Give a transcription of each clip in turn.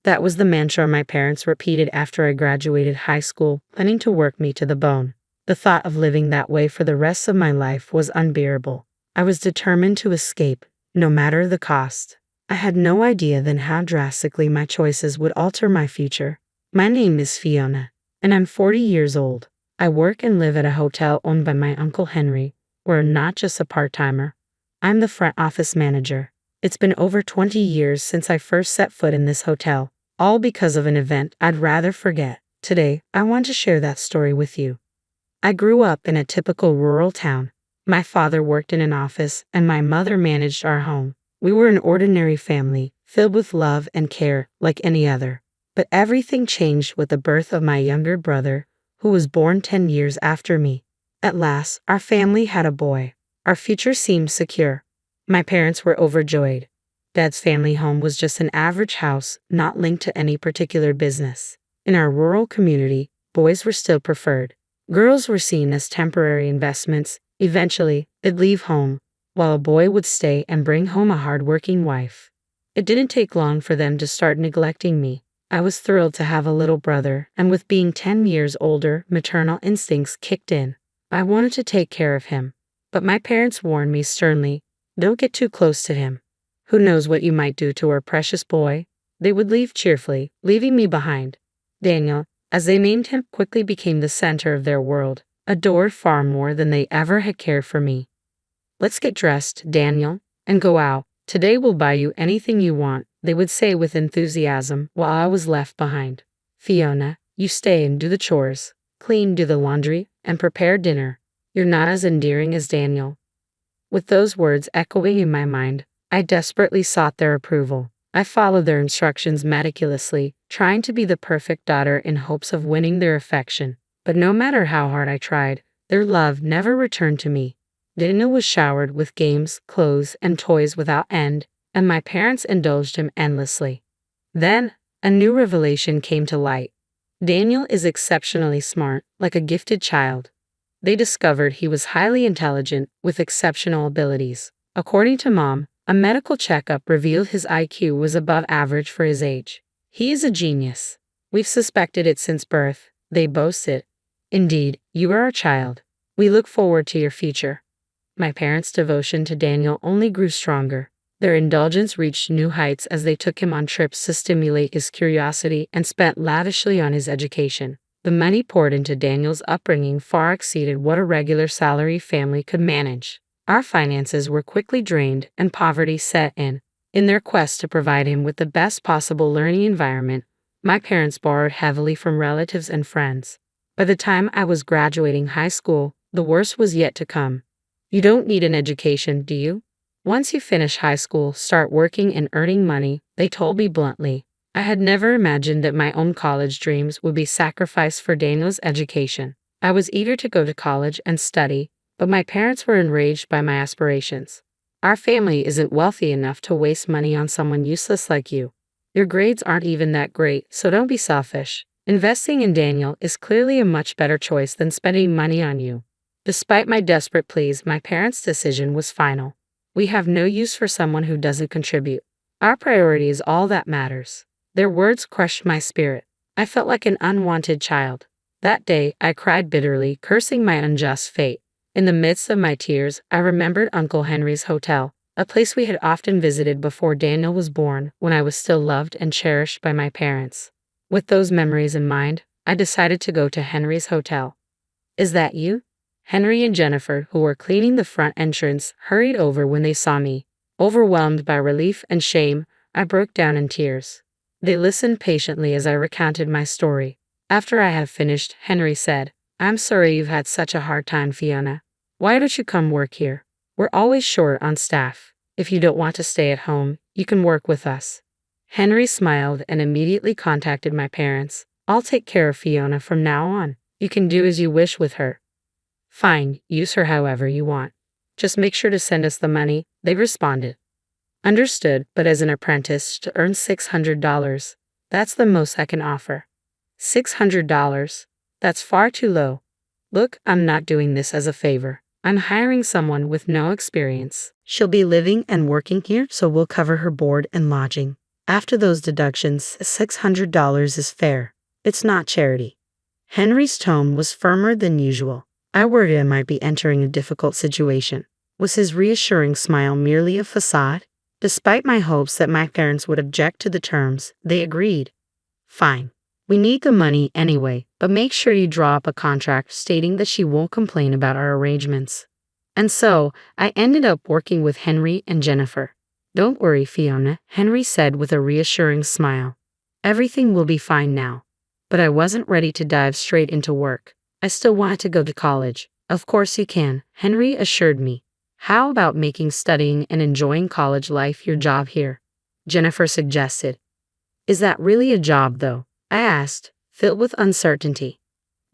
That was the mantra my parents repeated after I graduated high school, planning to work me to the bone. The thought of living that way for the rest of my life was unbearable. I was determined to escape, no matter the cost. I had no idea then how drastically my choices would alter my future. My name is Fiona, and I'm 40 years old. I work and live at a hotel owned by my Uncle Henry. We're not just a part-timer. I'm the front office manager. It's been over 20 years since I first set foot in this hotel, all because of an event I'd rather forget. Today, I want to share that story with you. I grew up in a typical rural town. My father worked in an office, and my mother managed our home. We were an ordinary family, filled with love and care like any other. But everything changed with the birth of my younger brother, who was born 10 years after me. At last, our family had a boy. Our future seemed secure. My parents were overjoyed. Dad's family home was just an average house, not linked to any particular business. In our rural community, boys were still preferred. Girls were seen as temporary investments. Eventually, they'd leave home, while a boy would stay and bring home a hard-working wife. It didn't take long for them to start neglecting me. I was thrilled to have a little brother, and with being 10 years older, maternal instincts kicked in. I wanted to take care of him, but my parents warned me sternly, "Don't get too close to him. Who knows what you might do to our precious boy?" They would leave cheerfully, leaving me behind. Daniel, as they named him, quickly became the center of their world, adored far more than they ever had cared for me. "Let's get dressed, Daniel, and go out. Today we'll buy you anything you want," they would say with enthusiasm, while I was left behind. "Fiona, you stay and do the chores, clean, do the laundry, and prepare dinner. You're not as endearing as Daniel." With those words echoing in my mind, I desperately sought their approval. I followed their instructions meticulously, trying to be the perfect daughter in hopes of winning their affection. But no matter how hard I tried, their love never returned to me. Daniel was showered with games, clothes, and toys without end, and my parents indulged him endlessly. Then, a new revelation came to light. Daniel is exceptionally smart, like a gifted child. They discovered he was highly intelligent, with exceptional abilities. According to Mom, a medical checkup revealed his IQ was above average for his age. "He is a genius. We've suspected it since birth," they boasted. "Indeed, you are our child. We look forward to your future." My parents' devotion to Daniel only grew stronger. Their indulgence reached new heights as they took him on trips to stimulate his curiosity and spent lavishly on his education. The money poured into Daniel's upbringing far exceeded what a regular salary family could manage. Our finances were quickly drained and poverty set in. In their quest to provide him with the best possible learning environment, my parents borrowed heavily from relatives and friends. By the time I was graduating high school, the worst was yet to come. "You don't need an education, do you? Once you finish high school, start working and earning money," they told me bluntly. I had never imagined that my own college dreams would be sacrificed for Daniel's education. I was eager to go to college and study, but my parents were enraged by my aspirations. "Our family isn't wealthy enough to waste money on someone useless like you. Your grades aren't even that great, so don't be selfish. Investing in Daniel is clearly a much better choice than spending money on you." Despite my desperate pleas, my parents' decision was final. "We have no use for someone who doesn't contribute. Our priority is all that matters." Their words crushed my spirit. I felt like an unwanted child. That day, I cried bitterly, cursing my unjust fate. In the midst of my tears, I remembered Uncle Henry's hotel, a place we had often visited before Daniel was born, when I was still loved and cherished by my parents. With those memories in mind, I decided to go to Henry's hotel. "Is that you?" Henry and Jennifer, who were cleaning the front entrance, hurried over when they saw me. Overwhelmed by relief and shame, I broke down in tears. They listened patiently as I recounted my story. After I had finished, Henry said, "I'm sorry you've had such a hard time, Fiona. Why don't you come work here? We're always short on staff. If you don't want to stay at home, you can work with us." Henry smiled and immediately contacted my parents. "I'll take care of Fiona from now on. You can do as you wish with her." "Fine, use her however you want. Just make sure to send us the money," they responded. "Understood, but as an apprentice to earn $600, that's the most I can offer." $600? That's far too low. "Look, I'm not doing this as a favor. I'm hiring someone with no experience. She'll be living and working here, so we'll cover her board and lodging. After those deductions, $600 is fair. It's not charity. Henry's tone was firmer than usual. I worried I might be entering a difficult situation. Was his reassuring smile merely a facade? Despite my hopes that my parents would object to the terms, they agreed. Fine. We need the money anyway, but make sure you draw up a contract stating that she won't complain about our arrangements. And so, I ended up working with Henry and Jennifer. Don't worry, Fiona, Henry said with a reassuring smile. Everything will be fine now. But I wasn't ready to dive straight into work. I still wanted to go to college. Of course you can, Henry assured me. How about making studying and enjoying college life your job here? Jennifer suggested. Is that really a job, though? I asked, filled with uncertainty.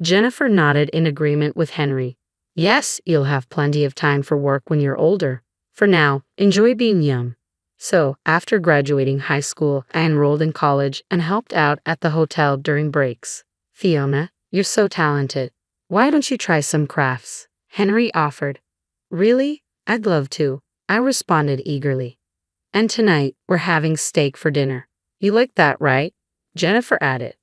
Jennifer nodded in agreement with Henry. Yes, you'll have plenty of time for work when you're older. For now, enjoy being young. So, after graduating high school, I enrolled in college and helped out at the hotel during breaks. Fiona, you're so talented. Why don't you try some crafts? Henry offered. Really? I'd love to, I responded eagerly. And tonight, we're having steak for dinner. You like that, right? Jennifer added.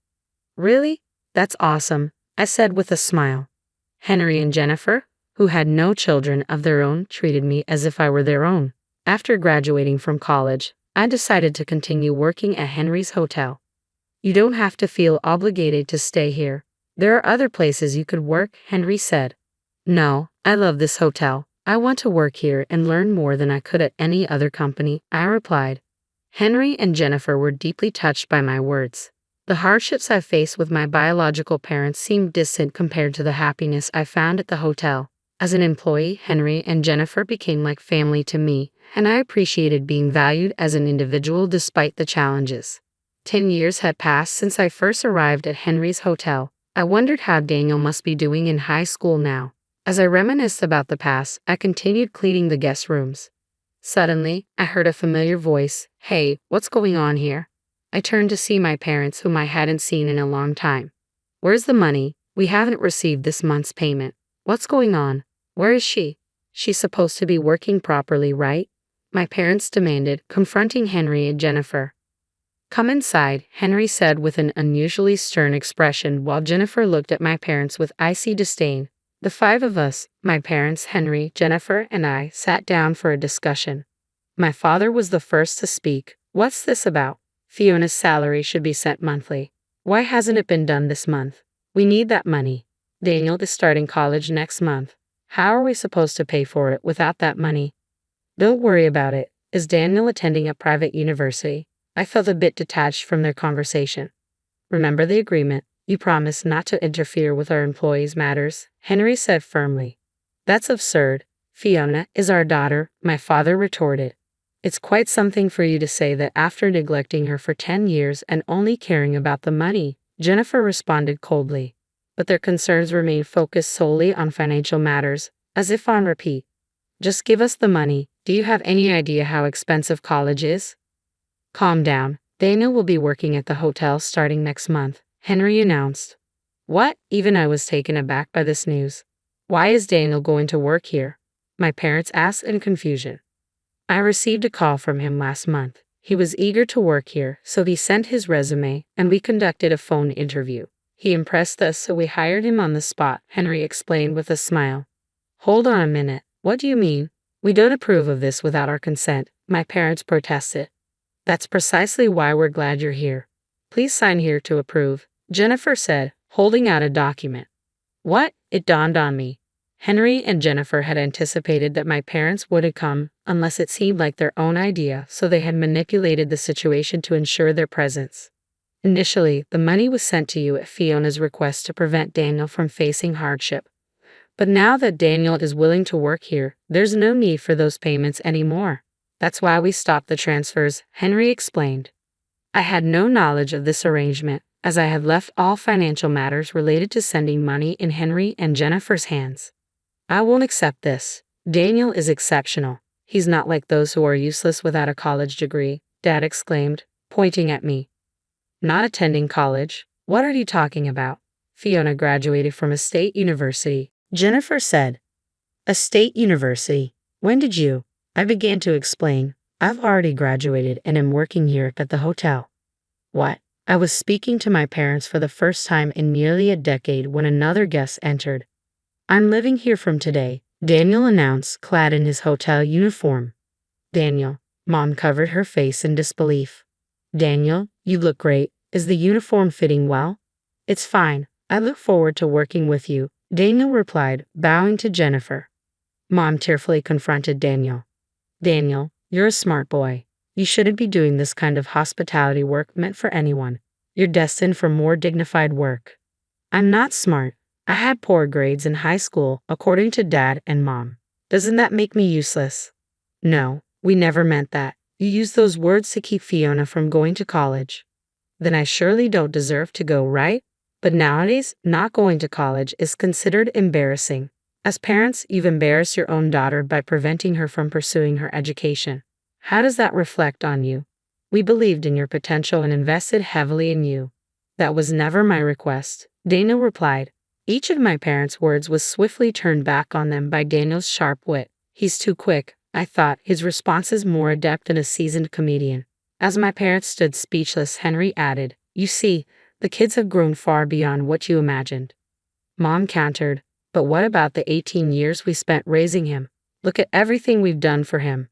Really? That's awesome, I said with a smile. Henry and Jennifer, who had no children of their own, treated me as if I were their own. After graduating from college, I decided to continue working at Henry's hotel. You don't have to feel obligated to stay here. There are other places you could work, Henry said. No, I love this hotel. I want to work here and learn more than I could at any other company, I replied. Henry and Jennifer were deeply touched by my words. The hardships I faced with my biological parents seemed distant compared to the happiness I found at the hotel. As an employee, Henry and Jennifer became like family to me, and I appreciated being valued as an individual despite the challenges. 10 years had passed since I first arrived at Henry's hotel. I wondered how Daniel must be doing in high school now. As I reminisced about the past, I continued cleaning the guest rooms. Suddenly, I heard a familiar voice. Hey, what's going on here? I turned to see my parents, whom I hadn't seen in a long time. Where's the money? We haven't received this month's payment. What's going on? Where is she? She's supposed to be working properly, right? My parents demanded, confronting Henry and Jennifer. Come inside, Henry said with an unusually stern expression while Jennifer looked at my parents with icy disdain. The 5 of us, my parents, Henry, Jennifer, and I, sat down for a discussion. My father was the first to speak. What's this about? Fiona's salary should be sent monthly. Why hasn't it been done this month? We need that money. Daniel is starting college next month. How are we supposed to pay for it without that money? Don't worry about it. Is Daniel attending a private university? I felt a bit detached from their conversation. Remember the agreement. You promised not to interfere with our employees' matters, Henry said firmly. That's absurd. Fiona is our daughter, my father retorted. It's quite something for you to say that after neglecting her for 10 years and only caring about the money, Jennifer responded coldly. But their concerns remained focused solely on financial matters, as if on repeat. Just give us the money. Do you have any idea how expensive college is? Calm down. Daniel will be working at the hotel starting next month, Henry announced. What? Even I was taken aback by this news. Why is Daniel going to work here? My parents asked in confusion. I received a call from him last month. He was eager to work here, so he sent his resume, and we conducted a phone interview. He impressed us, so we hired him on the spot, Henry explained with a smile. Hold on a minute. What do you mean? We don't approve of this without our consent, my parents protested. That's precisely why we're glad you're here. Please sign here to approve, Jennifer said, holding out a document. What? It dawned on me. Henry and Jennifer had anticipated that my parents wouldn't come unless it seemed like their own idea, so they had manipulated the situation to ensure their presence. Initially, the money was sent to you at Fiona's request to prevent Daniel from facing hardship. But now that Daniel is willing to work here, there's no need for those payments anymore. That's why we stopped the transfers, Henry explained. I had no knowledge of this arrangement, as I had left all financial matters related to sending money in Henry and Jennifer's hands. I won't accept this. Daniel is exceptional. He's not like those who are useless without a college degree, Dad exclaimed, pointing at me. Not attending college? What are you talking about? Fiona graduated from a state university, Jennifer said. A state university? When did you? I began to explain, I've already graduated and am working here at the hotel. What? I was speaking to my parents for the first time in nearly a decade when another guest entered. I'm living here from today, Daniel announced, clad in his hotel uniform. Daniel. Mom covered her face in disbelief. Daniel, you look great. Is the uniform fitting well? It's fine. I look forward to working with you, Daniel replied, bowing to Jennifer. Mom tearfully confronted Daniel. Daniel, you're a smart boy. You shouldn't be doing this kind of hospitality work meant for anyone. You're destined for more dignified work. I'm not smart. I had poor grades in high school, according to Dad and Mom. Doesn't that make me useless? No, we never meant that. You used those words to keep Fiona from going to college. Then I surely don't deserve to go, right? But nowadays, not going to college is considered embarrassing. As parents, you've embarrassed your own daughter by preventing her from pursuing her education. How does that reflect on you? We believed in your potential and invested heavily in you. That was never my request, Daniel replied. Each of my parents' words was swiftly turned back on them by Daniel's sharp wit. He's too quick, I thought, his responses more adept than a seasoned comedian. As my parents stood speechless, Henry added, You see, the kids have grown far beyond what you imagined. Mom countered, But what about the 18 years we spent raising him? Look at everything we've done for him.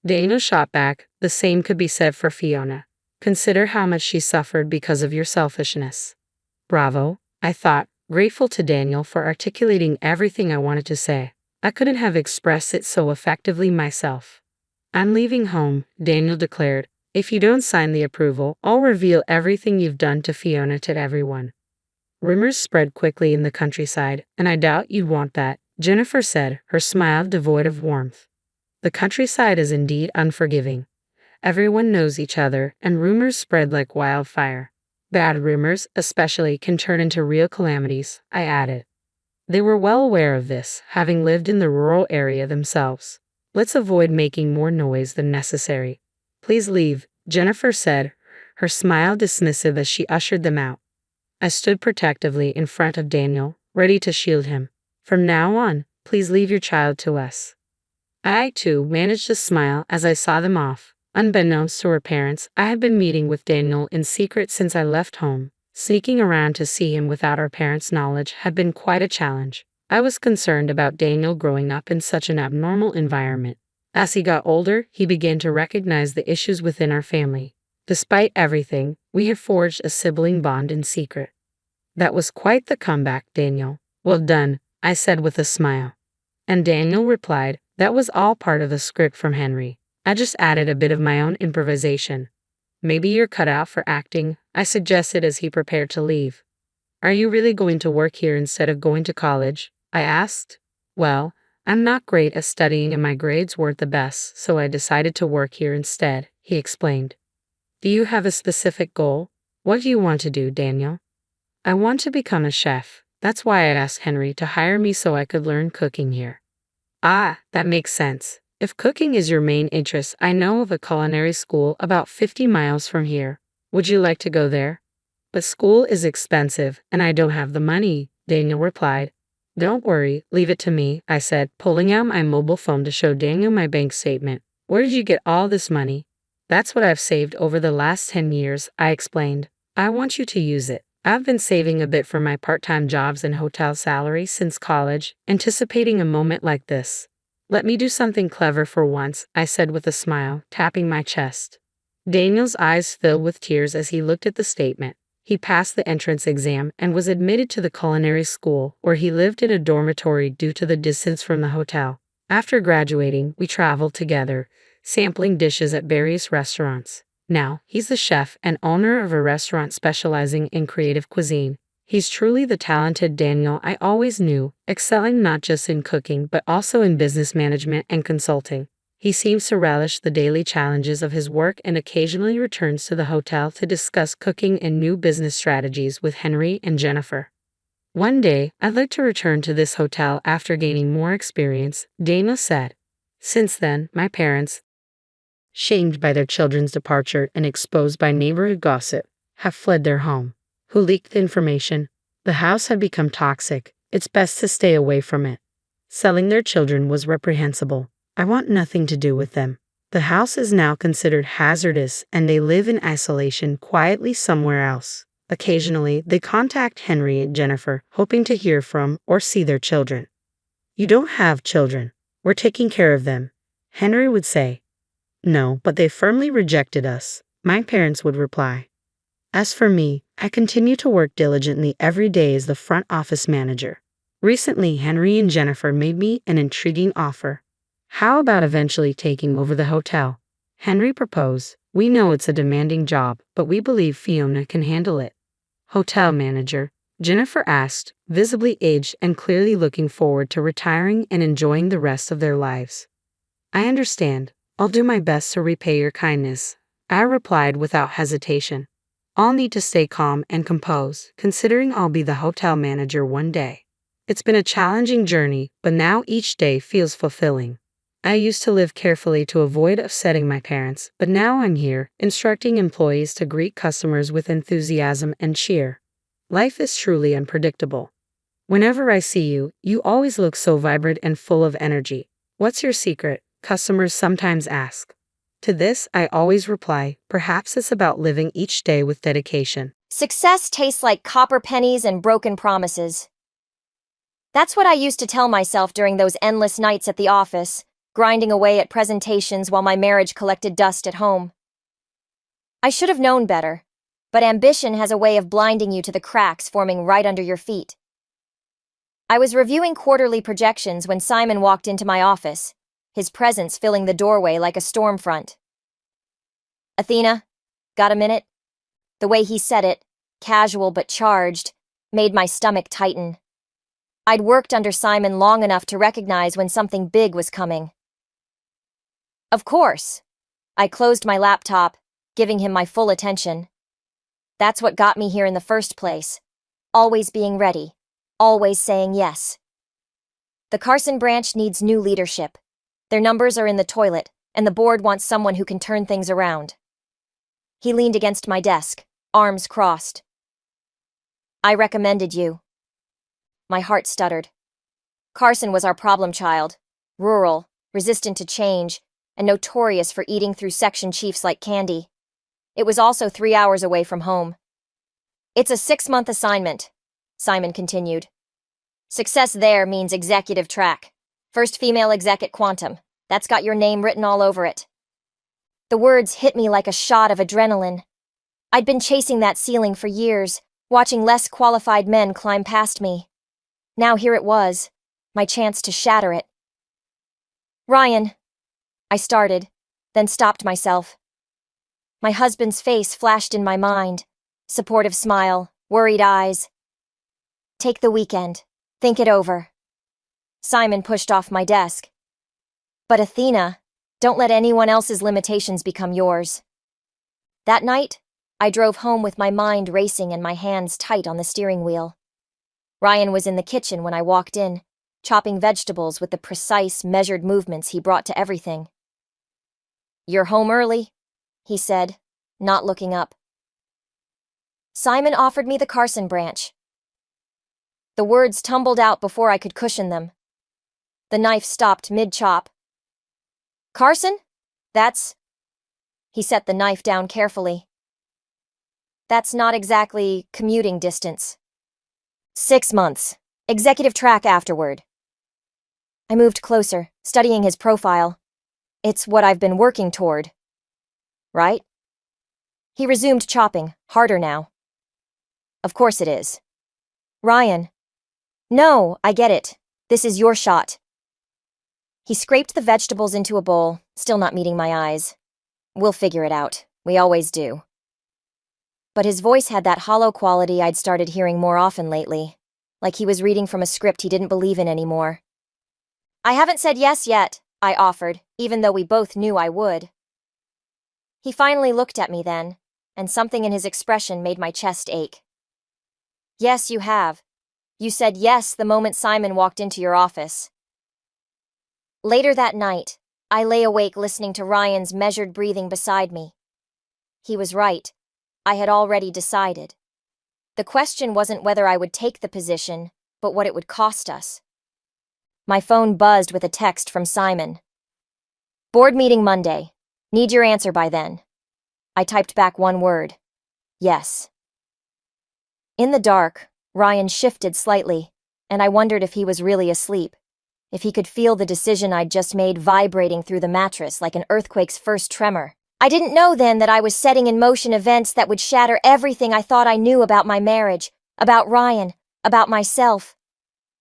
Daniel shot back, The same could be said for Fiona. Consider how much she suffered because of your selfishness. Bravo, I thought, grateful to Daniel for articulating everything I wanted to say. I couldn't have expressed it so effectively myself. I'm leaving home, Daniel declared. If you don't sign the approval, I'll reveal everything you've done to Fiona to everyone. Rumors spread quickly in the countryside, and I doubt you'd want that, Jennifer said, her smile devoid of warmth. The countryside is indeed unforgiving. Everyone knows each other, and rumors spread like wildfire. Bad rumors, especially, can turn into real calamities, I added. They were well aware of this, having lived in the rural area themselves. Let's avoid making more noise than necessary. Please leave, Jennifer said, her smile dismissive as she ushered them out. I stood protectively in front of Daniel, ready to shield him. From now on, please leave your child to us. I, too, managed to smile as I saw them off. Unbeknownst to her parents, I had been meeting with Daniel in secret since I left home. Sneaking around to see him without our parents' knowledge had been quite a challenge. I was concerned about Daniel growing up in such an abnormal environment. As he got older, he began to recognize the issues within our family. Despite everything, we had forged a sibling bond in secret. That was quite the comeback, Daniel. Well done, I said with a smile. And Daniel replied, That was all part of the script from Henry. I just added a bit of my own improvisation. Maybe you're cut out for acting, I suggested as he prepared to leave. Are you really going to work here instead of going to college? I asked. Well, I'm not great at studying and my grades weren't the best, so I decided to work here instead, he explained. Do you have a specific goal? What do you want to do, Daniel? I want to become a chef. That's why I'd asked Henry to hire me so I could learn cooking here. Ah, that makes sense. If cooking is your main interest, I know of a culinary school about 50 miles from here. Would you like to go there? But school is expensive, and I don't have the money, Daniel replied. Don't worry, leave it to me, I said, pulling out my mobile phone to show Daniel my bank statement. Where did you get all this money? That's what I've saved over the last 10 years, I explained. I want you to use it. I've been saving a bit for my part-time jobs and hotel salary since college, anticipating a moment like this. Let me do something clever for once, I said with a smile, tapping my chest. Daniel's eyes filled with tears as he looked at the statement. He passed the entrance exam and was admitted to the culinary school, where he lived in a dormitory due to the distance from the hotel. After graduating, we traveled together, sampling dishes at various restaurants. Now, he's the chef and owner of a restaurant specializing in creative cuisine. He's truly the talented Daniel I always knew, excelling not just in cooking but also in business management and consulting. He seems to relish the daily challenges of his work and occasionally returns to the hotel to discuss cooking and new business strategies with Henry and Jennifer. One day, I'd like to return to this hotel after gaining more experience, Daniel said. Since then, my parents, shamed by their children's departure and exposed by neighborhood gossip, have fled their home. Who leaked the information? The house had become toxic. It's best to stay away from it. Selling their children was reprehensible. I want nothing to do with them. The house is now considered hazardous and they live in isolation quietly somewhere else. Occasionally, they contact Henry and Jennifer, hoping to hear from or see their children. "You don't have children. We're taking care of them," Henry would say. "No, but they firmly rejected us," my parents would reply. As for me, I continue to work diligently every day as the front office manager. Recently, Henry and Jennifer made me an intriguing offer. "How about eventually taking over the hotel?" Henry proposed. "We know it's a demanding job, but we believe Fiona can handle it." "Hotel manager?" Jennifer asked, visibly aged and clearly looking forward to retiring and enjoying the rest of their lives. "I understand. I'll do my best to repay your kindness," I replied without hesitation. "I'll need to stay calm and composed, considering I'll be the hotel manager one day. It's been a challenging journey, but now each day feels fulfilling. I used to live carefully to avoid upsetting my parents, but now I'm here, instructing employees to greet customers with enthusiasm and cheer. Life is truly unpredictable. Whenever I see you, you always look so vibrant and full of energy. What's your secret?" customers sometimes ask. To this, I always reply, perhaps it's about living each day with dedication. Success tastes like copper pennies and broken promises. That's what I used to tell myself during those endless nights at the office, grinding away at presentations while my marriage collected dust at home. I should have known better, but ambition has a way of blinding you to the cracks forming right under your feet. I was reviewing quarterly projections when Simon walked into my office, his presence filling the doorway like a storm front. "Athena, got a minute?" The way he said it, casual but charged, made my stomach tighten. I'd worked under Simon long enough to recognize when something big was coming. "Of course." I closed my laptop, giving him my full attention. That's what got me here in the first place. Always being ready. Always saying yes. "The Carson branch needs new leadership. Their numbers are in the toilet, and the board wants someone who can turn things around." He leaned against my desk, arms crossed. "I recommended you." My heart stuttered. Carson was our problem child. Rural, resistant to change, and notorious for eating through section chiefs like candy. It was also 3 hours away from home. "It's a 6-month assignment," Simon continued. "Success there means executive track. First female exec at Quantum. That's got your name written all over it." The words hit me like a shot of adrenaline. I'd been chasing that ceiling for years, watching less qualified men climb past me. Now here it was, my chance to shatter it. "Ryan," I started, then stopped myself. My husband's face flashed in my mind, supportive smile, worried eyes. "Take the weekend. Think it over." Simon pushed off my desk. "But Athena, don't let anyone else's limitations become yours." That night, I drove home with my mind racing and my hands tight on the steering wheel. Ryan was in the kitchen when I walked in, chopping vegetables with the precise, measured movements he brought to everything. "You're home early," he said, not looking up. "Simon offered me the Carson branch." The words tumbled out before I could cushion them. The knife stopped mid-chop. "Carson? That's..." He set the knife down carefully. "That's not exactly commuting distance. 6 months. Executive track afterward." I moved closer, studying his profile. "It's what I've been working toward. Right?" He resumed chopping, harder now. "Of course it is." "Ryan." "No, I get it. This is your shot." He scraped the vegetables into a bowl, still not meeting my eyes. "We'll figure it out. We always do." But his voice had that hollow quality I'd started hearing more often lately, like he was reading from a script he didn't believe in anymore. "I haven't said yes yet," I offered, even though we both knew I would. He finally looked at me then, and something in his expression made my chest ache. "Yes, you have. You said yes the moment Simon walked into your office." Later that night, I lay awake listening to Ryan's measured breathing beside me. He was right. I had already decided. The question wasn't whether I would take the position, but what it would cost us. My phone buzzed with a text from Simon. "Board meeting Monday. Need your answer by then. I typed back one word. Yes. In the dark, Ryan shifted slightly, and I wondered if he was really asleep, if he could feel the decision I'd just made vibrating through the mattress like an earthquake's first tremor. I didn't know then that I was setting in motion events that would shatter everything I thought I knew about my marriage, about Ryan, about myself.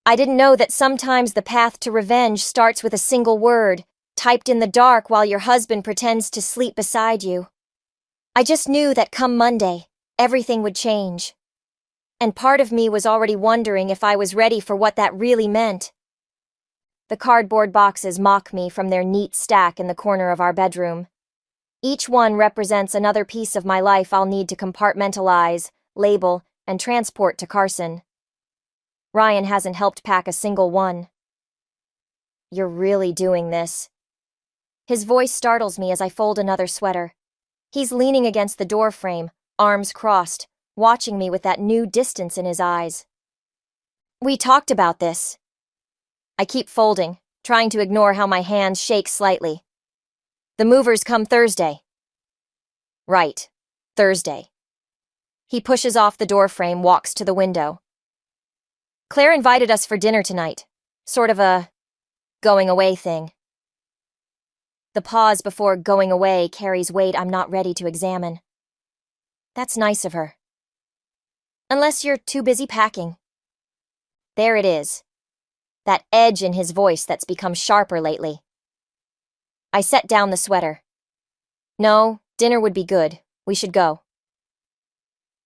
I didn't know that sometimes the path to revenge starts with a single word, typed in the dark while your husband pretends to sleep beside you. I just knew that come Monday, everything would change. And part of me was already wondering if I was ready for what that really meant. The cardboard boxes mock me from their neat stack in the corner of our bedroom. Each one represents another piece of my life I'll need to compartmentalize, label, and transport to Carson. Ryan hasn't helped pack a single one. You're really doing this. His voice startles me as I fold another sweater. He's leaning against the doorframe, arms crossed, watching me with that new distance in his eyes. We talked about this. I keep folding, trying to ignore how my hands shake slightly. The movers come Thursday. Right, Thursday. He pushes off the doorframe, walks to the window. Claire invited us for dinner tonight. Sort of a going away thing. The pause before going away carries weight I'm not ready to examine. That's nice of her. Unless you're too busy packing. There it is. That edge in his voice that's become sharper lately. I set down the sweater. No, dinner would be good. We should go.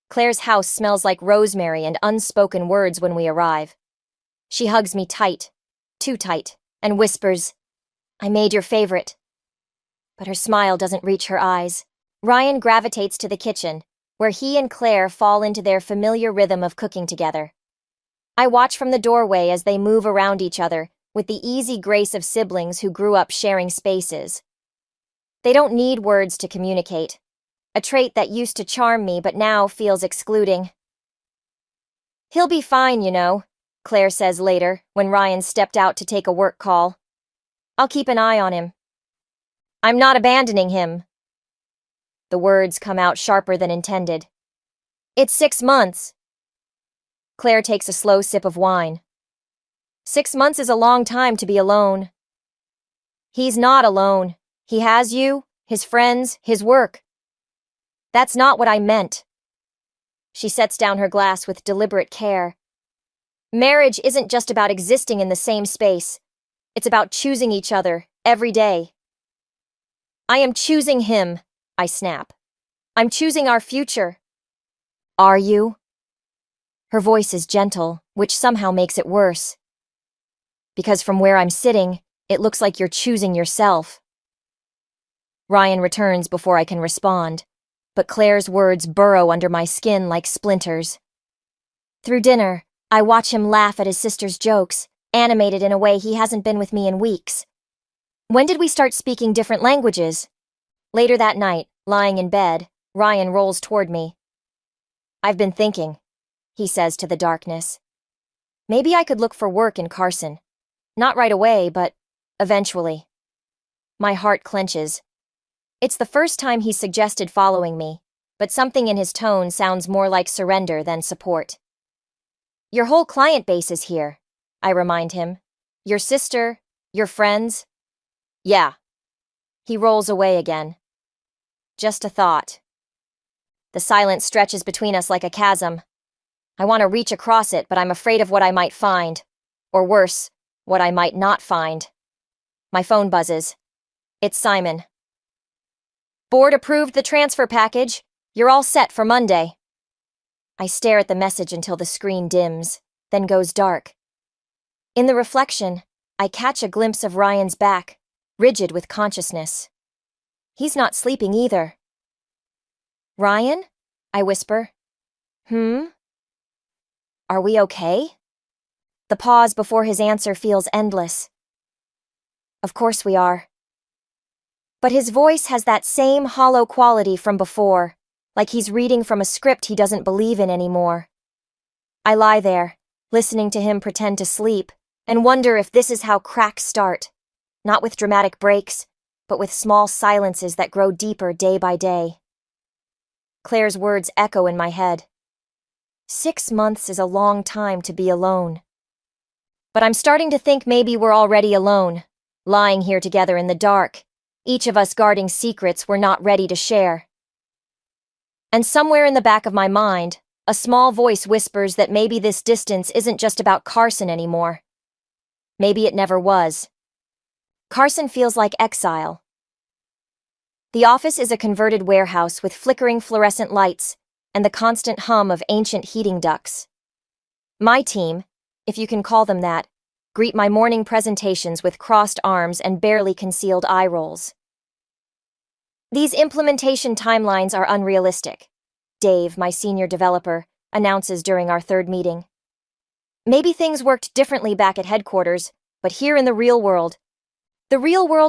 Claire's house smells like rosemary and unspoken words when we arrive. She hugs me tight, too tight, and whispers, I made your favorite. But her smile doesn't reach her eyes. Ryan gravitates to the kitchen, where he and Claire fall into their familiar rhythm of cooking together. I watch from the doorway as they move around each other, with the easy grace of siblings who grew up sharing spaces. They don't need words to communicate, a trait that used to charm me but now feels excluding. He'll be fine, you know, Claire says later, when Ryan stepped out to take a work call. I'll keep an eye on him. I'm not abandoning him. The words come out sharper than intended. It's 6 months. Claire takes a slow sip of wine. 6 months is a long time to be alone. He's not alone. He has you, his friends, his work. That's not what I meant. She sets down her glass with deliberate care. Marriage isn't just about existing in the same space. It's about choosing each other, every day. I am choosing him, I snap. I'm choosing our future. Are you? Her voice is gentle, which somehow makes it worse. Because from where I'm sitting, it looks like you're choosing yourself. Ryan returns before I can respond, but Claire's words burrow under my skin like splinters. Through dinner, I watch him laugh at his sister's jokes, animated in a way he hasn't been with me in weeks. When did we start speaking different languages? Later that night, lying in bed, Ryan rolls toward me. I've been thinking, he says to the darkness. Maybe I could look for work in Carson. Not right away, but eventually. My heart clenches. It's the first time he's suggested following me, but something in his tone sounds more like surrender than support. Your whole client base is here, I remind him. Your sister, your friends. Yeah. He rolls away again. Just a thought. The silence stretches between us like a chasm. I want to reach across it, but I'm afraid of what I might find. Or worse, what I might not find. My phone buzzes. It's Simon. Board approved the transfer package. You're all set for Monday. I stare at the message until the screen dims, then goes dark. In the reflection, I catch a glimpse of Ryan's back, rigid with consciousness. He's not sleeping either. Ryan? I whisper. Are we okay? The pause before his answer feels endless. Of course we are. But his voice has that same hollow quality from before, like he's reading from a script he doesn't believe in anymore. I lie there, listening to him pretend to sleep, and wonder if this is how cracks start. Not with dramatic breaks, but with small silences that grow deeper day by day. Claire's words echo in my head. 6 months is a long time to be alone. But I'm starting to think maybe we're already alone, lying here together in the dark, each of us guarding secrets we're not ready to share. And somewhere in the back of my mind, a small voice whispers that maybe this distance isn't just about Carson anymore. Maybe it never was. Carson feels like exile. The office is a converted warehouse with flickering fluorescent lights and the constant hum of ancient heating ducts. My team, if you can call them that, greet my morning presentations with crossed arms and barely concealed eye rolls. These implementation timelines are unrealistic, Dave, my senior developer, announces during our third meeting. Maybe things worked differently back at headquarters, but here in the real world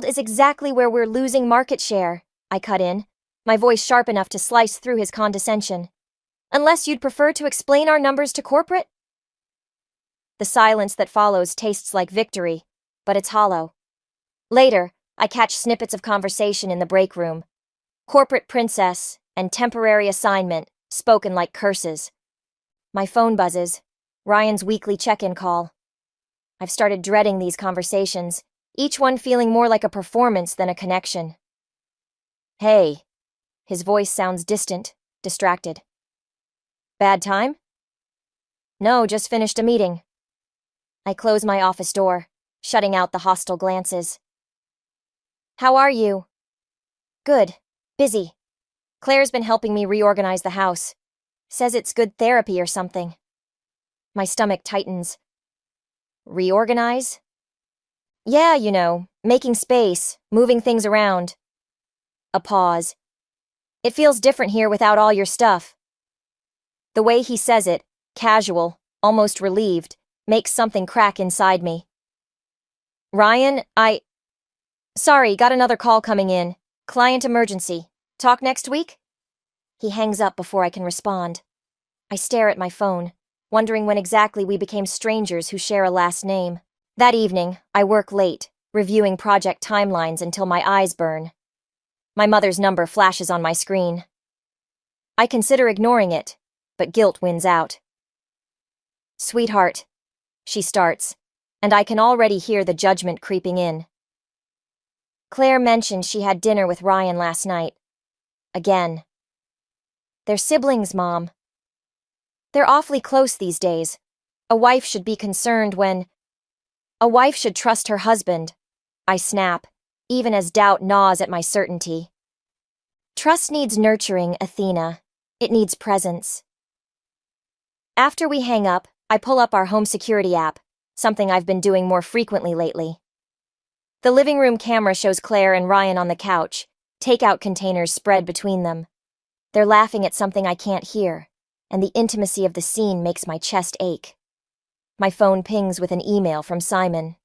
is exactly where we're losing market share, I cut in, my voice sharp enough to slice through his condescension. Unless you'd prefer to explain our numbers to corporate? The silence that follows tastes like victory, but it's hollow. Later, I catch snippets of conversation in the break room. Corporate princess and temporary assignment, spoken like curses. My phone buzzes. Ryan's weekly check-in call. I've started dreading these conversations, each one feeling more like a performance than a connection. Hey. His voice sounds distant, distracted. Bad time? No, just finished a meeting. I close my office door, shutting out the hostile glances. How are you? Good. Busy. Claire's been helping me reorganize the house. Says it's good therapy or something. My stomach tightens. Reorganize? Yeah, you know, making space, moving things around. A pause. It feels different here without all your stuff. The way he says it, casual, almost relieved, makes something crack inside me. Ryan, Sorry, got another call coming in. Client emergency. Talk next week? He hangs up before I can respond. I stare at my phone, wondering when exactly we became strangers who share a last name. That evening, I work late, reviewing project timelines until my eyes burn. My mother's number flashes on my screen. I consider ignoring it, but guilt wins out. Sweetheart, she starts, and I can already hear the judgment creeping in. Claire mentioned she had dinner with Ryan last night. Again. They're siblings, Mom. They're awfully close these days. A wife should be concerned when... A wife should trust her husband. I snap, even as doubt gnaws at my certainty. Trust needs nurturing, Athena. It needs presence. After we hang up, I pull up our home security app, something I've been doing more frequently lately. The living room camera shows Claire and Ryan on the couch, takeout containers spread between them. They're laughing at something I can't hear, and the intimacy of the scene makes my chest ache. My phone pings with an email from Simon.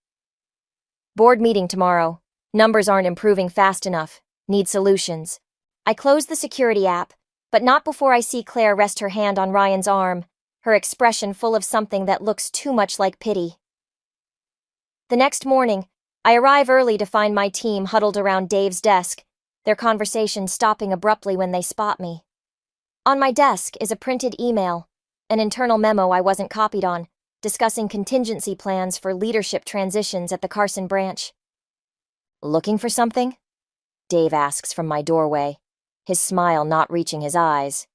Board meeting tomorrow. Numbers aren't improving fast enough. Need solutions. I close the security app, but not before I see Claire rest her hand on Ryan's arm, her expression full of something that looks too much like pity. The next morning, I arrive early to find my team huddled around Dave's desk, their conversation stopping abruptly when they spot me. On my desk is a printed email, an internal memo I wasn't copied on, discussing contingency plans for leadership transitions at the Carson branch. Looking for something? Dave asks from my doorway, his smile not reaching his eyes.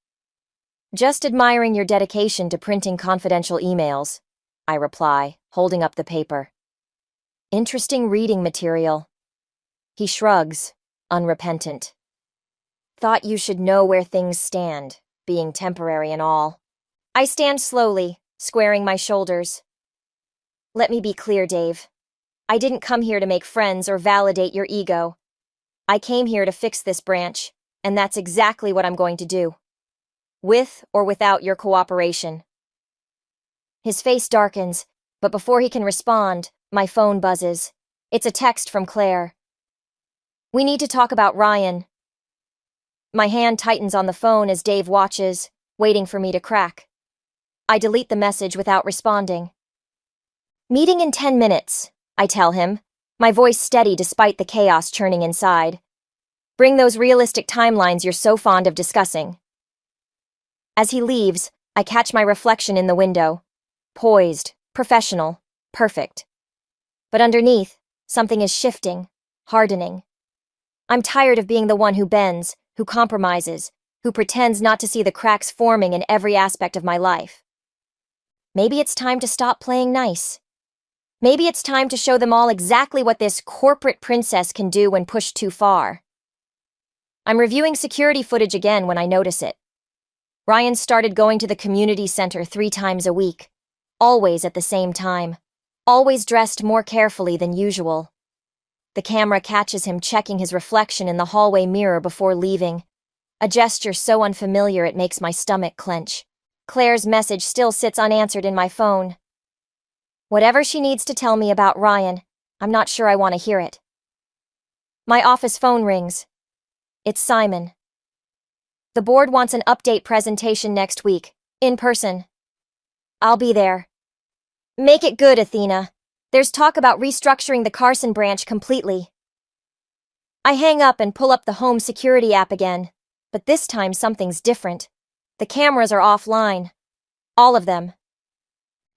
Just admiring your dedication to printing confidential emails, I reply, holding up the paper. Interesting reading material. He shrugs, unrepentant. Thought you should know where things stand, being temporary and all. I stand slowly, squaring my shoulders. Let me be clear, Dave. I didn't come here to make friends or validate your ego. I came here to fix this branch, and that's exactly what I'm going to do. With or without your cooperation. His face darkens, but before he can respond, my phone buzzes. It's a text from Claire. We need to talk about Ryan. My hand tightens on the phone as Dave watches, waiting for me to crack. I delete the message without responding. Meeting in 10 minutes, I tell him, my voice steady despite the chaos churning inside. Bring those realistic timelines you're so fond of discussing. As he leaves, I catch my reflection in the window. Poised, professional, perfect. But underneath, something is shifting, hardening. I'm tired of being the one who bends, who compromises, who pretends not to see the cracks forming in every aspect of my life. Maybe it's time to stop playing nice. Maybe it's time to show them all exactly what this corporate princess can do when pushed too far. I'm reviewing security footage again when I notice it. Ryan started going to the community center 3 times a week, always at the same time, always dressed more carefully than usual. The camera catches him checking his reflection in the hallway mirror before leaving, a gesture so unfamiliar it makes my stomach clench. Claire's message still sits unanswered in my phone. Whatever she needs to tell me about Ryan, I'm not sure I want to hear it. My office phone rings. It's Simon. The board wants an update presentation next week, in person. I'll be there. Make it good, Athena. There's talk about restructuring the Carson branch completely. I hang up and pull up the home security app again, but this time something's different. The cameras are offline. All of them.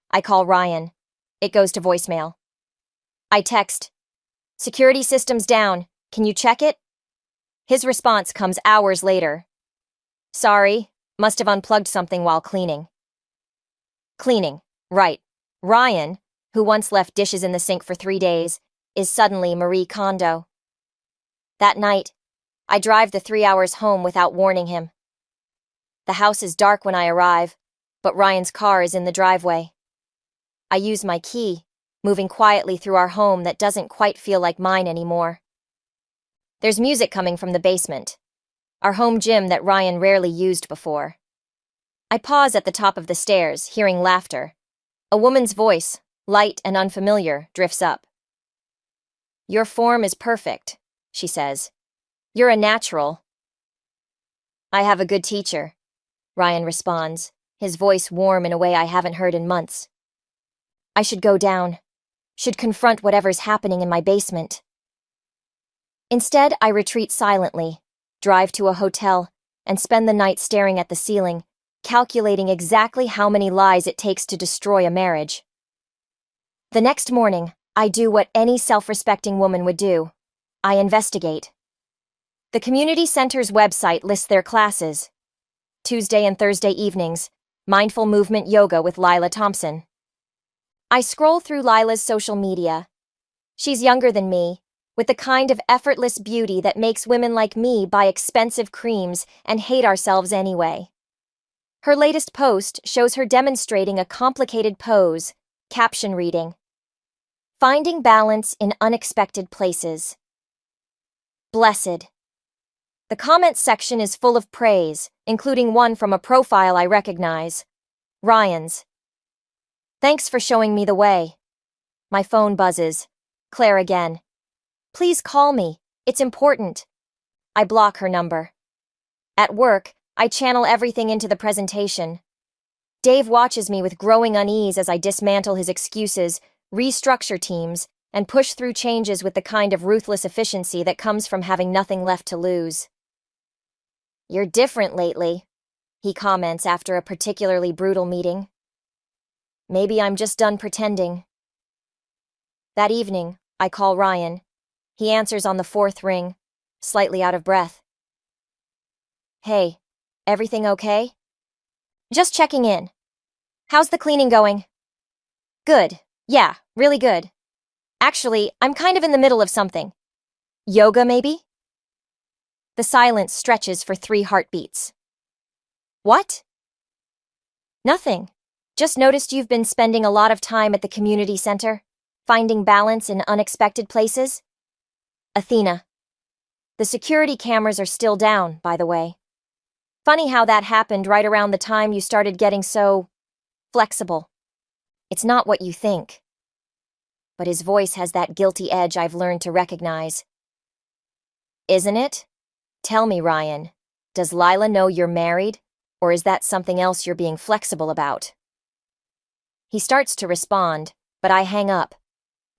I call Ryan. It goes to voicemail. I text, "Security system's down. Can you check it?" His response comes hours later. "Sorry, must have unplugged something while cleaning." Cleaning, right. Ryan, who once left dishes in the sink for 3 days, is suddenly Marie Kondo. That night, I drive the 3 hours home without warning him. The house is dark when I arrive, but Ryan's car is in the driveway. I use my key, moving quietly through our home that doesn't quite feel like mine anymore. There's music coming from the basement, our home gym that Ryan rarely used before. I pause at the top of the stairs, hearing laughter. A woman's voice, light and unfamiliar, drifts up. "Your form is perfect," she says. "You're a natural." "I have a good teacher," Ryan responds, his voice warm in a way I haven't heard in months. I should go down, should confront whatever's happening in my basement. Instead, I retreat silently, drive to a hotel, and spend the night staring at the ceiling, calculating exactly how many lies it takes to destroy a marriage. The next morning, I do what any self-respecting woman would do. I investigate. The community center's website lists their classes. Tuesday and Thursday evenings, mindful movement yoga with Lila Thompson. I scroll through Lila's social media. She's younger than me, with the kind of effortless beauty that makes women like me buy expensive creams and hate ourselves anyway. Her latest post shows her demonstrating a complicated pose, caption reading, "Finding balance in unexpected places." Blessed. The comments section is full of praise, including one from a profile I recognize, Ryan's. "Thanks for showing me the way." My phone buzzes. Claire again. "Please call me. It's important." I block her number. At work, I channel everything into the presentation. Dave watches me with growing unease as I dismantle his excuses, restructure teams, and push through changes with the kind of ruthless efficiency that comes from having nothing left to lose. "You're different lately," he comments after a particularly brutal meeting. Maybe I'm just done pretending. That evening, I call Ryan. He answers on the 4th ring, slightly out of breath. "Hey, everything okay?" "Just checking in. How's the cleaning going?" "Good. Yeah, really good. Actually, I'm kind of in the middle of something. Yoga, maybe?" The silence stretches for 3 heartbeats. "What?" "Nothing. Just noticed you've been spending a lot of time at the community center, finding balance in unexpected places." Athena. The security cameras are still down, by the way. Funny how that happened right around the time you started getting so flexible. It's not what you think. But his voice has that guilty edge I've learned to recognize. "Isn't it? Tell me, Ryan, does Lila know you're married, or is that something else you're being flexible about?" He starts to respond, but I hang up.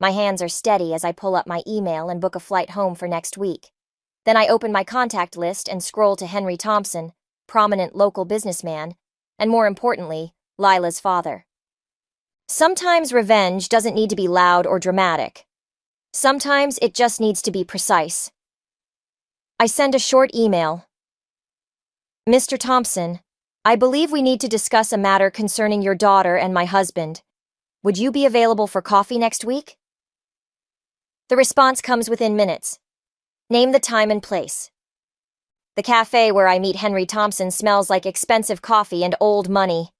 My hands are steady as I pull up my email and book a flight home for next week. Then I open my contact list and scroll to Henry Thompson, prominent local businessman, and more importantly, Lila's father. Sometimes revenge doesn't need to be loud or dramatic. Sometimes it just needs to be precise. I send a short email. Mr. Thompson, I believe we need to discuss a matter concerning your daughter and my husband. Would you be available for coffee next week? The response comes within minutes. Name the time and place. The cafe where I meet Henry Thompson smells like expensive coffee and old money.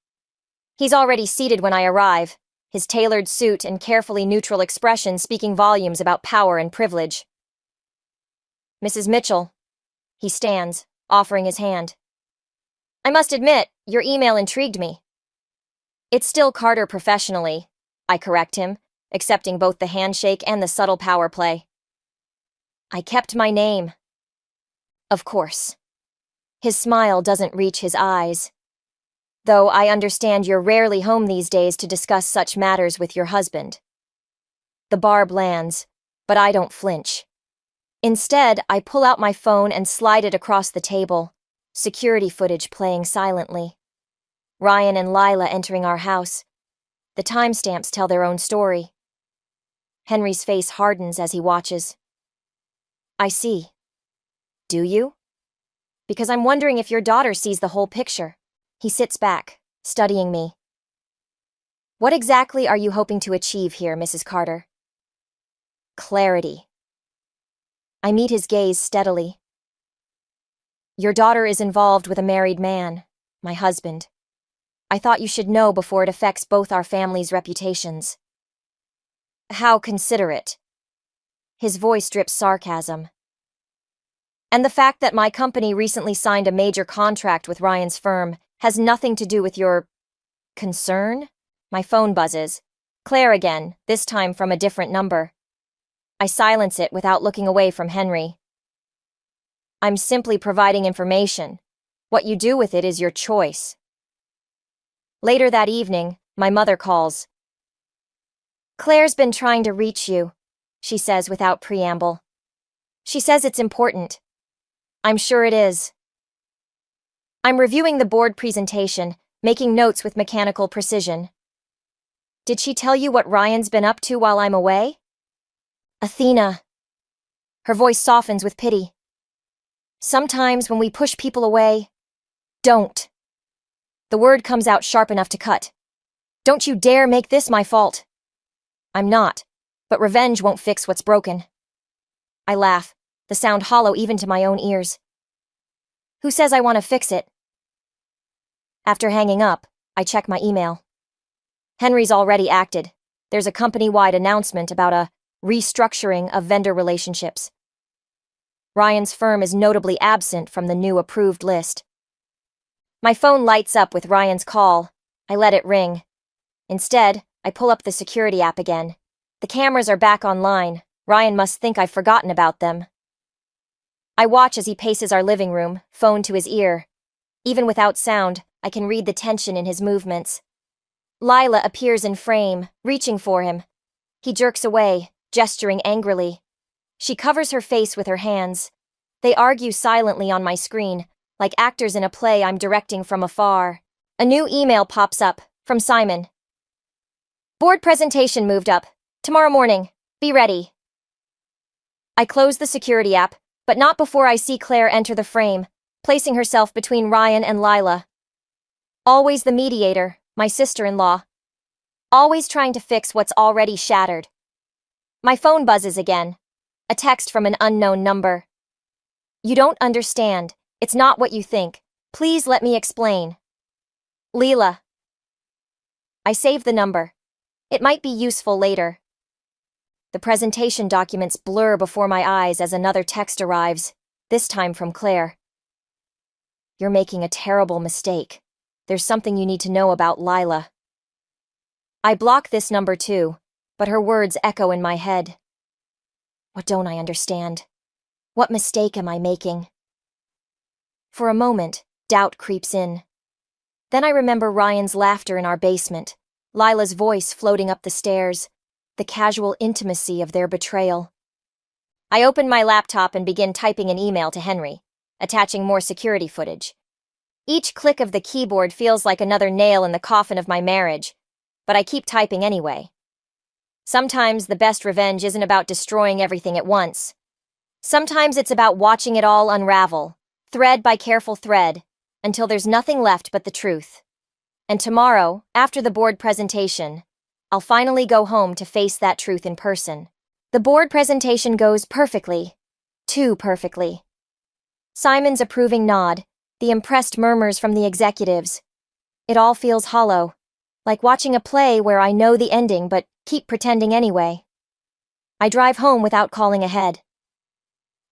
He's already seated when I arrive, his tailored suit and carefully neutral expression speaking volumes about power and privilege. Mrs. Mitchell. He stands, offering his hand. I must admit, your email intrigued me. It's still Carter professionally, I correct him, accepting both the handshake and the subtle power play. I kept my name. Of course. His smile doesn't reach his eyes. Though I understand you're rarely home these days to discuss such matters with your husband. The barb lands, but I don't flinch. Instead, I pull out my phone and slide it across the table, security footage playing silently. Ryan and Lila entering our house. The timestamps tell their own story. Henry's face hardens as he watches. I see. Do you? Because I'm wondering if your daughter sees the whole picture. He sits back, studying me. What exactly are you hoping to achieve here, Mrs. Carter? Clarity. I meet his gaze steadily. Your daughter is involved with a married man, my husband. I thought you should know before it affects both our families' reputations. How considerate. His voice drips sarcasm. And the fact that my company recently signed a major contract with Ryan's firm has nothing to do with your concern? My phone buzzes. Claire again, this time from a different number. I silence it without looking away from Henry. I'm simply providing information. What you do with it is your choice. Later that evening, my mother calls. Claire's been trying to reach you, she says without preamble. She says it's important. I'm sure it is. I'm reviewing the board presentation, making notes with mechanical precision. Did she tell you what Ryan's been up to while I'm away? Athena. Her voice softens with pity. Sometimes when we push people away, don't. The word comes out sharp enough to cut. Don't you dare make this my fault. I'm not, but revenge won't fix what's broken. I laugh, the sound hollow even to my own ears. Who says I want to fix it? After hanging up, I check my email. Henry's already acted. There's a company-wide announcement about a restructuring of vendor relationships. Ryan's firm is notably absent from the new approved list. My phone lights up with Ryan's call. I let it ring. Instead, I pull up the security app again. The cameras are back online. Ryan must think I've forgotten about them. I watch as he paces our living room, phone to his ear. Even without sound, I can read the tension in his movements. Lila appears in frame, reaching for him. He jerks away, gesturing angrily. She covers her face with her hands. They argue silently on my screen, like actors in a play I'm directing from afar. A new email pops up, from Simon. Board presentation moved up. Tomorrow morning. Be ready. I close the security app, but not before I see Claire enter the frame, placing herself between Ryan and Lila. Always the mediator, my sister-in-law. Always trying to fix what's already shattered. My phone buzzes again. A text from an unknown number. You don't understand. It's not what you think. Please let me explain. Leela. I save the number. It might be useful later. The presentation documents blur before my eyes as another text arrives, this time from Claire. You're making a terrible mistake. There's something you need to know about Lila. I block this number too, but her words echo in my head. What don't I understand? What mistake am I making? For a moment, doubt creeps in. Then I remember Ryan's laughter in our basement, Lila's voice floating up the stairs, the casual intimacy of their betrayal. I open my laptop and begin typing an email to Henry, attaching more security footage. Each click of the keyboard feels like another nail in the coffin of my marriage, but I keep typing anyway. Sometimes the best revenge isn't about destroying everything at once. Sometimes it's about watching it all unravel, thread by careful thread, until there's nothing left but the truth. And tomorrow, after the board presentation, I'll finally go home to face that truth in person. The board presentation goes perfectly. Too perfectly. Simon's approving nod, the impressed murmurs from the executives. It all feels hollow, like watching a play where I know the ending but keep pretending anyway. I drive home without calling ahead.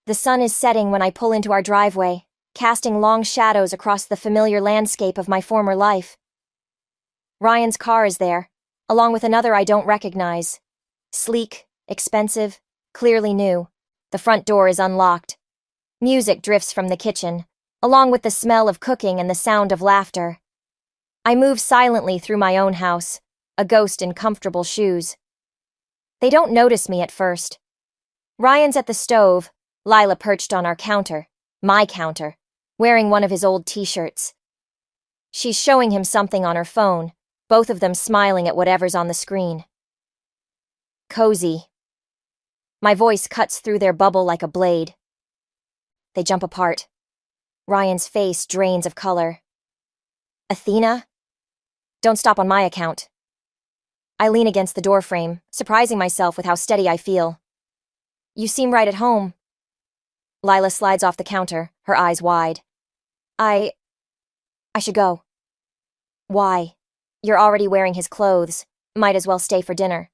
The sun is setting when I pull into our driveway, casting long shadows across the familiar landscape of my former life. Ryan's car is there, along with another I don't recognize. Sleek, expensive, clearly new. The front door is unlocked. Music drifts from the kitchen, along with the smell of cooking and the sound of laughter. I move silently through my own house, a ghost in comfortable shoes. They don't notice me at first. Ryan's at the stove, Lila perched on our counter, my counter, wearing one of his old t-shirts. She's showing him something on her phone, both of them smiling at whatever's on the screen. Cozy. My voice cuts through their bubble like a blade. They jump apart. Ryan's face drains of color. Athena? Don't stop on my account. I lean against the doorframe, surprising myself with how steady I feel. You seem right at home. Lila slides off the counter, her eyes wide. I should go. Why? You're already wearing his clothes. Might as well stay for dinner.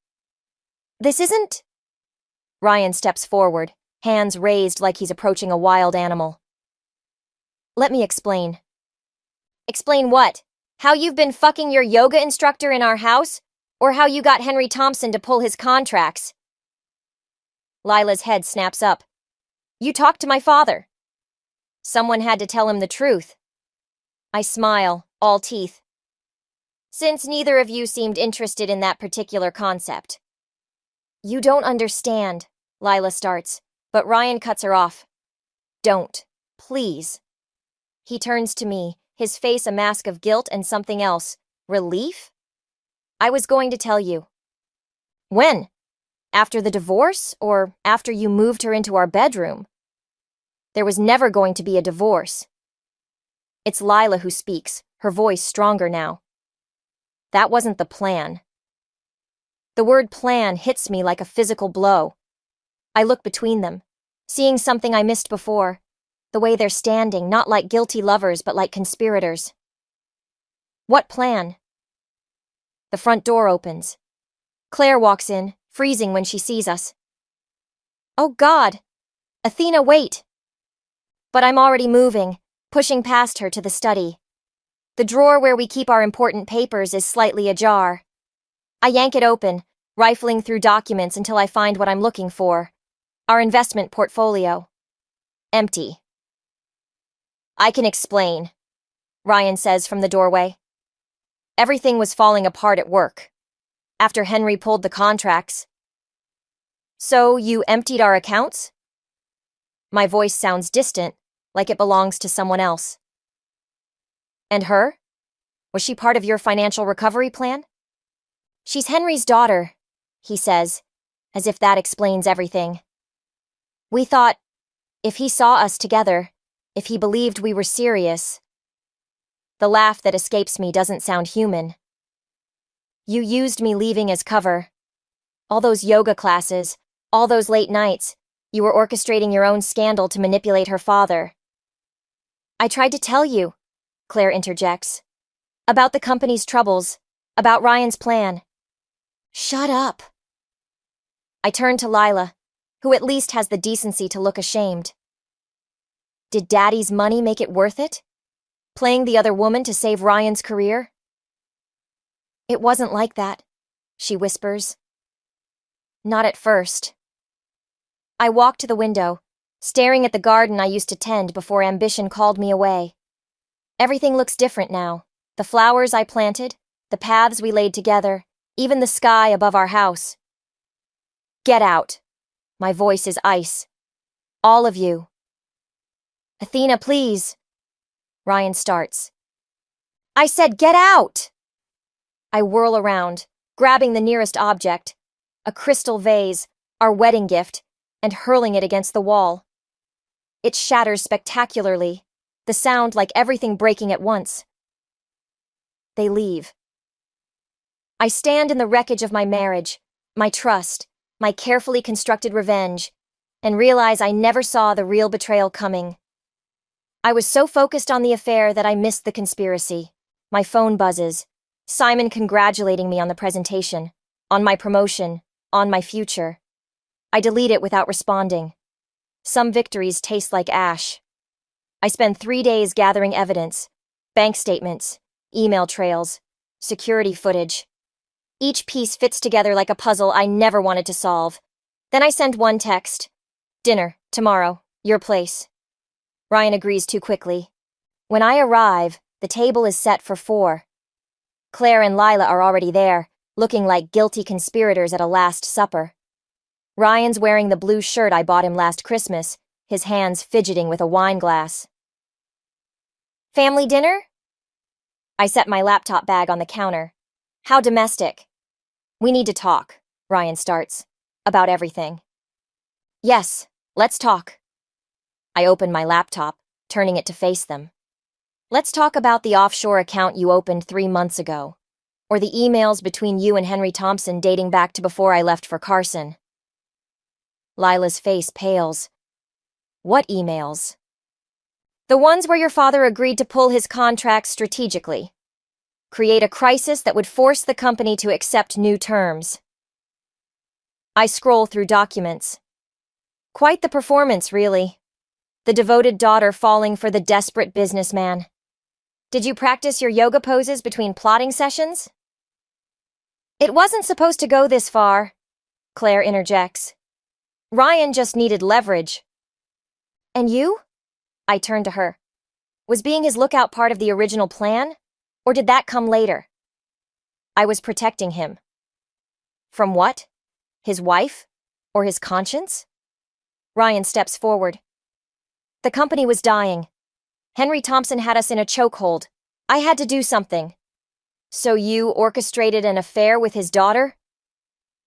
This isn't... Ryan steps forward, hands raised like he's approaching a wild animal. Let me explain. Explain what? How you've been fucking your yoga instructor in our house? Or how you got Henry Thompson to pull his contracts? Lila's head snaps up. You talked to my father. Someone had to tell him the truth. I smile, all teeth. Since neither of you seemed interested in that particular concept. You don't understand, Lila starts, but Ryan cuts her off. Don't, please. He turns to me, his face a mask of guilt and something else. Relief? I was going to tell you. When? After the divorce, or after you moved her into our bedroom? There was never going to be a divorce. It's Lila who speaks, her voice stronger now. That wasn't the plan. The word plan hits me like a physical blow. I look between them, seeing something I missed before, the way they're standing, not like guilty lovers but like conspirators. What plan? The front door opens. Claire walks in, freezing when she sees us. Oh God! Athena, wait! But I'm already moving, pushing past her to the study. The drawer where we keep our important papers is slightly ajar. I yank it open, rifling through documents until I find what I'm looking for. Our investment portfolio. Empty. I can explain, Ryan says from the doorway. Everything was falling apart at work. After Henry pulled the contracts. So you emptied our accounts? My voice sounds distant, like it belongs to someone else. And her? Was she part of your financial recovery plan? She's Henry's daughter, he says, as if that explains everything. We thought, if he saw us together, if he believed we were serious. The laugh that escapes me doesn't sound human. You used me leaving as cover. All those yoga classes, all those late nights, you were orchestrating your own scandal to manipulate her father. I tried to tell you, Claire interjects, about the company's troubles, about Ryan's plan. Shut up. I turn to Lila, who at least has the decency to look ashamed. Did Daddy's money make it worth it? Playing the other woman to save Ryan's career? It wasn't like that, she whispers. Not at first. I walk to the window, staring at the garden I used to tend before ambition called me away. Everything looks different now. The flowers I planted, the paths we laid together, even the sky above our house. Get out. My voice is ice. All of you. Athena, please. Ryan starts. I said get out! I whirl around, grabbing the nearest object, a crystal vase, our wedding gift, and hurling it against the wall. It shatters spectacularly, the sound like everything breaking at once. They leave. I stand in the wreckage of my marriage, my trust, my carefully constructed revenge, and realize I never saw the real betrayal coming. I was so focused on the affair that I missed the conspiracy. My phone buzzes, Simon congratulating me on the presentation, on my promotion, on my future. I delete it without responding. Some victories taste like ash. I spend 3 days gathering evidence, bank statements, email trails, security footage. Each piece fits together like a puzzle I never wanted to solve. Then I send one text. Dinner, tomorrow, your place. Ryan agrees too quickly. When I arrive, the table is set for 4. Claire and Lila are already there, looking like guilty conspirators at a Last Supper. Ryan's wearing the blue shirt I bought him last Christmas, his hands fidgeting with a wine glass. Family dinner? I set my laptop bag on the counter. How domestic. We need to talk, Ryan starts. About everything. Yes, let's talk. I open my laptop, turning it to face them. Let's talk about the offshore account you opened 3 months ago, or the emails between you and Henry Thompson dating back to before I left for Carson. Lila's face pales. What emails? The ones where your father agreed to pull his contracts strategically. Create a crisis that would force the company to accept new terms. I scroll through documents. Quite the performance, really. The devoted daughter falling for the desperate businessman. Did you practice your yoga poses between plotting sessions? It wasn't supposed to go this far, Claire interjects. Ryan just needed leverage. And you? I turn to her. Was being his lookout part of the original plan? Or did that come later? I was protecting him. From what? His wife? Or his conscience? Ryan steps forward. The company was dying. Henry Thompson had us in a chokehold. I had to do something. So you orchestrated an affair with his daughter?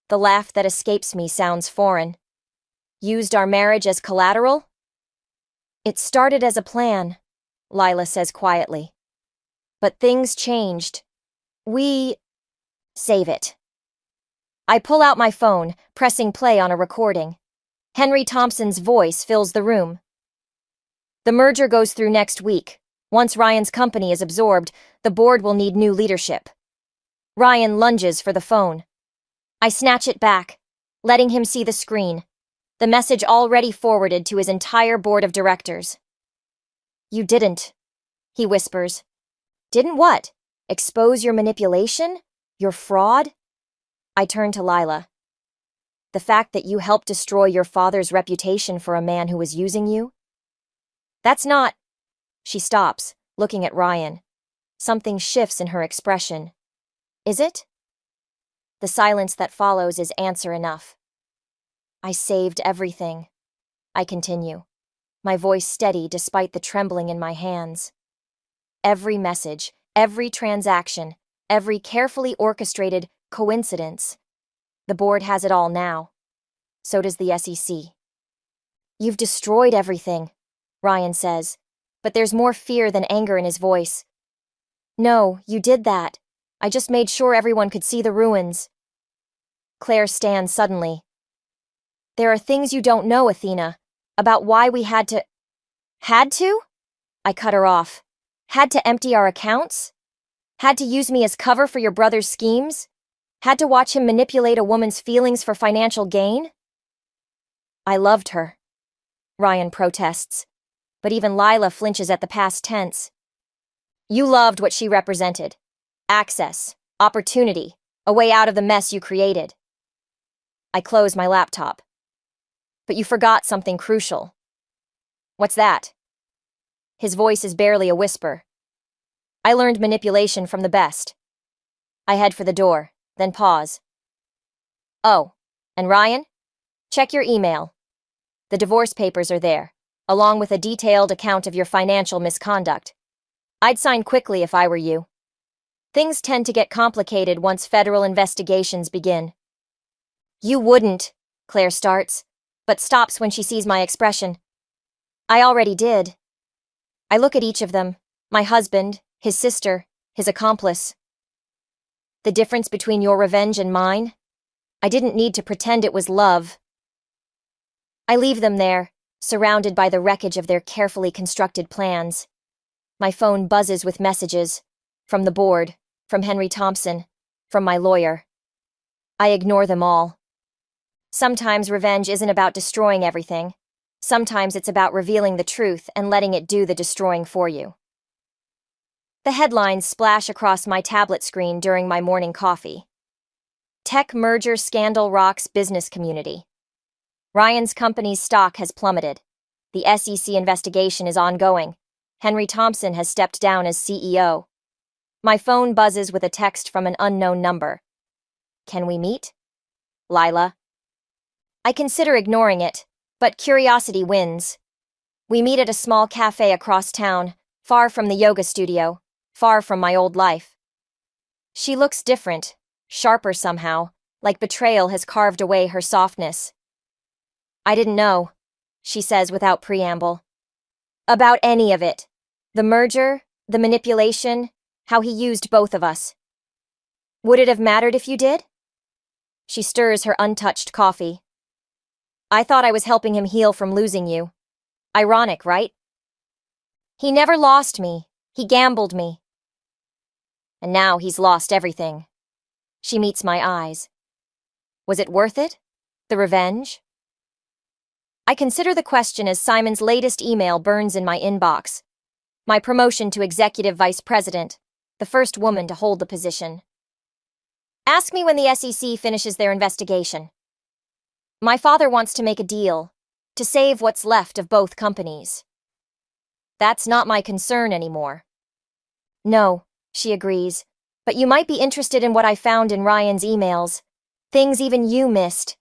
The laugh that escapes me sounds foreign. Used our marriage as collateral? It started as a plan, Lila says quietly. But things changed. Save it. I pull out my phone, pressing play on a recording. Henry Thompson's voice fills the room. The merger goes through next week. Once Ryan's company is absorbed, the board will need new leadership. Ryan lunges for the phone. I snatch it back, letting him see the screen, the message already forwarded to his entire board of directors. You didn't, he whispers. Didn't what? Expose your manipulation? Your fraud? I turn to Lila. The fact that you helped destroy your father's reputation for a man who was using you? That's not... She stops, looking at Ryan. Something shifts in her expression. Is it? The silence that follows is answer enough. I saved everything. I continue, my voice steady despite the trembling in my hands. Every message, every transaction, every carefully orchestrated coincidence. The board has it all now. So does the SEC. You've destroyed everything, Ryan says, but there's more fear than anger in his voice. No, you did that. I just made sure everyone could see the ruins. Claire stands suddenly. There are things you don't know, Athena, about why we had to... Had to? I cut her off. Had to empty our accounts? Had to use me as cover for your brother's schemes? Had to watch him manipulate a woman's feelings for financial gain? I loved her, Ryan protests, but even Lila flinches at the past tense. You loved what she represented. Access, opportunity, a way out of the mess you created. I close my laptop. But you forgot something crucial. What's that? His voice is barely a whisper. I learned manipulation from the best. I head for the door, then pause. Oh, and Ryan? Check your email. The divorce papers are there, along with a detailed account of your financial misconduct. I'd sign quickly if I were you. Things tend to get complicated once federal investigations begin. You wouldn't, Claire starts, but stops when she sees my expression. I already did. I look at each of them, my husband, his sister, his accomplice. The difference between your revenge and mine? I didn't need to pretend it was love. I leave them there, surrounded by the wreckage of their carefully constructed plans. My phone buzzes with messages. From the board, from Henry Thompson, from my lawyer. I ignore them all. Sometimes revenge isn't about destroying everything. Sometimes it's about revealing the truth and letting it do the destroying for you. The headlines splash across my tablet screen during my morning coffee. Tech merger scandal rocks business community. Ryan's company's stock has plummeted. The SEC investigation is ongoing. Henry Thompson has stepped down as CEO. My phone buzzes with a text from an unknown number. Can we meet? Lila. I consider ignoring it, but curiosity wins. We meet at a small cafe across town, far from the yoga studio, far from my old life. She looks different, sharper somehow, like betrayal has carved away her softness. I didn't know, she says without preamble. About any of it. The merger, the manipulation, how he used both of us. Would it have mattered if you did? She stirs her untouched coffee. I thought I was helping him heal from losing you. Ironic, right? He never lost me. He gambled me. And now he's lost everything. She meets my eyes. Was it worth it? The revenge? I consider the question as Simon's latest email burns in my inbox. My promotion to executive vice president, the first woman to hold the position. Ask me when the SEC finishes their investigation. My father wants to make a deal, to save what's left of both companies. That's not my concern anymore. No, she agrees, but you might be interested in what I found in Ryan's emails. Things even you missed.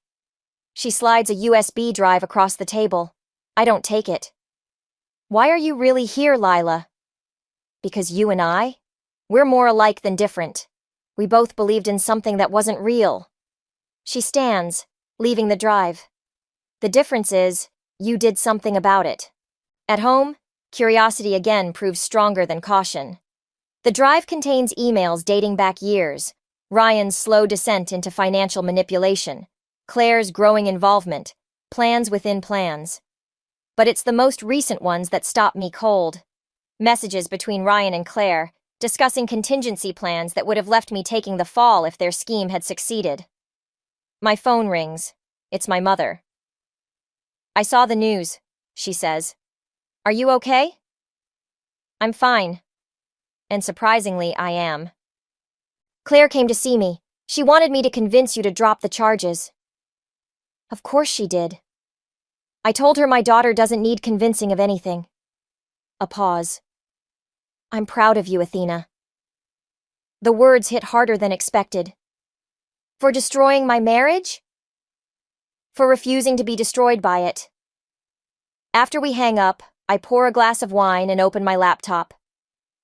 She slides a USB drive across the table. I don't take it. Why are you really here, Lila? Because you and I? We're more alike than different. We both believed in something that wasn't real. She stands, leaving the drive. The difference is, you did something about it. At home, curiosity again proves stronger than caution. The drive contains emails dating back years, Ryan's slow descent into financial manipulation, Claire's growing involvement, plans within plans. But it's the most recent ones that stop me cold. Messages between Ryan and Claire, discussing contingency plans that would have left me taking the fall if their scheme had succeeded. My phone rings. It's my mother. I saw the news, she says. Are you okay? I'm fine. And surprisingly, I am. Claire came to see me. She wanted me to convince you to drop the charges. Of course she did. I told her my daughter doesn't need convincing of anything. A pause. I'm proud of you, Athena. The words hit harder than expected. For destroying my marriage? For refusing to be destroyed by it. After we hang up, I pour a glass of wine and open my laptop.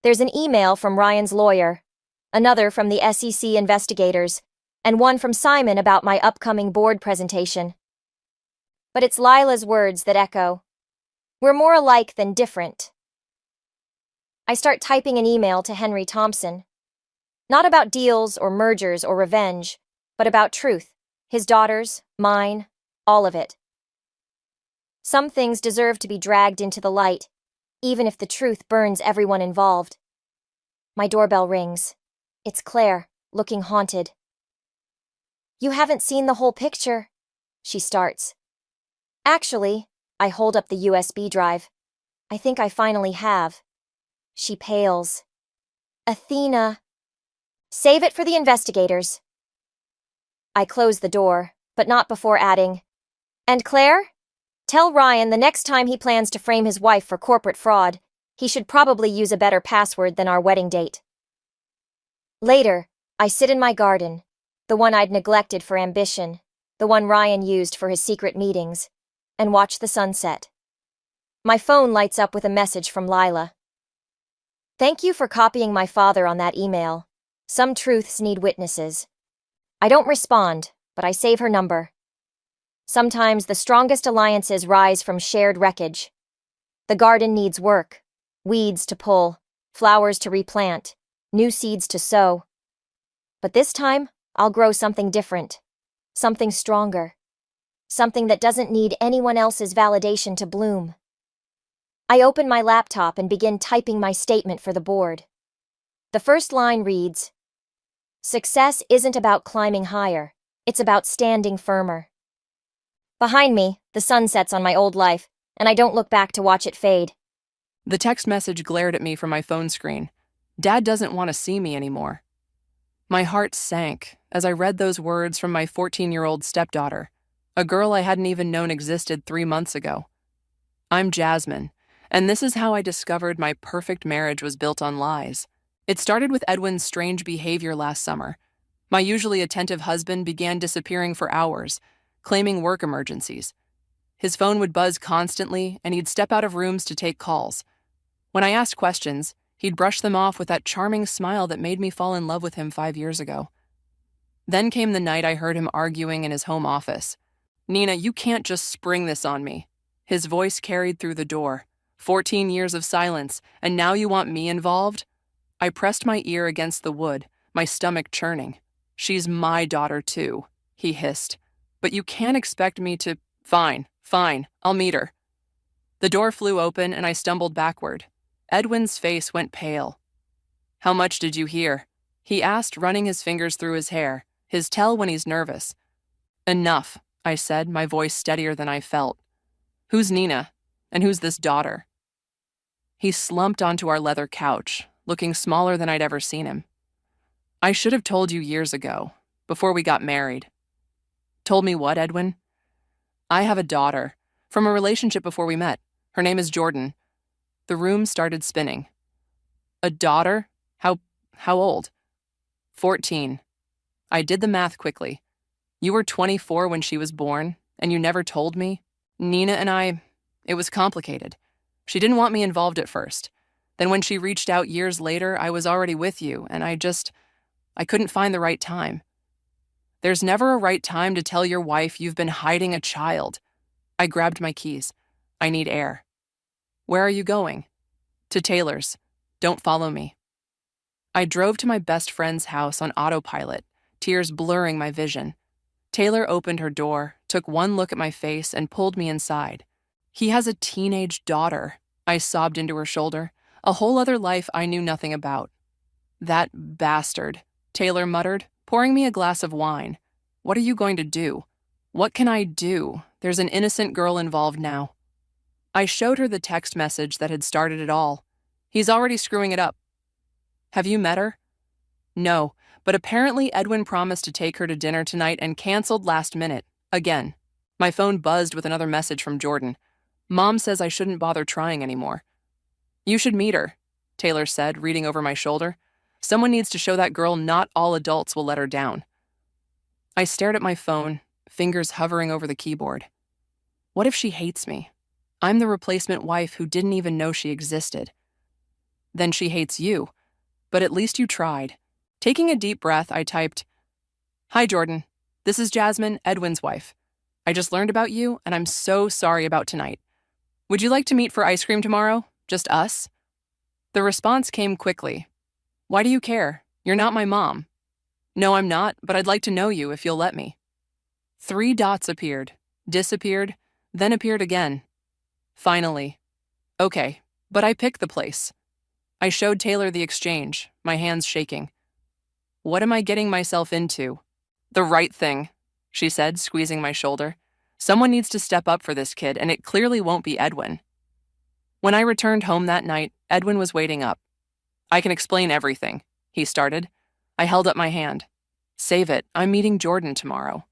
There's an email from Ryan's lawyer, another from the SEC investigators, and one from Simon about my upcoming board presentation. But it's Lila's words that echo. We're more alike than different. I start typing an email to Henry Thompson. Not about deals or mergers or revenge, but about truth. His daughters, mine, all of it. Some things deserve to be dragged into the light, even if the truth burns everyone involved. My doorbell rings. It's Claire, looking haunted. You haven't seen the whole picture, she starts. Actually, I hold up the USB drive. I think I finally have. She pales. Athena. Save it for the investigators. I close the door, but not before adding, and Claire? Tell Ryan the next time he plans to frame his wife for corporate fraud, he should probably use a better password than our wedding date. Later, I sit in my garden, the one I'd neglected for ambition, the one Ryan used for his secret meetings, and watch the sunset. My phone lights up with a message from Lila. Thank you for copying my father on that email. Some truths need witnesses. I don't respond, but I save her number. Sometimes the strongest alliances rise from shared wreckage. The garden needs work. Weeds to pull, flowers to replant, new seeds to sow. But this time, I'll grow something different. Something stronger. Something that doesn't need anyone else's validation to bloom. I open my laptop and begin typing my statement for the board. The first line reads, "Success isn't about climbing higher, it's about standing firmer." Behind me, the sun sets on my old life, and I don't look back to watch it fade. The text message glared at me from my phone screen. Dad doesn't want to see me anymore. My heart sank as I read those words from my 14-year-old stepdaughter, a girl I hadn't even known existed 3 months ago. I'm Jasmine, and this is how I discovered my perfect marriage was built on lies. It started with Edwin's strange behavior last summer. My usually attentive husband began disappearing for hours, claiming work emergencies. His phone would buzz constantly, and he'd step out of rooms to take calls. When I asked questions, he'd brush them off with that charming smile that made me fall in love with him 5 years ago. Then came the night I heard him arguing in his home office. "Nina, you can't just spring this on me." His voice carried through the door. 14 years of silence, and now you want me involved? I pressed my ear against the wood, my stomach churning. "She's my daughter too," he hissed. "But you can't expect me to—" Fine, I'll meet her." The door flew open and I stumbled backward. Edwin's face went pale. "How much did you hear?" he asked, running his fingers through his hair, his tell when he's nervous. "Enough," I said, my voice steadier than I felt. "Who's Nina? And who's this daughter?" He slumped onto our leather couch, looking smaller than I'd ever seen him. "I should have told you years ago, before we got married." "Told me what, Edwin?" "I have a daughter, from a relationship before we met. Her name is Jordan." The room started spinning. "A daughter? How old?" 14. I did the math quickly. "You were 24 when she was born, and you never told me?" "Nina and it was complicated. She didn't want me involved at first. Then when she reached out years later, I was already with you, and I couldn't find the right time." "There's never a right time to tell your wife you've been hiding a child." I grabbed my keys. "I need air." "Where are you going?" "To Taylor's. Don't follow me." I drove to my best friend's house on autopilot, tears blurring my vision. Taylor opened her door, took one look at my face, and pulled me inside. "He has a teenage daughter," I sobbed into her shoulder, "a whole other life I knew nothing about." "That bastard," Taylor muttered, pouring me a glass of wine. "What are you going to do?" "What can I do? There's an innocent girl involved now." I showed her the text message that had started it all. "He's already screwing it up." "Have you met her?" "No, but apparently Edwin promised to take her to dinner tonight and canceled last minute, again." My phone buzzed with another message from Jordan. "Mom says I shouldn't bother trying anymore." "You should meet her," Taylor said, reading over my shoulder. "Someone needs to show that girl not all adults will let her down." I stared at my phone, fingers hovering over the keyboard. What if she hates me? I'm the replacement wife who didn't even know she existed. Then she hates you, but at least you tried. Taking a deep breath, I typed, "Hi, Jordan. This is Jasmine, Edwin's wife. I just learned about you, and I'm so sorry about tonight. Would you like to meet for ice cream tomorrow? Just us?" The response came quickly. "Why do you care? You're not my mom." "No, I'm not, but I'd like to know you if you'll let me." 3 dots appeared, disappeared, then appeared again. Finally. "Okay, but I picked the place." I showed Taylor the exchange, my hands shaking. "What am I getting myself into?" "The right thing," she said, squeezing my shoulder. "Someone needs to step up for this kid, and it clearly won't be Edwin." When I returned home that night, Edwin was waiting up. "I can explain everything," he started. I held up my hand. "Save it, I'm meeting Jordan tomorrow."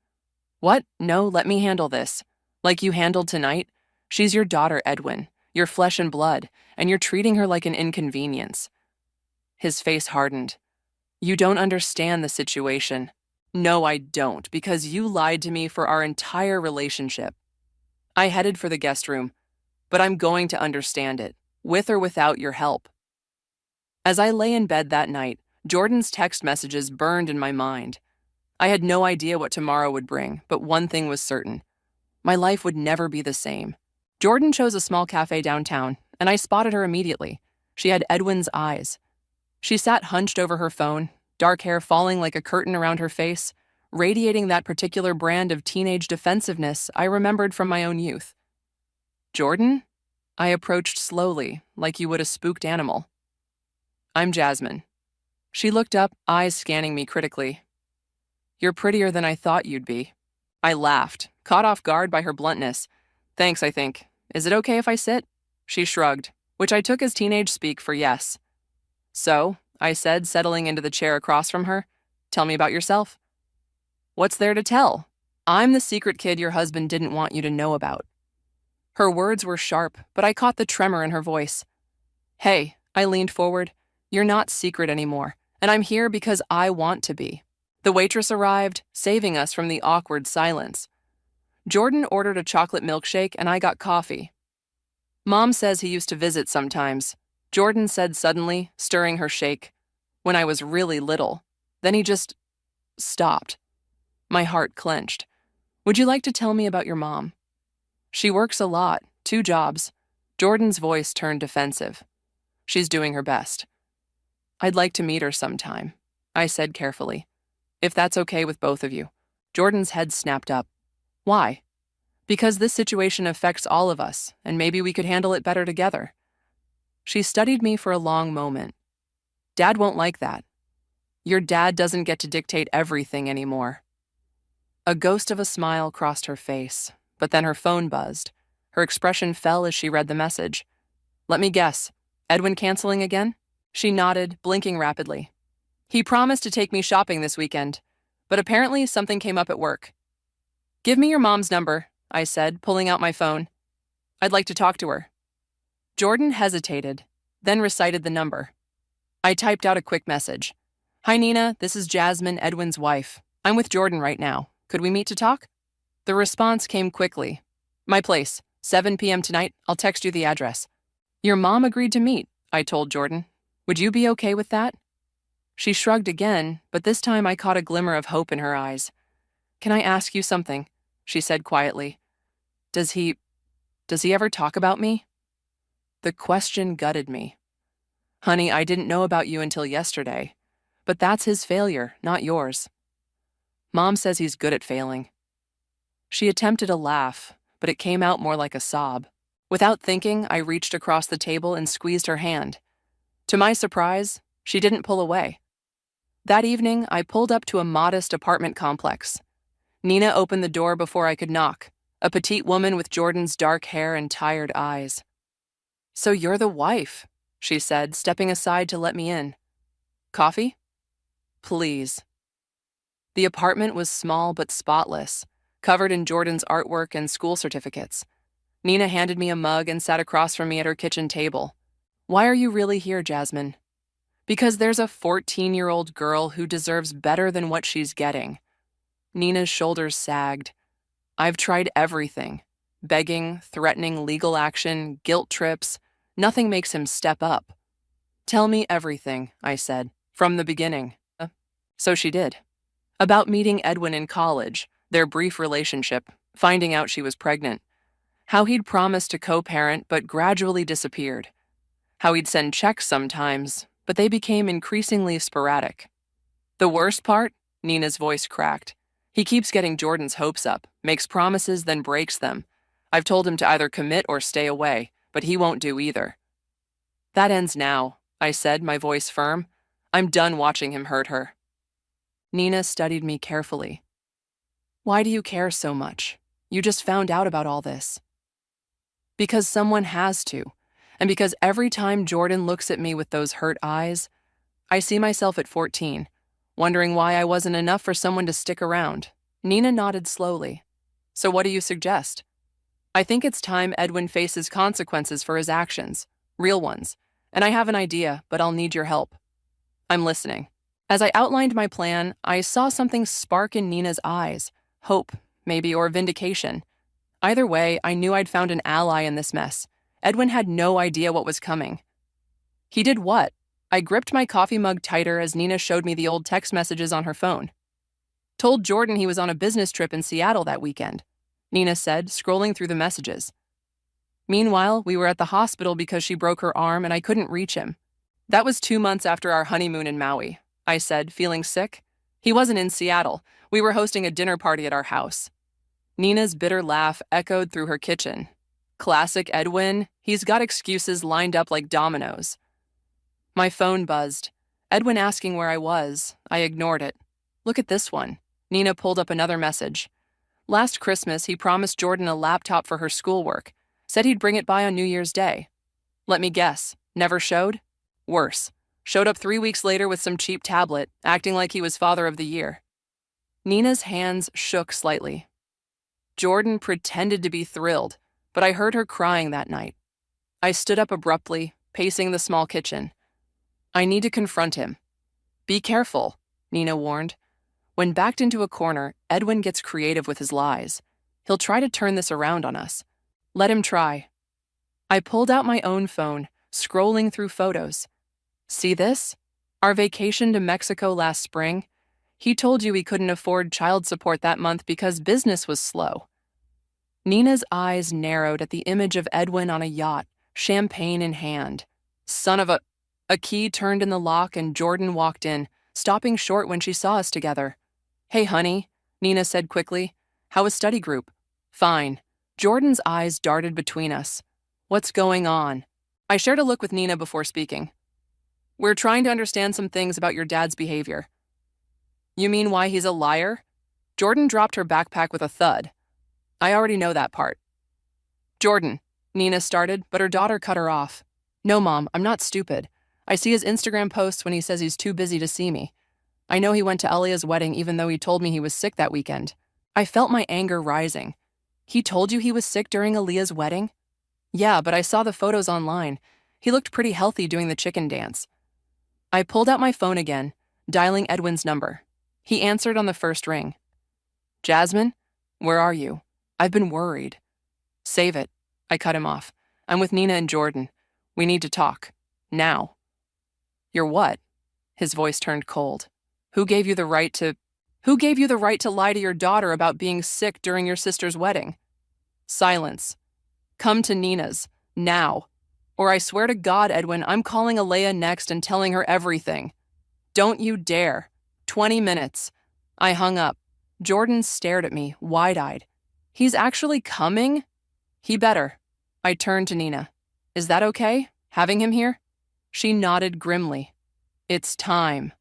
"What? No, let me handle this. Like you handled tonight? She's your daughter, Edwin, your flesh and blood, and you're treating her like an inconvenience." His face hardened. "You don't understand the situation." No, I don't, because you lied to me for our entire relationship. I headed for the guest room, but I'm going to understand it, with or without your help. As I lay in bed that night, Jordan's text messages burned in my mind. I had no idea what tomorrow would bring, but one thing was certain. My life would never be the same. Jordan chose a small cafe downtown, and I spotted her immediately. She had Edwin's eyes. She sat hunched over her phone, dark hair falling like a curtain around her face, radiating that particular brand of teenage defensiveness I remembered from my own youth. Jordan? I approached slowly, like you would a spooked animal. I'm Jasmine. She looked up, eyes scanning me critically. You're prettier than I thought you'd be. I laughed, caught off guard by her bluntness. Thanks, I think. Is it okay if I sit? She shrugged, which I took as teenage speak for yes. So, I said, settling into the chair across from her, tell me about yourself. What's there to tell? I'm the secret kid your husband didn't want you to know about. Her words were sharp, but I caught the tremor in her voice. Hey, I leaned forward. You're not secret anymore, and I'm here because I want to be. The waitress arrived, saving us from the awkward silence. Jordan ordered a chocolate milkshake, and I got coffee. Mom says he used to visit sometimes, Jordan said suddenly, stirring her shake. When I was really little. Then he just stopped. My heart clenched. Would you like to tell me about your mom? She works a lot, 2 jobs. Jordan's voice turned defensive. She's doing her best. I'd like to meet her sometime, I said carefully. If that's okay with both of you. Jordan's head snapped up. Why? Because this situation affects all of us, and maybe we could handle it better together. She studied me for a long moment. Dad won't like that. Your dad doesn't get to dictate everything anymore. A ghost of a smile crossed her face, but then her phone buzzed. Her expression fell as she read the message. Let me guess. Edwin canceling again? She nodded, blinking rapidly. He promised to take me shopping this weekend, but apparently something came up at work. Give me your mom's number, I said, pulling out my phone. I'd like to talk to her. Jordan hesitated, then recited the number. I typed out a quick message. Hi, Nina, this is Jasmine, Edwin's wife. I'm with Jordan right now. Could we meet to talk? The response came quickly. My place, 7 p.m. tonight. I'll text you the address. Your mom agreed to meet, I told Jordan. Would you be okay with that? She shrugged again, but this time I caught a glimmer of hope in her eyes. Can I ask you something? She said quietly. Does he ever talk about me? The question gutted me. Honey, I didn't know about you until yesterday, but that's his failure, not yours. Mom says he's good at failing. She attempted a laugh, but it came out more like a sob. Without thinking, I reached across the table and squeezed her hand. To my surprise, she didn't pull away. That evening, I pulled up to a modest apartment complex. Nina opened the door before I could knock, a petite woman with Jordan's dark hair and tired eyes. So you're the wife, she said, stepping aside to let me in. Coffee? Please. The apartment was small but spotless, covered in Jordan's artwork and school certificates. Nina handed me a mug and sat across from me at her kitchen table. Why are you really here, Jasmine? Because there's a 14-year-old girl who deserves better than what she's getting. Nina's shoulders sagged. I've tried everything. Begging, threatening legal action, guilt trips. Nothing makes him step up. Tell me everything, I said, from the beginning. So she did. About meeting Edwin in college, their brief relationship, finding out she was pregnant. How he'd promised to co-parent but gradually disappeared. How he'd send checks sometimes, but they became increasingly sporadic. The worst part? Nina's voice cracked. He keeps getting Jordan's hopes up, makes promises, then breaks them. I've told him to either commit or stay away, but he won't do either. That ends now, I said, my voice firm. I'm done watching him hurt her. Nina studied me carefully. Why do you care so much? You just found out about all this. Because someone has to, and because every time Jordan looks at me with those hurt eyes, I see myself at 14, wondering why I wasn't enough for someone to stick around. Nina nodded slowly. So what do you suggest? I think it's time Edwin faces consequences for his actions, real ones, and I have an idea, but I'll need your help. I'm listening. As I outlined my plan, I saw something spark in Nina's eyes. Hope, maybe, or vindication. Either way, I knew I'd found an ally in this mess. Edwin had no idea what was coming. He did what? I gripped my coffee mug tighter as Nina showed me the old text messages on her phone. Told Jordan he was on a business trip in Seattle that weekend, Nina said, scrolling through the messages. Meanwhile, we were at the hospital because she broke her arm and I couldn't reach him. That was 2 months after our honeymoon in Maui, I said, feeling sick. He wasn't in Seattle. We were hosting a dinner party at our house. Nina's bitter laugh echoed through her kitchen. Classic Edwin. He's got excuses lined up like dominoes. My phone buzzed. Edwin asking where I was. I ignored it. Look at this one. Nina pulled up another message. Last Christmas, he promised Jordan a laptop for her schoolwork. Said he'd bring it by on New Year's Day. Let me guess. Never showed? Worse. Showed up 3 weeks later with some cheap tablet, acting like he was Father of the Year. Nina's hands shook slightly. Jordan pretended to be thrilled, but I heard her crying that night. I stood up abruptly, pacing the small kitchen. I need to confront him. Be careful, Nina warned. When backed into a corner, Edwin gets creative with his lies. He'll try to turn this around on us. Let him try. I pulled out my own phone, scrolling through photos. See this? Our vacation to Mexico last spring? He told you he couldn't afford child support that month because business was slow. Nina's eyes narrowed at the image of Edwin on a yacht, champagne in hand. Son of a... A key turned in the lock and Jordan walked in, stopping short when she saw us together. Hey, honey, Nina said quickly. How was study group? Fine. Jordan's eyes darted between us. What's going on? I shared a look with Nina before speaking. We're trying to understand some things about your dad's behavior. You mean why he's a liar? Jordan dropped her backpack with a thud. I already know that part. Jordan, Nina started, but her daughter cut her off. No, Mom, I'm not stupid. I see his Instagram posts when he says he's too busy to see me. I know he went to Elia's wedding even though he told me he was sick that weekend. I felt my anger rising. He told you he was sick during Aaliyah's wedding? Yeah, but I saw the photos online. He looked pretty healthy doing the chicken dance. I pulled out my phone again, dialing Edwin's number. He answered on the first ring. Jasmine, where are you? I've been worried. Save it. I cut him off. I'm with Nina and Jordan. We need to talk. Now. You're what? His voice turned cold. Who gave you the right to lie to your daughter about being sick during your sister's wedding? Silence. Come to Nina's. Now. Or I swear to God, Edwin, I'm calling Alea next and telling her everything. Don't you dare. 20 minutes. I hung up. Jordan stared at me, wide-eyed. He's actually coming? He better. I turned to Nina. Is that okay, having him here? She nodded grimly. It's time.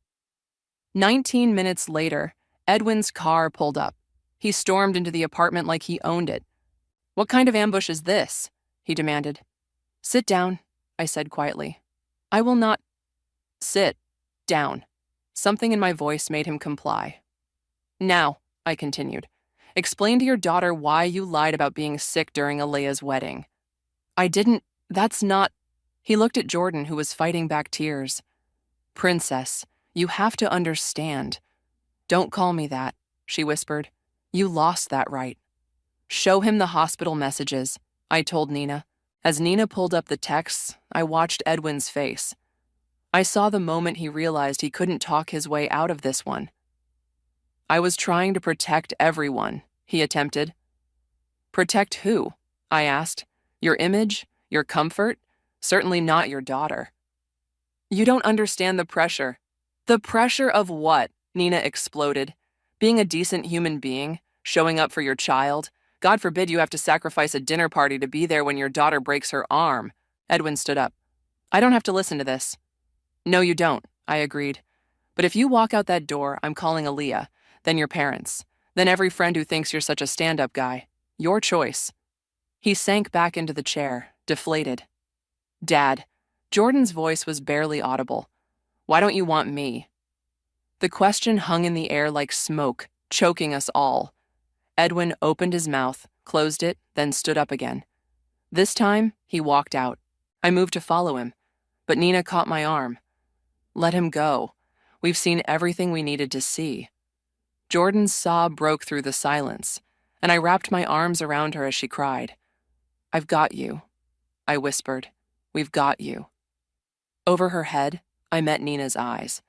19 minutes later, Edwin's car pulled up. He stormed into the apartment like he owned it. What kind of ambush is this? He demanded. Sit down, I said quietly. I will not. Sit down. Something in my voice made him comply. Now, I continued, explain to your daughter why you lied about being sick during Alea's wedding. I didn't. That's not. He looked at Jordan, who was fighting back tears. Princess, you have to understand. Don't call me that, she whispered. You lost that right. Show him the hospital messages, I told Nina. As Nina pulled up the texts, I watched Edwin's face. I saw the moment he realized he couldn't talk his way out of this one. I was trying to protect everyone, he attempted. Protect who? I asked. Your image? Your comfort? Certainly not your daughter. You don't understand the pressure. The pressure of what? Nina exploded. Being a decent human being, showing up for your child. God forbid you have to sacrifice a dinner party to be there when your daughter breaks her arm. Edwin stood up. I don't have to listen to this. No, you don't, I agreed. But if you walk out that door, I'm calling Aaliyah, then your parents, then every friend who thinks you're such a stand-up guy. Your choice. He sank back into the chair, deflated. Dad, Jordan's voice was barely audible. Why don't you want me? The question hung in the air like smoke, choking us all. Edwin opened his mouth, closed it, then stood up again. This time, he walked out. I moved to follow him, but Nina caught my arm. Let him go. We've seen everything we needed to see. Jordan's sob broke through the silence, and I wrapped my arms around her as she cried. I've got you, I whispered. We've got you. Over her head, I met Nina's eyes.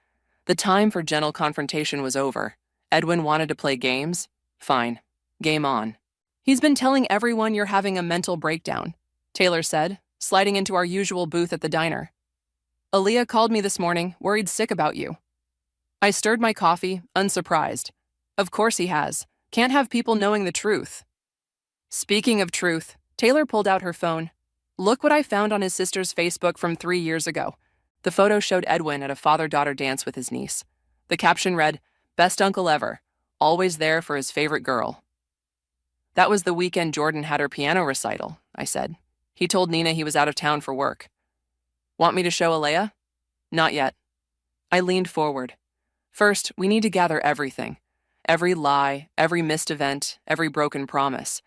The time for gentle confrontation was over. Edwin wanted to play games? Fine. Game on. He's been telling everyone you're having a mental breakdown, Taylor said, sliding into our usual booth at the diner. Aaliyah called me this morning, worried sick about you. I stirred my coffee, unsurprised. Of course he has. Can't have people knowing the truth. Speaking of truth, Taylor pulled out her phone. Look what I found on his sister's Facebook from 3 years ago. The photo showed Edwin at a father-daughter dance with his niece. The caption read, "Best uncle ever, always there for his favorite girl." That was the weekend Jordan had her piano recital, I said. He told Nina he was out of town for work. Want me to show Alea? Not yet. I leaned forward. First, we need to gather everything. Every lie, every missed event, every broken promise.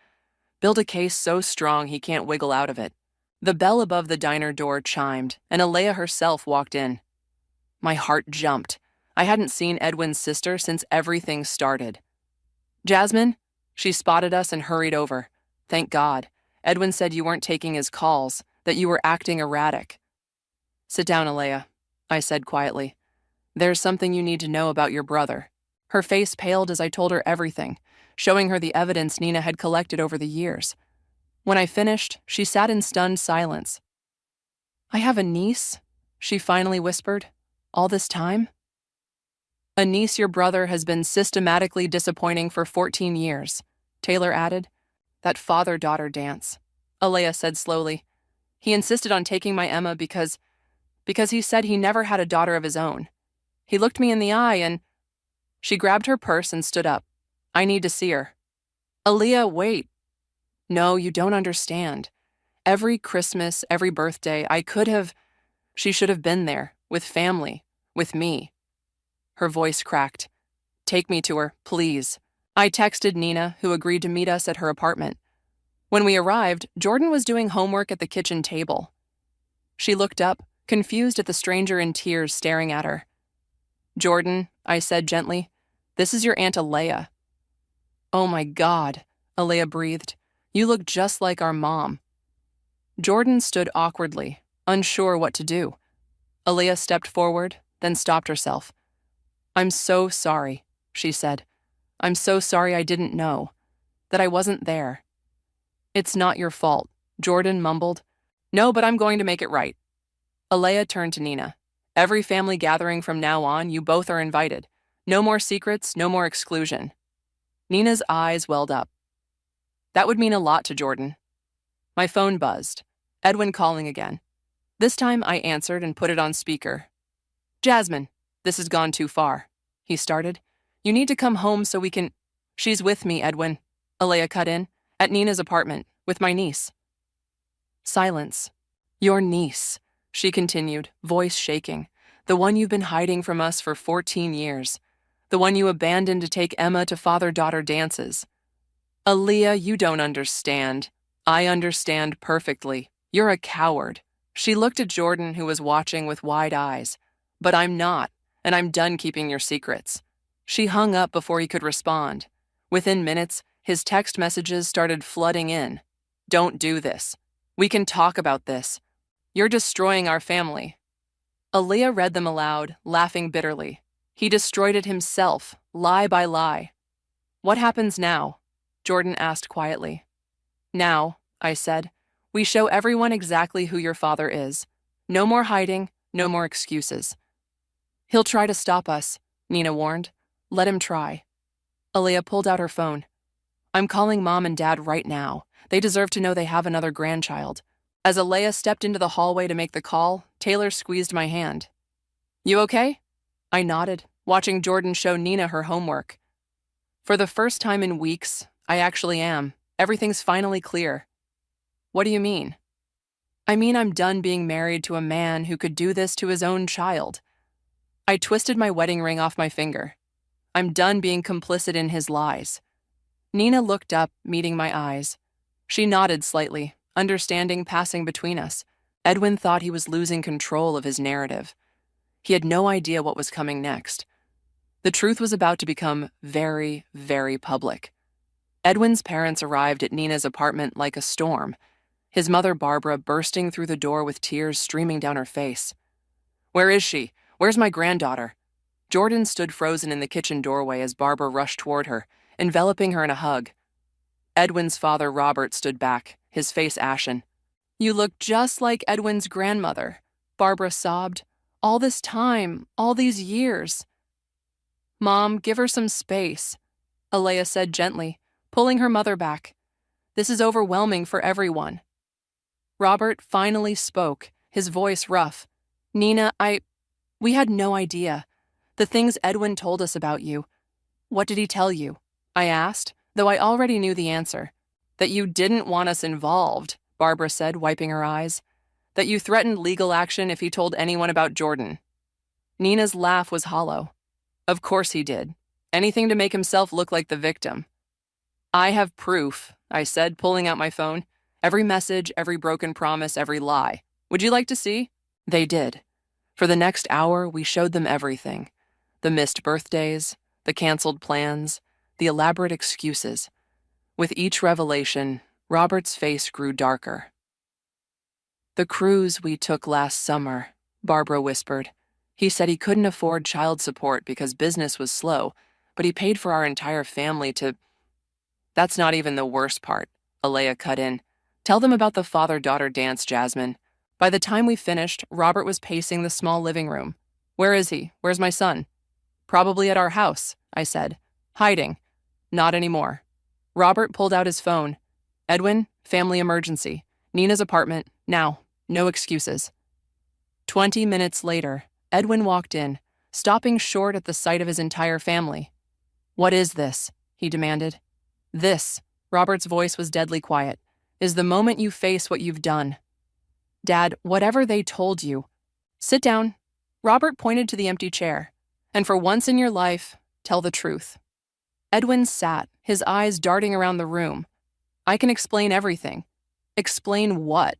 Build a case so strong he can't wiggle out of it. The bell above the diner door chimed, and Alea herself walked in. My heart jumped. I hadn't seen Edwin's sister since everything started. Jasmine? She spotted us and hurried over. Thank God. Edwin said you weren't taking his calls, that you were acting erratic. Sit down, Alea, I said quietly. There's something you need to know about your brother. Her face paled as I told her everything, showing her the evidence Nina had collected over the years. When I finished, she sat in stunned silence. I have a niece, she finally whispered. All this time? A niece your brother has been systematically disappointing for 14 years, Taylor added. That father-daughter dance, Alea said slowly. He insisted on taking my Emma because he said he never had a daughter of his own. He looked me in the eye and... She grabbed her purse and stood up. I need to see her. Alea, wait. No, you don't understand. Every Christmas, every birthday, she should have been there, with family, with me. Her voice cracked. Take me to her, please. I texted Nina, who agreed to meet us at her apartment. When we arrived, Jordan was doing homework at the kitchen table. She looked up, confused at the stranger in tears staring at her. Jordan, I said gently, this is your Aunt Alea. Oh my God, Alea breathed. You look just like our mom. Jordan stood awkwardly, unsure what to do. Alea stepped forward, then stopped herself. I'm so sorry, she said. I'm so sorry I didn't know, that I wasn't there. It's not your fault, Jordan mumbled. No, but I'm going to make it right. Alea turned to Nina. Every family gathering from now on, you both are invited. No more secrets, no more exclusion. Nina's eyes welled up. That would mean a lot to Jordan. My phone buzzed. Edwin calling again. This time I answered and put it on speaker. Jasmine, this has gone too far, he started. You need to come home so we can... She's with me, Edwin, Alea cut in, at Nina's apartment, with my niece. Silence. Your niece, she continued, voice shaking. The one you've been hiding from us for 14 years. The one you abandoned to take Emma to father-daughter dances. Alea, you don't understand. I understand perfectly. You're a coward. She looked at Jordan, who was watching with wide eyes. But I'm not, and I'm done keeping your secrets. She hung up before he could respond. Within minutes, his text messages started flooding in. Don't do this. We can talk about this. You're destroying our family. Alea read them aloud, laughing bitterly. He destroyed it himself, lie by lie. What happens now? Jordan asked quietly. Now, I said, we show everyone exactly who your father is. No more hiding, no more excuses. He'll try to stop us, Nina warned. Let him try. Alea pulled out her phone. I'm calling Mom and Dad right now. They deserve to know they have another grandchild. As Alea stepped into the hallway to make the call, Taylor squeezed my hand. You okay? I nodded, watching Jordan show Nina her homework. For the first time in weeks, I actually am. Everything's finally clear. What do you mean? I mean I'm done being married to a man who could do this to his own child. I twisted my wedding ring off my finger. I'm done being complicit in his lies. Nina looked up, meeting my eyes. She nodded slightly, understanding passing between us. Edwin thought he was losing control of his narrative. He had no idea what was coming next. The truth was about to become very, very public. Edwin's parents arrived at Nina's apartment like a storm, his mother Barbara bursting through the door with tears streaming down her face. "Where is she? Where's my granddaughter?" Jordan stood frozen in the kitchen doorway as Barbara rushed toward her, enveloping her in a hug. Edwin's father, Robert, stood back, his face ashen. "You look just like Edwin's grandmother," Barbara sobbed. "All this time, all these years." "Mom, give her some space," Alea said gently, pulling her mother back. "This is overwhelming for everyone." Robert finally spoke, his voice rough. "Nina, we had no idea. The things Edwin told us about you." "What did he tell you?" I asked, though I already knew the answer. "That you didn't want us involved," Barbara said, wiping her eyes. "That you threatened legal action if he told anyone about Jordan." Nina's laugh was hollow. "Of course he did. Anything to make himself look like the victim." "I have proof," I said, pulling out my phone. "Every message, every broken promise, every lie. Would you like to see?" They did. For the next hour, we showed them everything. The missed birthdays, the canceled plans, the elaborate excuses. With each revelation, Robert's face grew darker. "The cruise we took last summer," Barbara whispered. "He said he couldn't afford child support because business was slow, but he paid for our entire family to—" "That's not even the worst part," Alea cut in. "Tell them about the father-daughter dance, Jasmine." By the time we finished, Robert was pacing the small living room. "Where is he? Where's my son?" "Probably at our house," I said. "Hiding." "Not anymore." Robert pulled out his phone. "Edwin, family emergency. Nina's apartment, now. No excuses." 20 minutes later, Edwin walked in, stopping short at the sight of his entire family. "What is this?" he demanded. "This," Robert's voice was deadly quiet, "is the moment you face what you've done." "Dad, whatever they told you—" "Sit down." Robert pointed to the empty chair. "And for once in your life, tell the truth." Edwin sat, his eyes darting around the room. "I can explain everything." "Explain what?"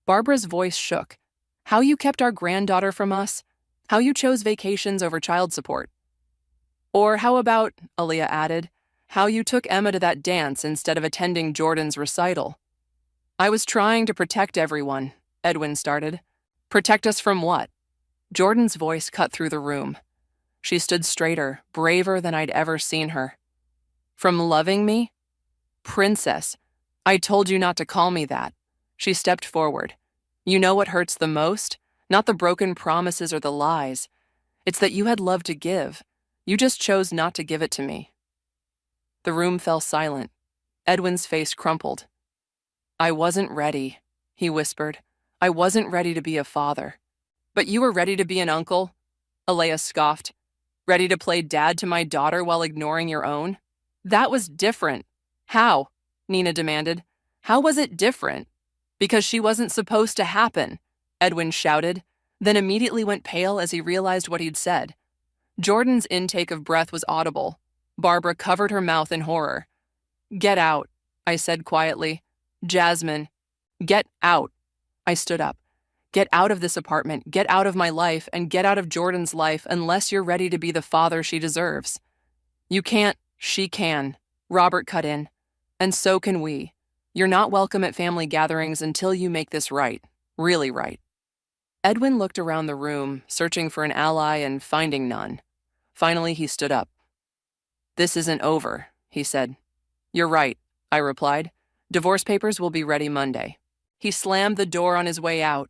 Barbara's voice shook. "How you kept our granddaughter from us? How you chose vacations over child support?" "Or how about," Alea added, "how you took Emma to that dance instead of attending Jordan's recital?" "I was trying to protect everyone," Edwin started. "Protect us from what?" Jordan's voice cut through the room. She stood straighter, braver than I'd ever seen her. "From loving me?" "Princess, I told you not to call me that." She stepped forward. "You know what hurts the most? Not the broken promises or the lies. It's that you had love to give. You just chose not to give it to me." The room fell silent. Edwin's face crumpled. "I wasn't ready," he whispered. "I wasn't ready to be a father." "But you were ready to be an uncle?" Alea scoffed. "Ready to play dad to my daughter while ignoring your own?" "That was different." "How?" Nina demanded. "How was it different?" "Because she wasn't supposed to happen," Edwin shouted, then immediately went pale as he realized what he'd said. Jordan's intake of breath was audible. Barbara covered her mouth in horror. "Get out," I said quietly. "Jasmine, get out." I stood up. "Get out of this apartment, get out of my life, and get out of Jordan's life unless you're ready to be the father she deserves." "You can't." "She can," Robert cut in. "And so can we. You're not welcome at family gatherings until you make this right. Really right." Edwin looked around the room, searching for an ally and finding none. Finally, he stood up. "This isn't over," he said. "You're right," I replied. "Divorce papers will be ready Monday." He slammed the door on his way out.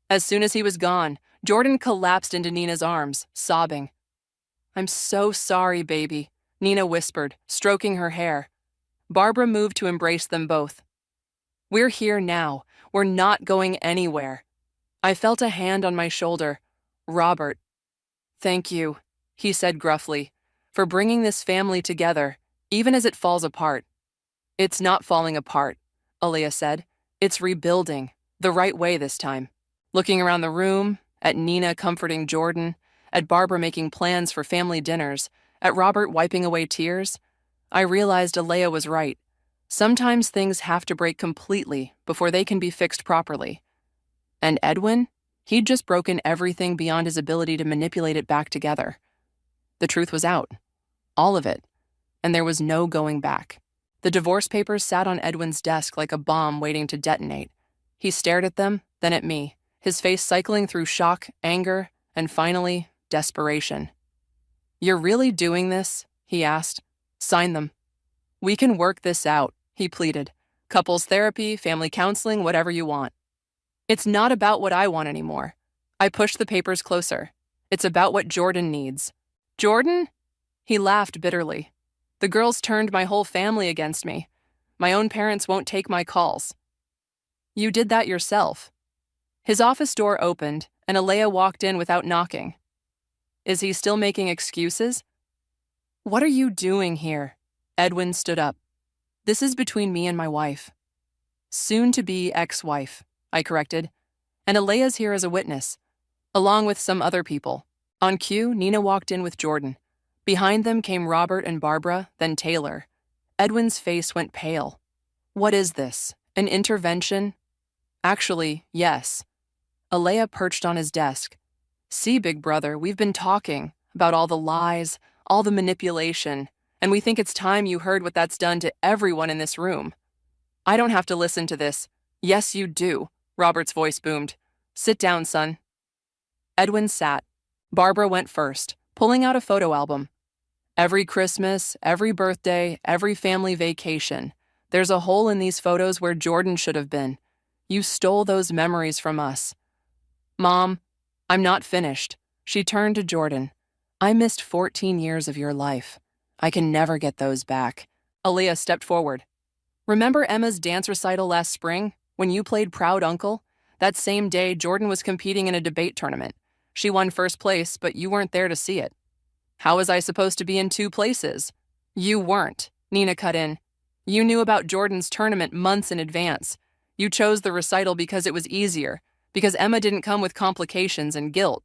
As soon as he was gone, Jordan collapsed into Nina's arms, sobbing. "I'm so sorry, baby," Nina whispered, stroking her hair. Barbara moved to embrace them both. "We're here now. We're not going anywhere." I felt a hand on my shoulder. "Robert." "Thank you," he said gruffly, "for bringing this family together, even as it falls apart." "It's not falling apart," Alea said. "It's rebuilding, the right way this time." Looking around the room, at Nina comforting Jordan, at Barbara making plans for family dinners, at Robert wiping away tears, I realized Alea was right. Sometimes things have to break completely before they can be fixed properly. And Edwin? He'd just broken everything beyond his ability to manipulate it back together. The truth was out. All of it. And there was no going back. The divorce papers sat on Edwin's desk like a bomb waiting to detonate. He stared at them, then at me, his face cycling through shock, anger, and finally, desperation. "You're really doing this?" he asked. "Sign them." "We can work this out," he pleaded. "Couples therapy, family counseling, whatever you want." "It's not about what I want anymore." I pushed the papers closer. "It's about what Jordan needs." "Jordan?" He laughed bitterly. "The girls turned my whole family against me. My own parents won't take my calls." "You did that yourself." His office door opened, and Alea walked in without knocking. "Is he still making excuses?" "What are you doing here?" Edwin stood up. "This is between me and my wife." "Soon-to-be ex-wife," I corrected. "And Alea's here as a witness, along with some other people." On cue, Nina walked in with Jordan. Behind them came Robert and Barbara, then Taylor. Edwin's face went pale. "What is this? An intervention?" "Actually, yes." Alea perched on his desk. "See, big brother, we've been talking about all the lies, all the manipulation, and we think it's time you heard what that's done to everyone in this room." "I don't have to listen to this." "Yes, you do," Robert's voice boomed. "Sit down, son." Edwin sat. Barbara went first, pulling out a photo album. "Every Christmas, every birthday, every family vacation. There's a hole in these photos where Jordan should have been. You stole those memories from us." "Mom, I'm not finished." She turned to Jordan. "I missed 14 years of your life. I can never get those back." Alea stepped forward. "Remember Emma's dance recital last spring, when you played Proud Uncle? That same day, Jordan was competing in a debate tournament. She won first place, but you weren't there to see it." "How was I supposed to be in 2 places?" "You weren't," Nina cut in. "You knew about Jordan's tournament months in advance. You chose the recital because it was easier, because Emma didn't come with complications and guilt."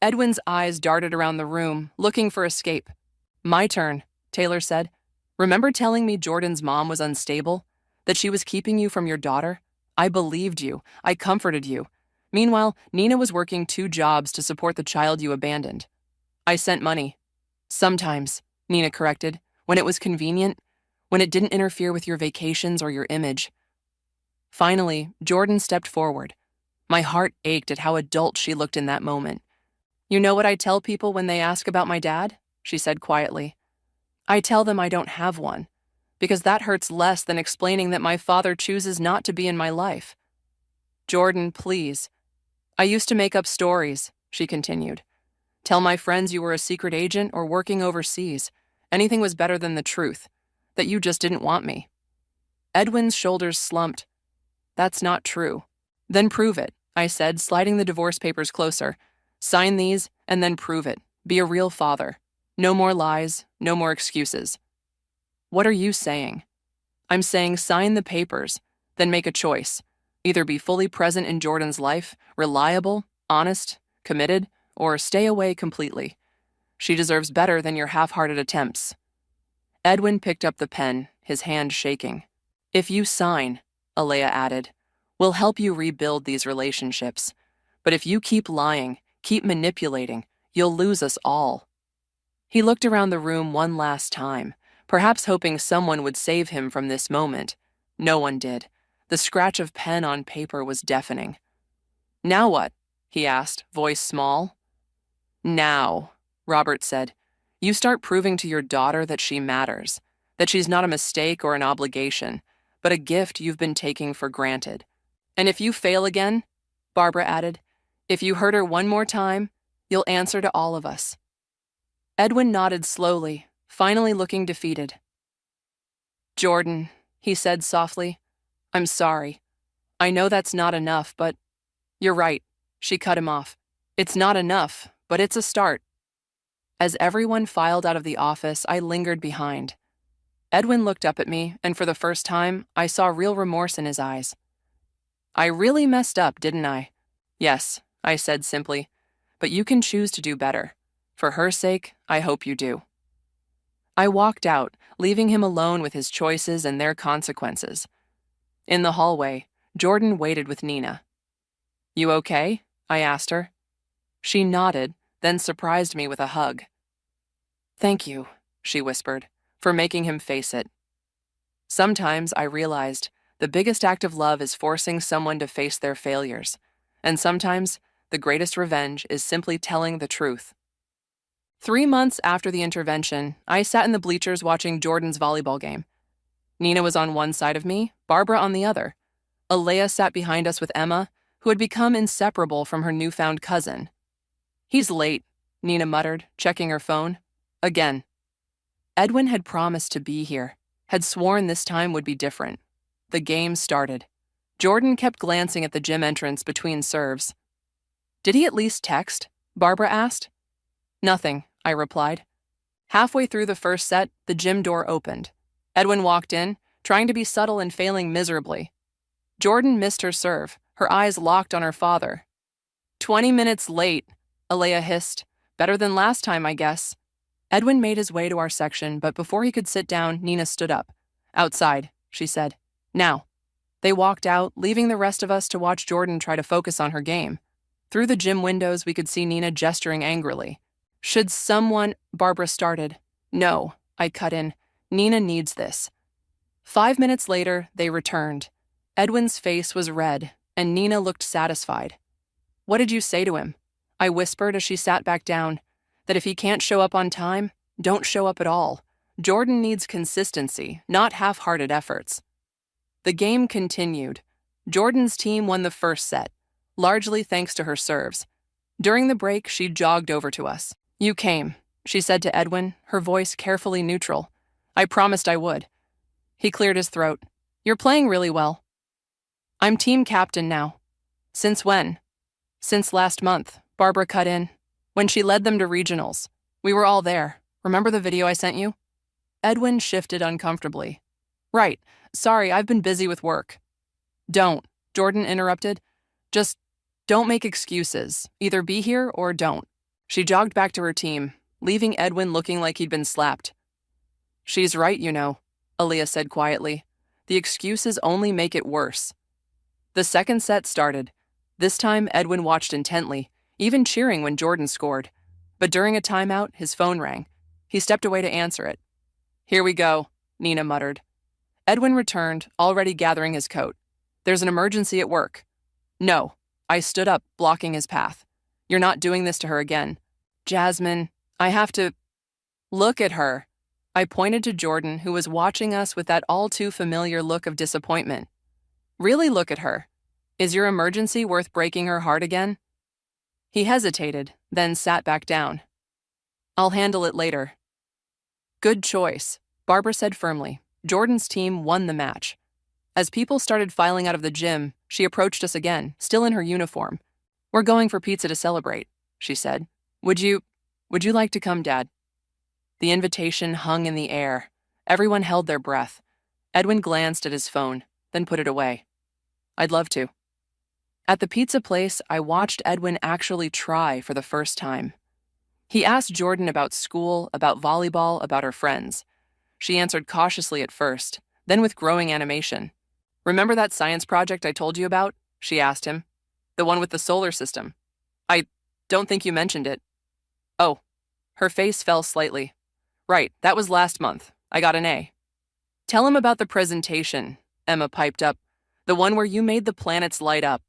Edwin's eyes darted around the room, looking for escape. "My turn," Taylor said. "Remember telling me Jordan's mom was unstable? That she was keeping you from your daughter? I believed you. I comforted you. Meanwhile, Nina was working 2 jobs to support the child you abandoned." "I sent money." "Sometimes," Nina corrected, "when it was convenient, when it didn't interfere with your vacations or your image." Finally, Jordan stepped forward. My heart ached at how adult she looked in that moment. "You know what I tell people when they ask about my dad?" she said quietly. "I tell them I don't have one, because that hurts less than explaining that my father chooses not to be in my life." "Jordan, please." "I used to make up stories," she continued. "Tell my friends you were a secret agent or working overseas. Anything was better than the truth, that you just didn't want me." Edwin's shoulders slumped. "That's not true." "Then prove it," I said, sliding the divorce papers closer. "Sign these, and then prove it. Be a real father. No more lies, no more excuses." "What are you saying?" "I'm saying sign the papers, then make a choice. Either be fully present in Jordan's life, reliable, honest, committed, or stay away completely. She deserves better than your half-hearted attempts." Edwin picked up the pen, his hand shaking. "If you sign," Alea added, "we'll help you rebuild these relationships. But if you keep lying, keep manipulating, you'll lose us all." He looked around the room one last time, perhaps hoping someone would save him from this moment. No one did. The scratch of pen on paper was deafening. "Now what?" he asked, voice small. "Now," Robert said, "you start proving to your daughter that she matters, that she's not a mistake or an obligation, but a gift you've been taking for granted. And if you fail again," Barbara added, "if you hurt her one more time, you'll answer to all of us." Edwin nodded slowly, finally looking defeated. "Jordan," he said softly, "I'm sorry. I know that's not enough, but—" "You're right," she cut him off. "It's not enough, but it's a start." As everyone filed out of the office, I lingered behind. Edwin looked up at me, and for the first time, I saw real remorse in his eyes. "I really messed up, didn't I?" "Yes," I said simply, "but you can choose to do better. For her sake, I hope you do." I walked out, leaving him alone with his choices and their consequences. In the hallway, Jordan waited with Nina. You okay? I asked her. She nodded, then surprised me with a hug. Thank you, she whispered, for making him face it. Sometimes I realized the biggest act of love is forcing someone to face their failures, and sometimes the greatest revenge is simply telling the truth. 3 months after the intervention, I sat in the bleachers watching Jordan's volleyball game. Nina was on one side of me, Barbara on the other. Alea sat behind us with Emma, who had become inseparable from her newfound cousin. He's late, Nina muttered, checking her phone. Again. Edwin had promised to be here, had sworn this time would be different. The game started. Jordan kept glancing at the gym entrance between serves. Did he at least text? Barbara asked. Nothing, I replied. Halfway through the first set, the gym door opened. Edwin walked in, trying to be subtle and failing miserably. Jordan missed her serve, her eyes locked on her father. 20 minutes late, Alea hissed. Better than last time, I guess. Edwin made his way to our section, but before he could sit down, Nina stood up. Outside, she said. Now. They walked out, leaving the rest of us to watch Jordan try to focus on her game. Through the gym windows, we could see Nina gesturing angrily. Should someone... Barbara started. No, I cut in. Nina needs this. 5 minutes later, they returned. Edwin's face was red, and Nina looked satisfied. What did you say to him? I whispered as she sat back down. That if he can't show up on time, don't show up at all. Jordan needs consistency, not half-hearted efforts. The game continued. Jordan's team won the first set, largely thanks to her serves. During the break, she jogged over to us. You came, she said to Edwin, her voice carefully neutral. I promised I would. He cleared his throat. You're playing really well. I'm team captain now. Since when? Since last month, Barbara cut in. When she led them to regionals. We were all there. Remember the video I sent you? Edwin shifted uncomfortably. Right. Sorry, I've been busy with work. Don't, Jordan interrupted. Just don't make excuses. Either be here or don't. She jogged back to her team, leaving Edwin looking like he'd been slapped. She's right, you know, Alea said quietly. The excuses only make it worse. The second set started. This time, Edwin watched intently, even cheering when Jordan scored. But during a timeout, his phone rang. He stepped away to answer it. Here we go, Nina muttered. Edwin returned, already gathering his coat. There's an emergency at work. No. I stood up, blocking his path. You're not doing this to her again. Jasmine, I have to... Look at her. I pointed to Jordan, who was watching us with that all-too-familiar look of disappointment. Really look at her. Is your emergency worth breaking her heart again? He hesitated, then sat back down. I'll handle it later. Good choice, Barbara said firmly. Jordan's team won the match. As people started filing out of the gym, she approached us again, still in her uniform. We're going for pizza to celebrate, she said. Would you like to come, Dad? The invitation hung in the air. Everyone held their breath. Edwin glanced at his phone, then put it away. I'd love to. At the pizza place, I watched Edwin actually try for the first time. He asked Jordan about school, about volleyball, about her friends. She answered cautiously at first, then with growing animation. Remember that science project I told you about? She asked him. The one with the solar system. I don't think you mentioned it. Oh, her face fell slightly. Right, that was last month. I got an A. Tell him about the presentation, Emma piped up. The one where you made the planets light up.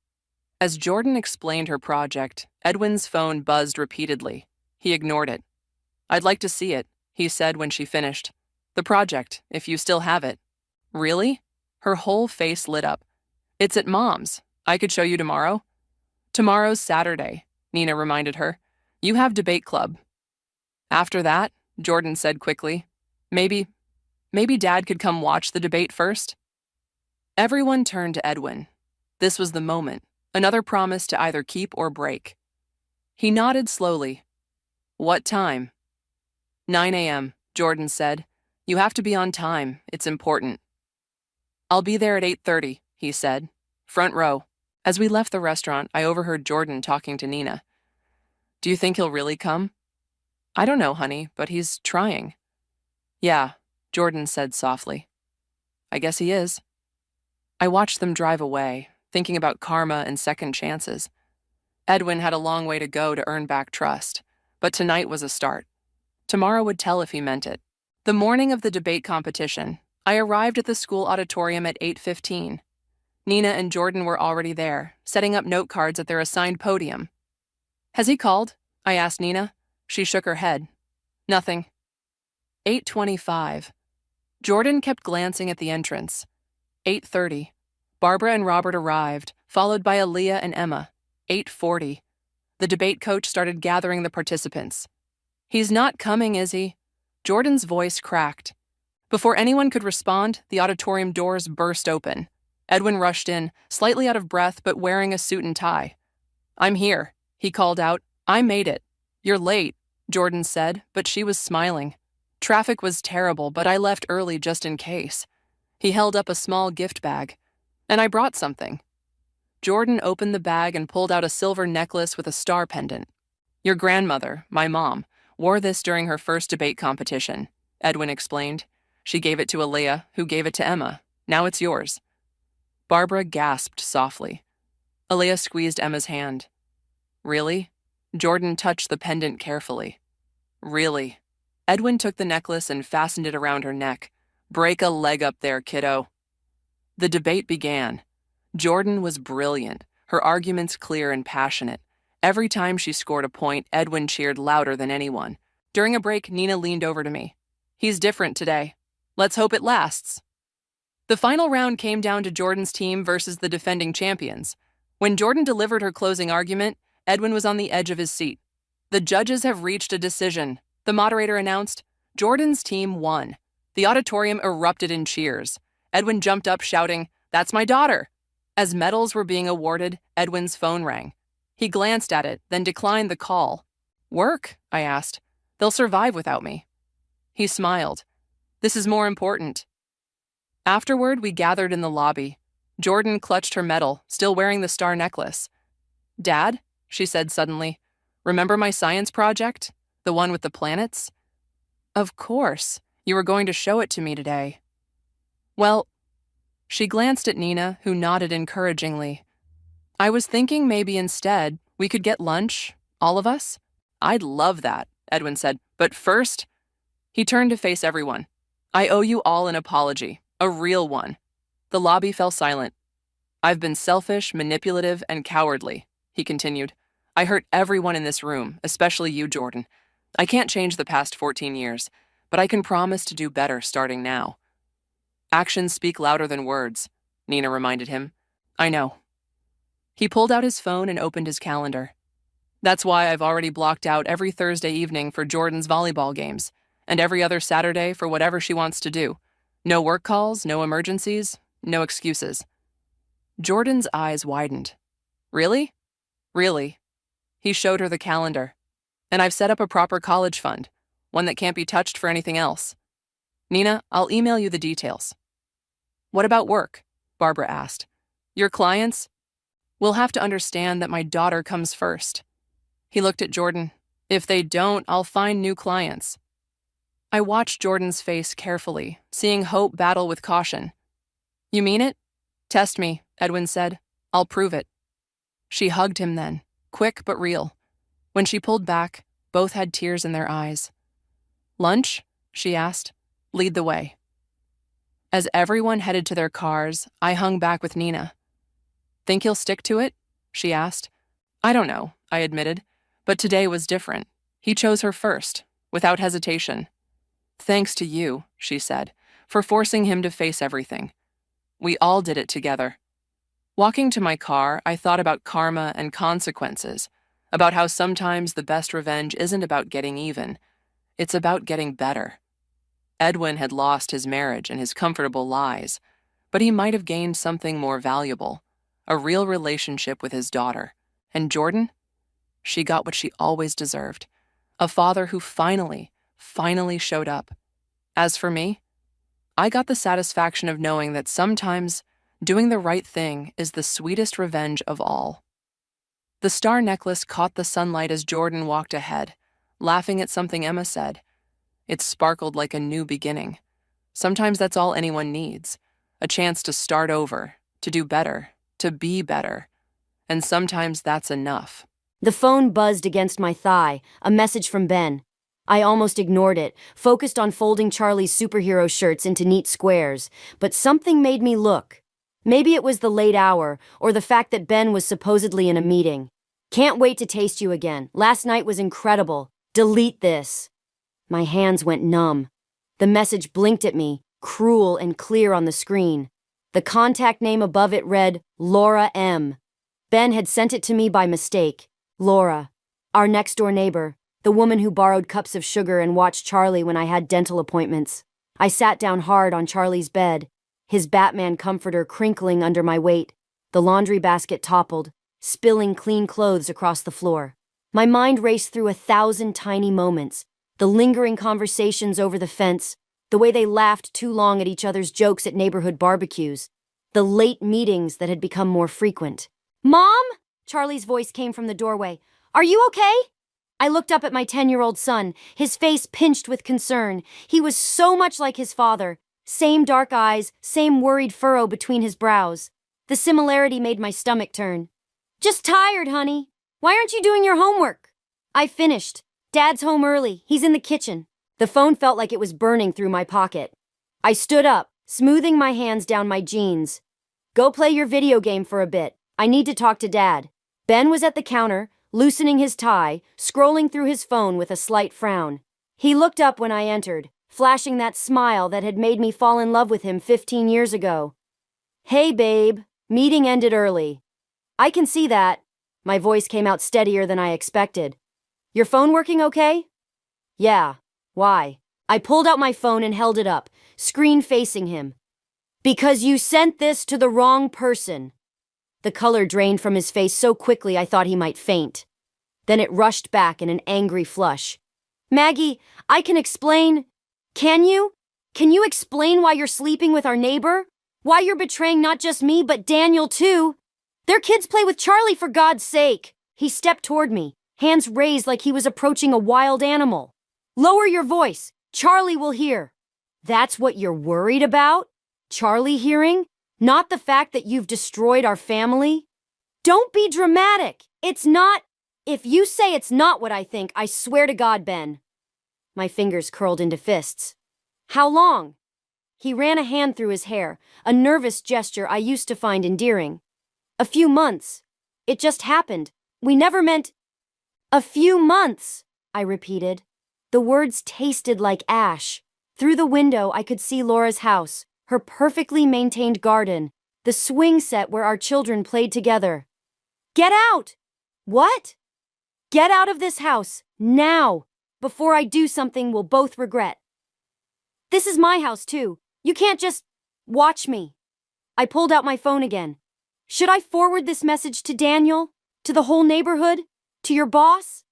As Jordan explained her project, Edwin's phone buzzed repeatedly. He ignored it. I'd like to see it, he said when she finished. The project, if you still have it. Really? Her whole face lit up. It's at Mom's. I could show you tomorrow. Tomorrow's Saturday, Nina reminded her. You have debate club. After that, Jordan said quickly, maybe Dad could come watch the debate first? Everyone turned to Edwin. This was the moment, another promise to either keep or break. He nodded slowly. What time? 9 a.m., Jordan said. You have to be on time. It's important. I'll be there at 8:30, he said. Front row. As we left the restaurant, I overheard Jordan talking to Nina. Do you think he'll really come? I don't know, honey, but he's trying. Yeah, Jordan said softly. I guess he is. I watched them drive away, thinking about karma and second chances. Edwin had a long way to go to earn back trust, but tonight was a start. Tomorrow would tell if he meant it. The morning of the debate competition, I arrived at the school auditorium at 8:15. Nina and Jordan were already there, setting up note cards at their assigned podium. "Has he called?" I asked Nina. She shook her head. "Nothing." 8:25. Jordan kept glancing at the entrance. 8:30. Barbara and Robert arrived, followed by Aaliyah and Emma. 8:40. The debate coach started gathering the participants. "He's not coming, is he?" Jordan's voice cracked. Before anyone could respond, the auditorium doors burst open. Edwin rushed in, slightly out of breath but wearing a suit and tie. "I'm here," he called out. "I made it." "You're late," Jordan said, but she was smiling. "Traffic was terrible, but I left early just in case." He held up a small gift bag. "And I brought something." Jordan opened the bag and pulled out a silver necklace with a star pendant. "Your grandmother, my mom, wore this during her first debate competition," Edwin explained. "She gave it to Aaliyah, who gave it to Emma. Now it's yours." Barbara gasped softly. Aaliyah squeezed Emma's hand. "Really?" Jordan touched the pendant carefully. "Really?" Edwin took the necklace and fastened it around her neck. "Break a leg up there, kiddo." The debate began. Jordan was brilliant, her arguments clear and passionate. Every time she scored a point, Edwin cheered louder than anyone. During a break, Nina leaned over to me. "He's different today. Let's hope it lasts." The final round came down to Jordan's team versus the defending champions. When Jordan delivered her closing argument, Edwin was on the edge of his seat. "The judges have reached a decision," the moderator announced. Jordan's team won. The auditorium erupted in cheers. Edwin jumped up shouting, "That's my daughter!" As medals were being awarded, Edwin's phone rang. He glanced at it, then declined the call. "Work?" I asked. "They'll survive without me." He smiled. "This is more important." Afterward, we gathered in the lobby. Jordan clutched her medal, still wearing the star necklace. "Dad," she said suddenly, "remember my science project? The one with the planets?" "Of course. You were going to show it to me today." "Well," she glanced at Nina, who nodded encouragingly. "I was thinking maybe instead we could get lunch, all of us." "I'd love that," Edwin said. "But first..." He turned to face everyone. "I owe you all an apology. A real one." The lobby fell silent. "I've been selfish, manipulative, and cowardly," he continued. "I hurt everyone in this room, especially you, Jordan. I can't change the past 14 years, but I can promise to do better starting now." "Actions speak louder than words," Nina reminded him. "I know." He pulled out his phone and opened his calendar. "That's why I've already blocked out every Thursday evening for Jordan's volleyball games, and every other Saturday for whatever she wants to do. No work calls, no emergencies, no excuses." Jordan's eyes widened. "Really?" "Really." He showed her the calendar. "And I've set up a proper college fund, one that can't be touched for anything else. Nina, I'll email you the details." "What about work?" Barbara asked. "Your clients?" "Will have to understand that my daughter comes first." He looked at Jordan. "If they don't, I'll find new clients." I watched Jordan's face carefully, seeing hope battle with caution. "You mean it?" "Test me," Edwin said. "I'll prove it." She hugged him then, quick but real. When she pulled back, both had tears in their eyes. "Lunch?" she asked. "Lead the way." As everyone headed to their cars, I hung back with Nina. "Think he'll stick to it?" she asked. "I don't know," I admitted, but today was different. He chose her first, without hesitation. "Thanks to you," she said, "for forcing him to face everything. We all did it together." Walking to my car, I thought about karma and consequences, about how sometimes the best revenge isn't about getting even, it's about getting better. Edwin had lost his marriage and his comfortable lies, but he might have gained something more valuable, a real relationship with his daughter. And Jordan? She got what she always deserved, a father who finally showed up. As for me, I got the satisfaction of knowing that sometimes doing the right thing is the sweetest revenge of all. The star necklace caught the sunlight as Jordan walked ahead, laughing at something Emma said. It sparkled like a new beginning. Sometimes that's all anyone needs, a chance to start over, to do better, to be better. And sometimes that's enough. The phone buzzed against my thigh, a message from Ben. I almost ignored it, focused on folding Charlie's superhero shirts into neat squares, but something made me look. Maybe it was the late hour, or the fact that Ben was supposedly in a meeting. Can't wait to taste you again. Last night was incredible. Delete this. My hands went numb. The message blinked at me, cruel and clear on the screen. The contact name above it read, Laura M. Ben had sent it to me by mistake. Laura, our next-door neighbor, the woman who borrowed cups of sugar and watched Charlie when I had dental appointments. I sat down hard on Charlie's bed, his Batman comforter crinkling under my weight. The laundry basket toppled, spilling clean clothes across the floor. My mind raced through 1,000 tiny moments, the lingering conversations over the fence, the way they laughed too long at each other's jokes at neighborhood barbecues, the late meetings that had become more frequent. Mom? Charlie's voice came from the doorway. Are you okay? I looked up at my 10-year-old son, his face pinched with concern. He was so much like his father. Same dark eyes, same worried furrow between his brows. The similarity made my stomach turn. Just tired, honey. Why aren't you doing your homework? I finished. Dad's home early. He's in the kitchen. The phone felt like it was burning through my pocket. I stood up, smoothing my hands down my jeans. Go play your video game for a bit. I need to talk to Dad. Ben was at the counter, loosening his tie, scrolling through his phone with a slight frown. He looked up when I entered, flashing that smile that had made me fall in love with him 15 years ago. Hey, babe. Meeting ended early. I can see that. My voice came out steadier than I expected. Your phone working okay? Yeah. Why? I pulled out my phone and held it up, screen facing him. Because you sent this to the wrong person. The color drained from his face so quickly I thought he might faint. Then it rushed back in an angry flush. Maggie, I can explain. Can you? Can you explain why you're sleeping with our neighbor? Why you're betraying not just me, but Daniel too? Their kids play with Charlie, for God's sake. He stepped toward me, hands raised like he was approaching a wild animal. Lower your voice. Charlie will hear. That's what you're worried about? Charlie hearing? Not the fact that you've destroyed our family? Don't be dramatic. It's not. If you say it's not what I think, I swear to God, Ben. My fingers curled into fists. How long? He ran a hand through his hair, a nervous gesture I used to find endearing. A few months. It just happened. We never meant. A few months, I repeated. The words tasted like ash. Through the window, I could see Laura's house, her perfectly maintained garden, the swing set where our children played together. Get out! What? Get out of this house, now, before I do something we'll both regret. This is my house, too. You can't just watch me. I pulled out my phone again. Should I forward this message to Daniel? To the whole neighborhood? To your boss?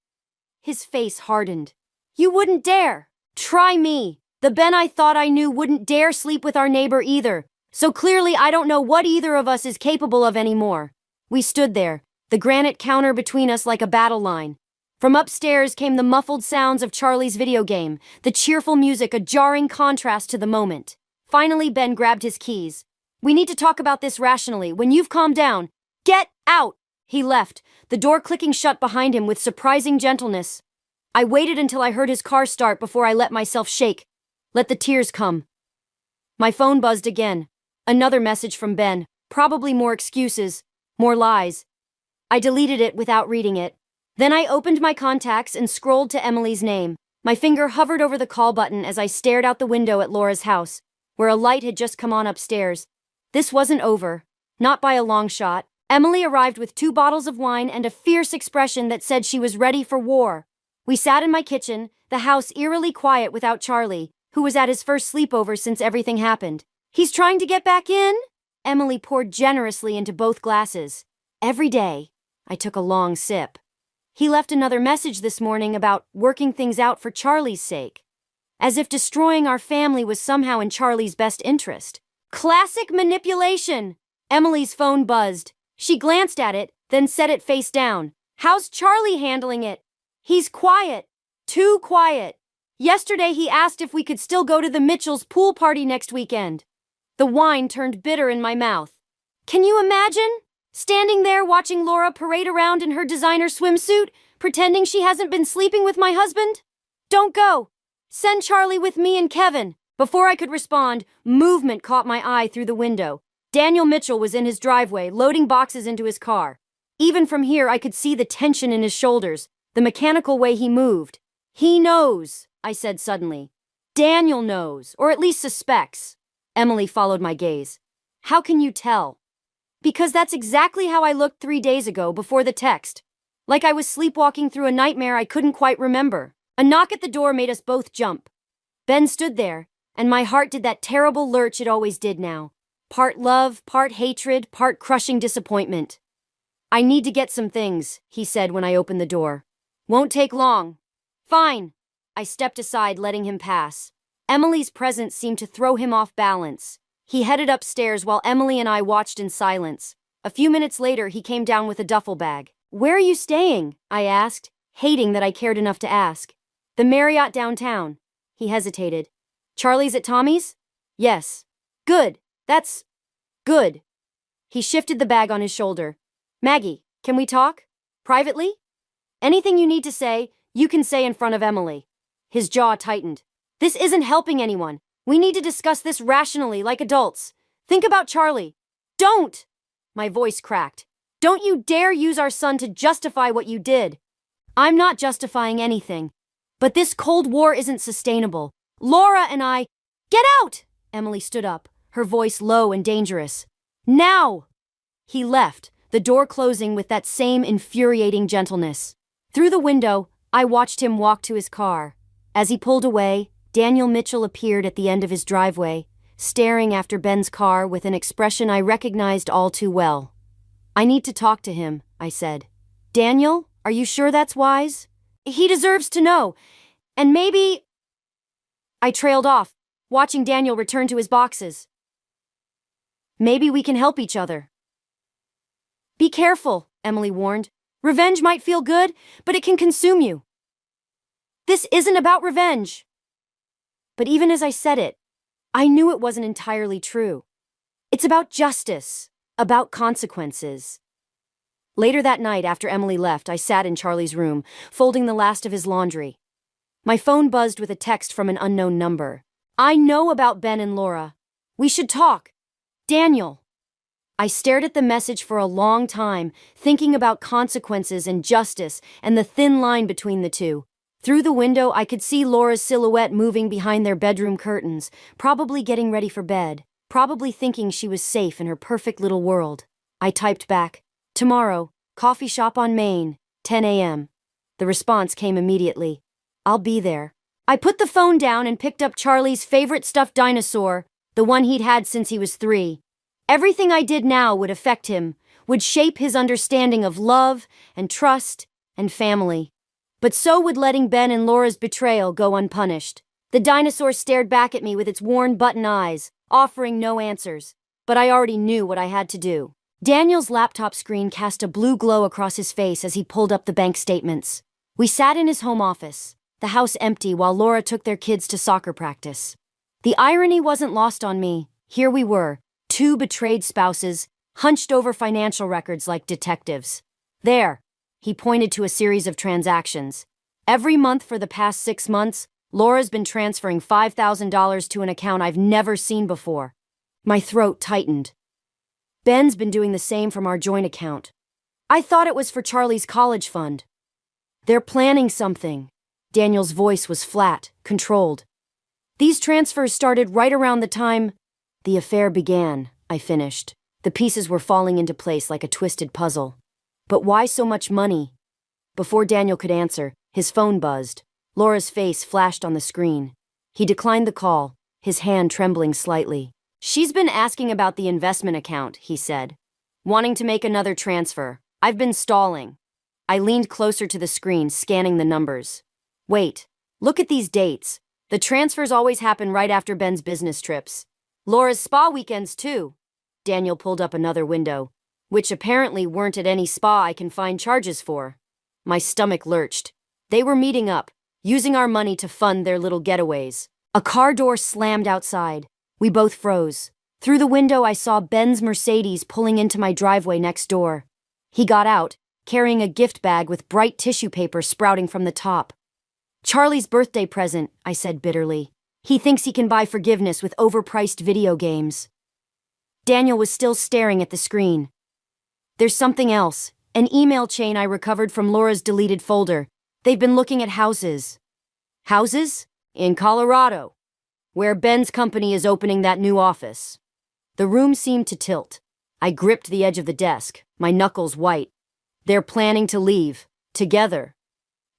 His face hardened. You wouldn't dare. Try me. The Ben I thought I knew wouldn't dare sleep with our neighbor either. So clearly I don't know what either of us is capable of anymore. We stood there, the granite counter between us like a battle line. From upstairs came the muffled sounds of Charlie's video game, the cheerful music a jarring contrast to the moment. Finally, Ben grabbed his keys. We need to talk about this rationally. When you've calmed down, get out! He left, the door clicking shut behind him with surprising gentleness. I waited until I heard his car start before I let myself shake. Let the tears come. My phone buzzed again. Another message from Ben. Probably more excuses, more lies. I deleted it without reading it. Then I opened my contacts and scrolled to Emily's name. My finger hovered over the call button as I stared out the window at Laura's house, where a light had just come on upstairs. This wasn't over. Not by a long shot. Emily arrived with 2 bottles of wine and a fierce expression that said she was ready for war. We sat in my kitchen, the house eerily quiet without Charlie, who was at his first sleepover since everything happened. He's trying to get back in? Emily poured generously into both glasses. Every day. I took a long sip. He left another message this morning about working things out for Charlie's sake. As if destroying our family was somehow in Charlie's best interest. Classic manipulation! Emily's phone buzzed. She glanced at it, then set it face down. How's Charlie handling it? He's quiet. Too quiet. Yesterday he asked if we could still go to the Mitchells' pool party next weekend. The wine turned bitter in my mouth. Can you imagine? Standing there watching Laura parade around in her designer swimsuit, pretending she hasn't been sleeping with my husband? Don't go. Send Charlie with me and Kevin. Before I could respond, movement caught my eye through the window. Daniel Mitchell was in his driveway, loading boxes into his car. Even from here, I could see the tension in his shoulders, the mechanical way he moved. He knows, I said suddenly. Daniel knows, or at least suspects. Emily followed my gaze. How can you tell? Because that's exactly how I looked 3 days ago before the text. Like I was sleepwalking through a nightmare I couldn't quite remember. A knock at the door made us both jump. Ben stood there, and my heart did that terrible lurch it always did now. Part love, part hatred, part crushing disappointment. I need to get some things, he said when I opened the door. Won't take long. Fine. I stepped aside, letting him pass. Emily's presence seemed to throw him off balance. He headed upstairs while Emily and I watched in silence. A few minutes later, he came down with a duffel bag. Where are you staying? I asked, hating that I cared enough to ask. The Marriott downtown. He hesitated. Charlie's at Tommy's? Yes. Good. That's good. He shifted the bag on his shoulder. Maggie, can we talk? Privately? Anything you need to say, you can say in front of Emily. His jaw tightened. This isn't helping anyone. We need to discuss this rationally, like adults. Think about Charlie. Don't! My voice cracked. Don't you dare use our son to justify what you did. I'm not justifying anything. But this Cold War isn't sustainable. Laura and I... Get out! Emily stood up, her voice low and dangerous. Now! He left, the door closing with that same infuriating gentleness. Through the window, I watched him walk to his car. As he pulled away, Daniel Mitchell appeared at the end of his driveway, staring after Ben's car with an expression I recognized all too well. I need to talk to him, I said. Daniel, are you sure that's wise? He deserves to know. And maybe... I trailed off, watching Daniel return to his boxes. Maybe we can help each other. Be careful, Emily warned. Revenge might feel good, but it can consume you. This isn't about revenge. But even as I said it, I knew it wasn't entirely true. It's about justice, about consequences. Later that night, after Emily left, I sat in Charlie's room, folding the last of his laundry. My phone buzzed with a text from an unknown number. I know about Ben and Laura. We should talk. Daniel. I stared at the message for a long time, thinking about consequences and justice and the thin line between the two. Through the window, I could see Laura's silhouette moving behind their bedroom curtains, probably getting ready for bed, probably thinking she was safe in her perfect little world. I typed back, tomorrow, coffee shop on Main, 10 a.m. The response came immediately. I'll be there. I put the phone down and picked up Charlie's favorite stuffed dinosaur, the one he'd had since he was 3. Everything I did now would affect him, would shape his understanding of love and trust and family. But so would letting Ben and Laura's betrayal go unpunished. The dinosaur stared back at me with its worn button eyes, offering no answers. But I already knew what I had to do. Daniel's laptop screen cast a blue glow across his face as he pulled up the bank statements. We sat in his home office, the house empty while Laura took their kids to soccer practice. The irony wasn't lost on me. Here we were, 2 betrayed spouses, hunched over financial records like detectives. There. He pointed to a series of transactions. Every month for the past 6 months, Laura's been transferring $5,000 to an account I've never seen before. My throat tightened. Ben's been doing the same from our joint account. I thought it was for Charlie's college fund. They're planning something. Daniel's voice was flat, controlled. These transfers started right around the time the affair began, I finished. The pieces were falling into place like a twisted puzzle. But why so much money? Before Daniel could answer, his phone buzzed. Laura's face flashed on the screen. He declined the call, his hand trembling slightly. She's been asking about the investment account, he said. Wanting to make another transfer. I've been stalling. I leaned closer to the screen, scanning the numbers. Wait, look at these dates. The transfers always happen right after Ben's business trips. Laura's spa weekends, too. Daniel pulled up another window, which apparently weren't at any spa I can find charges for. My stomach lurched. They were meeting up, using our money to fund their little getaways. A car door slammed outside. We both froze. Through the window, I saw Ben's Mercedes pulling into my driveway next door. He got out, carrying a gift bag with bright tissue paper sprouting from the top. Charlie's birthday present, I said bitterly. He thinks he can buy forgiveness with overpriced video games. Daniel was still staring at the screen. There's something else, an email chain I recovered from Laura's deleted folder. They've been looking at houses. Houses? In Colorado, where Ben's company is opening that new office. The room seemed to tilt. I gripped the edge of the desk, my knuckles white. They're planning to leave, together.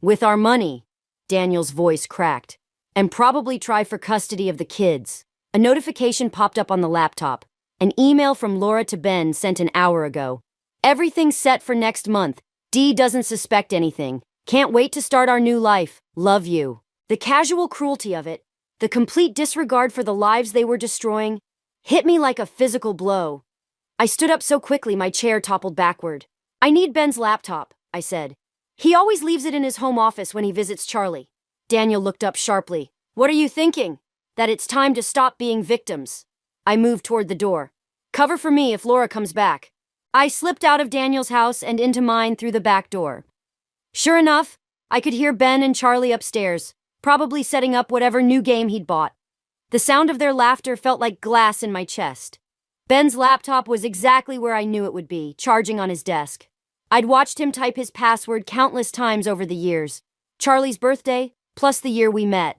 With our money, Daniel's voice cracked, and probably try for custody of the kids. A notification popped up on the laptop. An email from Laura to Ben sent an hour ago. Everything's set for next month. Dee doesn't suspect anything. Can't wait to start our new life. Love you. The casual cruelty of it, the complete disregard for the lives they were destroying, hit me like a physical blow. I stood up so quickly my chair toppled backward. I need Ben's laptop, I said. He always leaves it in his home office when he visits Charlie. Daniel looked up sharply. What are you thinking? That it's time to stop being victims. I moved toward the door. Cover for me if Laura comes back. I slipped out of Daniel's house and into mine through the back door. Sure enough, I could hear Ben and Charlie upstairs, probably setting up whatever new game he'd bought. The sound of their laughter felt like glass in my chest. Ben's laptop was exactly where I knew it would be, charging on his desk. I'd watched him type his password countless times over the years. Charlie's birthday, plus the year we met.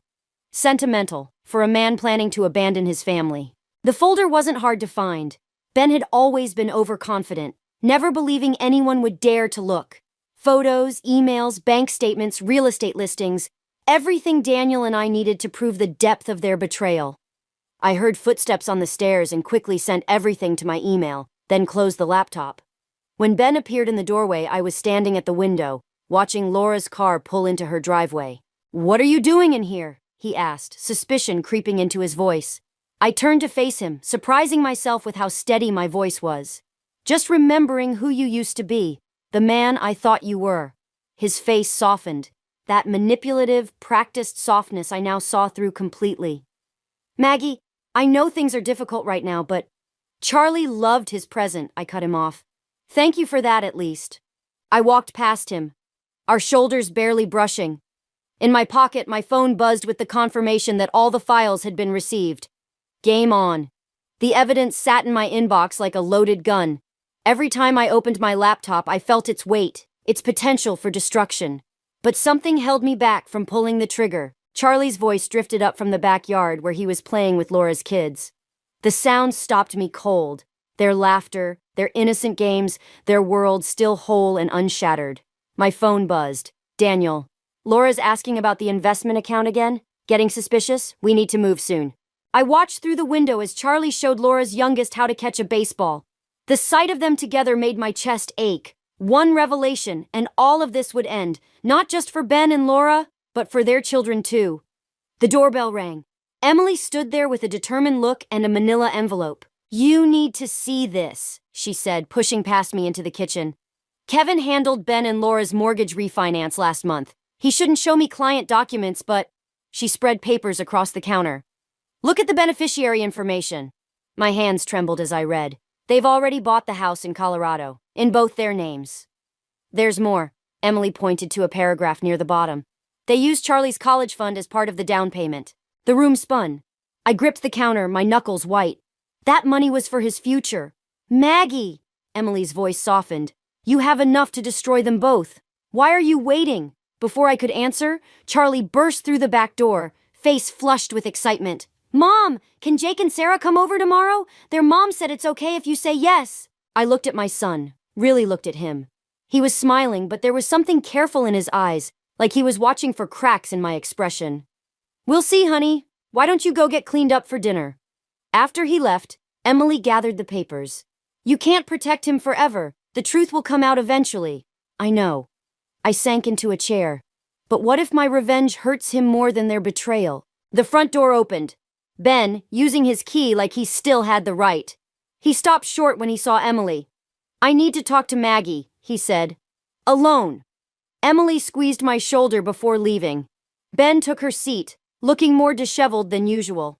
Sentimental, for a man planning to abandon his family. The folder wasn't hard to find. Ben had always been overconfident, never believing anyone would dare to look. Photos, emails, bank statements, real estate listings, everything Daniel and I needed to prove the depth of their betrayal. I heard footsteps on the stairs and quickly sent everything to my email, then closed the laptop. When Ben appeared in the doorway, I was standing at the window, watching Laura's car pull into her driveway. "What are you doing in here?" he asked, suspicion creeping into his voice. I turned to face him, surprising myself with how steady my voice was. "Just remembering who you used to be, the man I thought you were." His face softened, that manipulative, practiced softness I now saw through completely. "Maggie, I know things are difficult right now, but..." "Charlie loved his present," I cut him off. "Thank you for that, at least." I walked past him, our shoulders barely brushing. In my pocket, my phone buzzed with the confirmation that all the files had been received. Game on. The evidence sat in my inbox like a loaded gun. Every time I opened my laptop, I felt its weight, its potential for destruction. But something held me back from pulling the trigger. Charlie's voice drifted up from the backyard where he was playing with Laura's kids. The sound stopped me cold. Their laughter, their innocent games, their world still whole and unshattered. My phone buzzed. "Daniel, Laura's asking about the investment account again? Getting suspicious? We need to move soon." I watched through the window as Charlie showed Laura's youngest how to catch a baseball. The sight of them together made my chest ache. One revelation, and all of this would end, not just for Ben and Laura, but for their children too. The doorbell rang. Emily stood there with a determined look and a manila envelope. "You need to see this," she said, pushing past me into the kitchen. "Kevin handled Ben and Laura's mortgage refinance last month. He shouldn't show me client documents, but..." She spread papers across the counter. "Look at the beneficiary information." My hands trembled as I read. "They've already bought the house in Colorado, in both their names." "There's more." Emily pointed to a paragraph near the bottom. "They used Charlie's college fund as part of the down payment." The room spun. I gripped the counter, my knuckles white. That money was for his future. "Maggie!" Emily's voice softened. "You have enough to destroy them both. Why are you waiting?" Before I could answer, Charlie burst through the back door, face flushed with excitement. "Mom, can Jake and Sarah come over tomorrow? Their mom said it's okay if you say yes." I looked at my son, really looked at him. He was smiling, but there was something careful in his eyes, like he was watching for cracks in my expression. "We'll see, honey. Why don't you go get cleaned up for dinner?" After he left, Emily gathered the papers. "You can't protect him forever. The truth will come out eventually." "I know." I sank into a chair. But what if my revenge hurts him more than their betrayal? The front door opened. Ben, using his key like he still had the right. He stopped short when he saw Emily. "I need to talk to Maggie," he said. "Alone." Emily squeezed my shoulder before leaving. Ben took her seat, looking more disheveled than usual.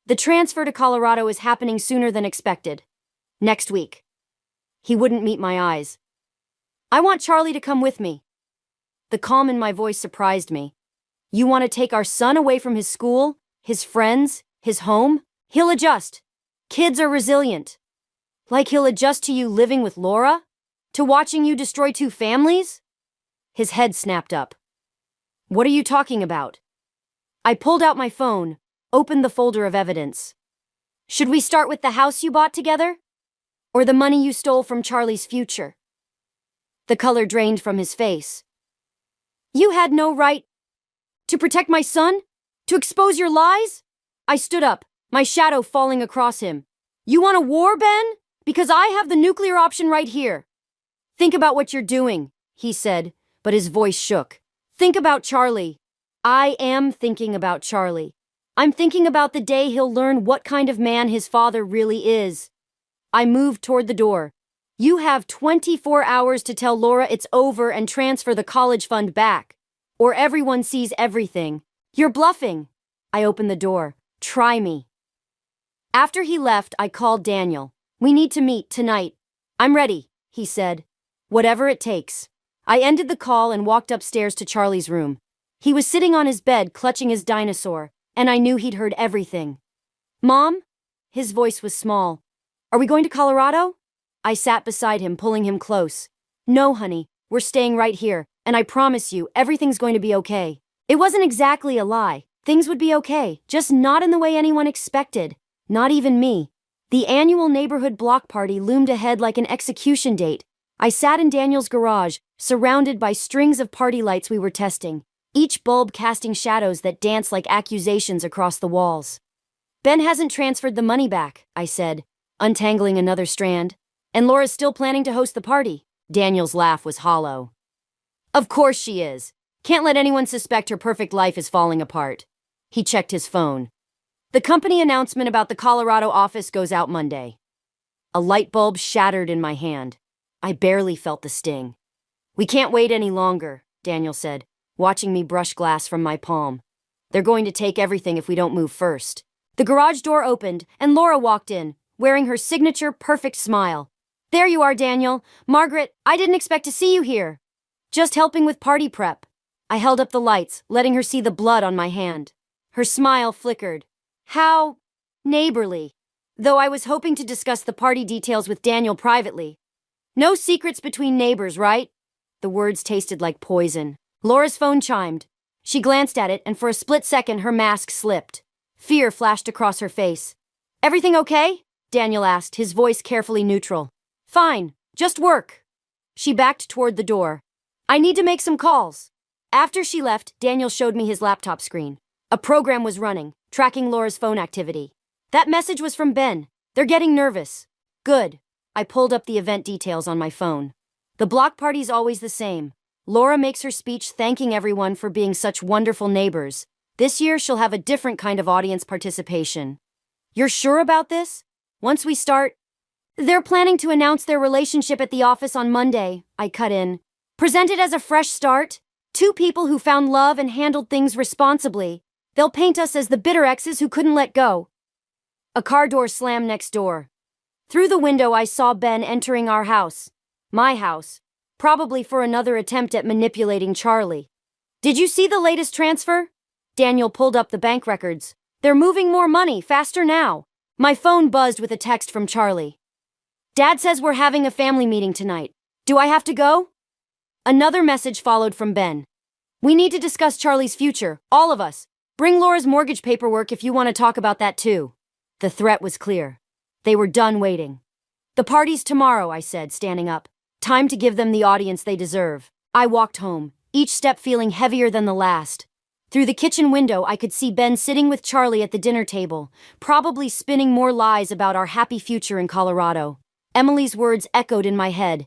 The transfer to Colorado is happening sooner than expected. Next week. He wouldn't meet my eyes. I want Charlie to come with me. The calm in my voice surprised me. You want to take our son away from his school, his friends, his home? He'll adjust. Kids are resilient. Like he'll adjust to you living with Laura? To watching you destroy 2 families? His head snapped up. What are you talking about? I pulled out my phone, opened the folder of evidence. Should we start with the house you bought together? Or the money you stole from Charlie's future? The color drained from his face. You had no right to protect my son? To expose your lies? I stood up, my shadow falling across him. You want a war, Ben? Because I have the nuclear option right here. Think about what you're doing, he said, but his voice shook. Think about Charlie. I am thinking about Charlie. I'm thinking about the day he'll learn what kind of man his father really is. I moved toward the door. You have 24 hours to tell Laura it's over and transfer the college fund back. Or everyone sees everything. You're bluffing. I opened the door. Try me. After he left, I called Daniel. We need to meet tonight. I'm ready, he said. Whatever it takes. I ended the call and walked upstairs to Charlie's room. He was sitting on his bed, clutching his dinosaur, and I knew he'd heard everything. Mom? His voice was small. Are we going to Colorado? I sat beside him, pulling him close. No, honey, we're staying right here, and I promise you, everything's going to be okay. It wasn't exactly a lie. Things would be okay, just not in the way anyone expected. Not even me. The annual neighborhood block party loomed ahead like an execution date. I sat in Daniel's garage, surrounded by strings of party lights we were testing, each bulb casting shadows that danced like accusations across the walls. Ben hasn't transferred the money back, I said, untangling another strand. And Laura's still planning to host the party. Daniel's laugh was hollow. Of course she is. Can't let anyone suspect her perfect life is falling apart. He checked his phone. The company announcement about the Colorado office goes out Monday. A light bulb shattered in my hand. I barely felt the sting. We can't wait any longer, Daniel said, watching me brush glass from my palm. They're going to take everything if we don't move first. The garage door opened, and Laura walked in, wearing her signature perfect smile. There you are, Daniel. Margaret, I didn't expect to see you here. Just helping with party prep. I held up the lights, letting her see the blood on my hand. Her smile flickered. How neighborly. Though I was hoping to discuss the party details with Daniel privately. No secrets between neighbors, right? The words tasted like poison. Laura's phone chimed. She glanced at it, and for a split second her mask slipped. Fear flashed across her face. Everything okay? Daniel asked, his voice carefully neutral. Fine, just work. She backed toward the door. I need to make some calls. After she left, Daniel showed me his laptop screen. A program was running, tracking Laura's phone activity. That message was from Ben. They're getting nervous. Good. I pulled up the event details on my phone. The block party's always the same. Laura makes her speech thanking everyone for being such wonderful neighbors. This year she'll have a different kind of audience participation. You're sure about this? Once we start... They're planning to announce their relationship at the office on Monday, I cut in. Present it as a fresh start. 2 people who found love and handled things responsibly. They'll paint us as the bitter exes who couldn't let go. A car door slammed next door. Through the window I saw Ben entering our house. My house. Probably for another attempt at manipulating Charlie. Did you see the latest transfer? Daniel pulled up the bank records. They're moving more money, faster now. My phone buzzed with a text from Charlie. Dad says we're having a family meeting tonight. Do I have to go? Another message followed from Ben. We need to discuss Charlie's future, all of us. Bring Laura's mortgage paperwork if you want to talk about that too. The threat was clear. They were done waiting. The party's tomorrow, I said, standing up. Time to give them the audience they deserve. I walked home, each step feeling heavier than the last. Through the kitchen window, I could see Ben sitting with Charlie at the dinner table, probably spinning more lies about our happy future in Colorado. Emily's words echoed in my head.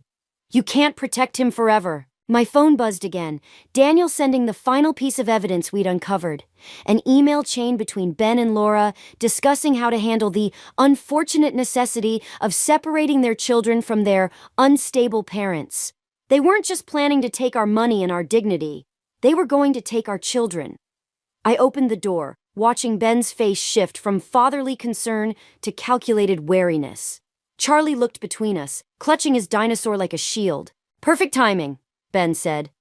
You can't protect him forever. My phone buzzed again, Daniel sending the final piece of evidence we'd uncovered. An email chain between Ben and Laura discussing how to handle the unfortunate necessity of separating their children from their unstable parents. They weren't just planning to take our money and our dignity. They were going to take our children. I opened the door, watching Ben's face shift from fatherly concern to calculated wariness. Charlie looked between us, clutching his dinosaur like a shield. "Perfect timing," Ben said.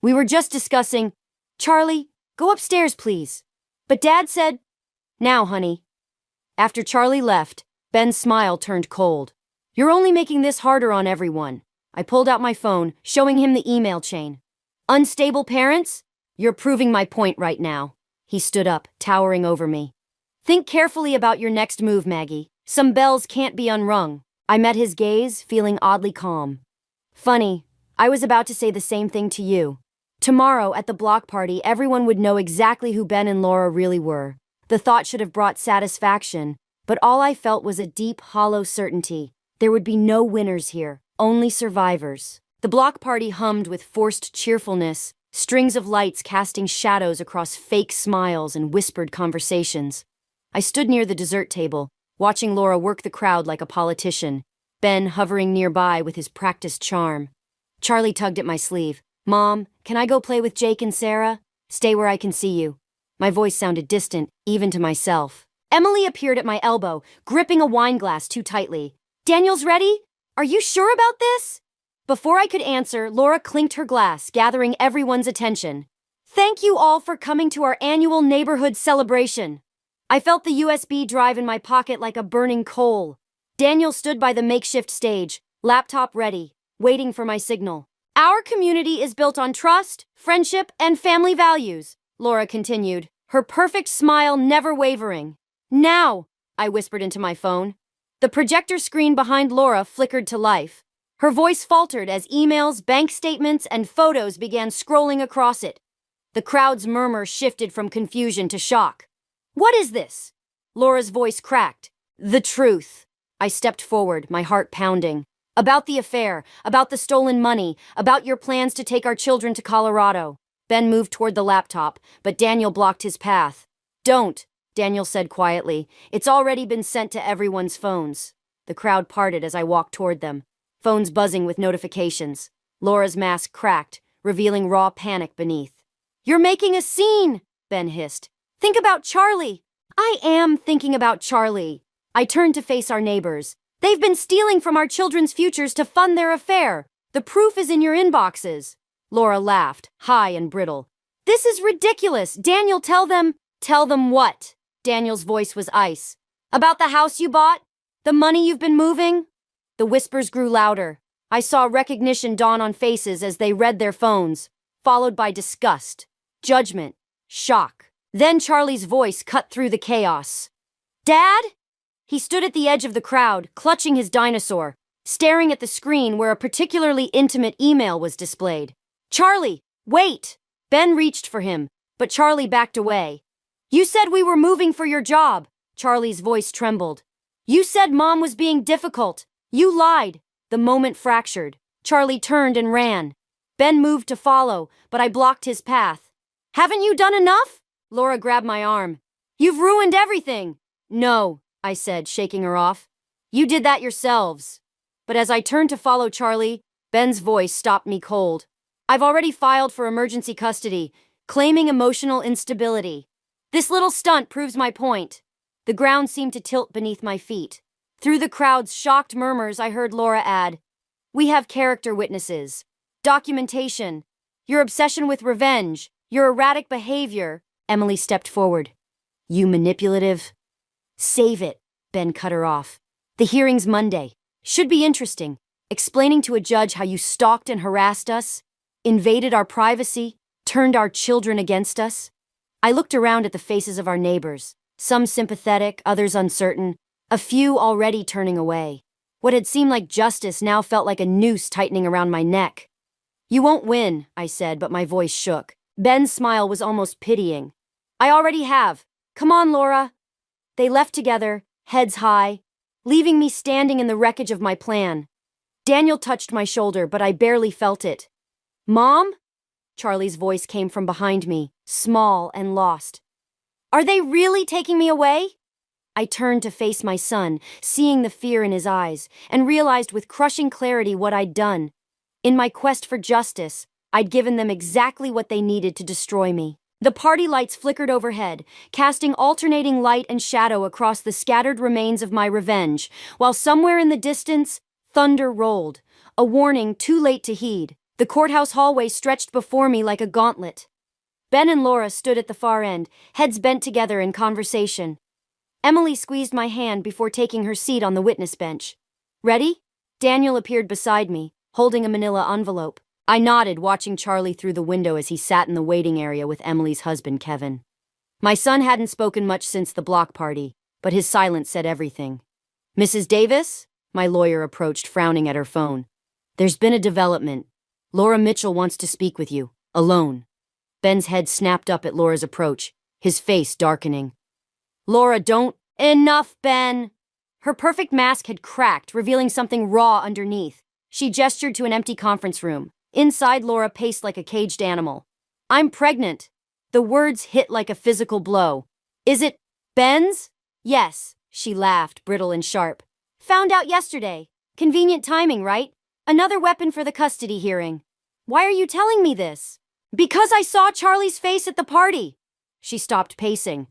"We were just discussing—" "Charlie, go upstairs, please." But Dad said, "Now, honey." After Charlie left, Ben's smile turned cold. "You're only making this harder on everyone." I pulled out my phone, showing him the email chain. "Unstable parents? You're proving my point right now." He stood up, towering over me. "Think carefully about your next move, Maggie. Some bells can't be unrung." I met his gaze, feeling oddly calm. "Funny, I was about to say the same thing to you." Tomorrow, at the block party, everyone would know exactly who Ben and Laura really were. The thought should have brought satisfaction, but all I felt was a deep, hollow certainty. There would be no winners here, only survivors. The block party hummed with forced cheerfulness, strings of lights casting shadows across fake smiles and whispered conversations. I stood near the dessert table, watching Laura work the crowd like a politician, Ben hovering nearby with his practiced charm. Charlie tugged at my sleeve. "Mom, can I go play with Jake and Sarah? Stay where I can see you." My voice sounded distant, even to myself. Emily appeared at my elbow, gripping a wine glass too tightly. "Daniel's ready? Are you sure about this?" Before I could answer, Laura clinked her glass, gathering everyone's attention. "Thank you all for coming to our annual neighborhood celebration." I felt the USB drive in my pocket like a burning coal. Daniel stood by the makeshift stage, laptop ready, waiting for my signal. "Our community is built on trust, friendship, and family values," Laura continued, her perfect smile never wavering. "Now," I whispered into my phone. The projector screen behind Laura flickered to life. Her voice faltered as emails, bank statements, and photos began scrolling across it. The crowd's murmur shifted from confusion to shock. "What is this?" Laura's voice cracked. "The truth." I stepped forward, my heart pounding. "About the affair, about the stolen money, about your plans to take our children to Colorado." Ben moved toward the laptop, but Daniel blocked his path. "Don't," Daniel said quietly. "It's already been sent to everyone's phones." The crowd parted as I walked toward them, phones buzzing with notifications. Laura's mask cracked, revealing raw panic beneath. "You're making a scene," Ben hissed. "Think about Charlie." "I am thinking about Charlie." I turned to face our neighbors. "They've been stealing from our children's futures to fund their affair. The proof is in your inboxes." Laura laughed, high and brittle. "This is ridiculous. Daniel, tell them." "Tell them what?" Daniel's voice was ice. "About the house you bought? The money you've been moving?" The whispers grew louder. I saw recognition dawn on faces as they read their phones, followed by disgust, judgment, shock. Then Charlie's voice cut through the chaos. "Dad?" He stood at the edge of the crowd, clutching his dinosaur, staring at the screen where a particularly intimate email was displayed. "Charlie, wait!" Ben reached for him, but Charlie backed away. "You said we were moving for your job." Charlie's voice trembled. "You said Mom was being difficult. You lied." The moment fractured. Charlie turned and ran. Ben moved to follow, but I blocked his path. "Haven't you done enough?" Laura grabbed my arm. "You've ruined everything." "No," I said, shaking her off. "You did that yourselves." But as I turned to follow Charlie, Ben's voice stopped me cold. "I've already filed for emergency custody, claiming emotional instability. This little stunt proves my point." The ground seemed to tilt beneath my feet. Through the crowd's shocked murmurs, I heard Laura add, "We have character witnesses, documentation, your obsession with revenge, your erratic behavior." Emily stepped forward. "You manipulative." "Save it," Ben cut her off. "The hearing's Monday. Should be interesting. Explaining to a judge how you stalked and harassed us, invaded our privacy, turned our children against us." I looked around at the faces of our neighbors, some sympathetic, others uncertain, a few already turning away. What had seemed like justice now felt like a noose tightening around my neck. "You won't win," I said, but my voice shook. Ben's smile was almost pitying. "I already have. Come on, Laura." They left together, heads high, leaving me standing in the wreckage of my plan. Daniel touched my shoulder, but I barely felt it. "Mom?" Charlie's voice came from behind me, small and lost. "Are they really taking me away?" I turned to face my son, seeing the fear in his eyes, and realized with crushing clarity what I'd done. In my quest for justice, I'd given them exactly what they needed to destroy me. The party lights flickered overhead, casting alternating light and shadow across the scattered remains of my revenge, while somewhere in the distance, thunder rolled, a warning too late to heed. The courthouse hallway stretched before me like a gauntlet. Ben and Laura stood at the far end, heads bent together in conversation. Emily squeezed my hand before taking her seat on the witness bench. Ready? Daniel appeared beside me, holding a manila envelope. I nodded, watching Charlie through the window as he sat in the waiting area with Emily's husband, Kevin. My son hadn't spoken much since the block party, but his silence said everything. Mrs. Davis? My lawyer approached, frowning at her phone. There's been a development. Laura Mitchell wants to speak with you, alone. Ben's head snapped up at Laura's approach, his face darkening. Laura, don't— Enough, Ben! Her perfect mask had cracked, revealing something raw underneath. She gestured to an empty conference room. Inside, Laura paced like a caged animal. I'm pregnant. The words hit like a physical blow. Is it Ben's? Yes, she laughed, brittle and sharp. Found out yesterday. Convenient timing, right? Another weapon for the custody hearing. Why are you telling me this? Because I saw Charlie's face at the party. She stopped pacing.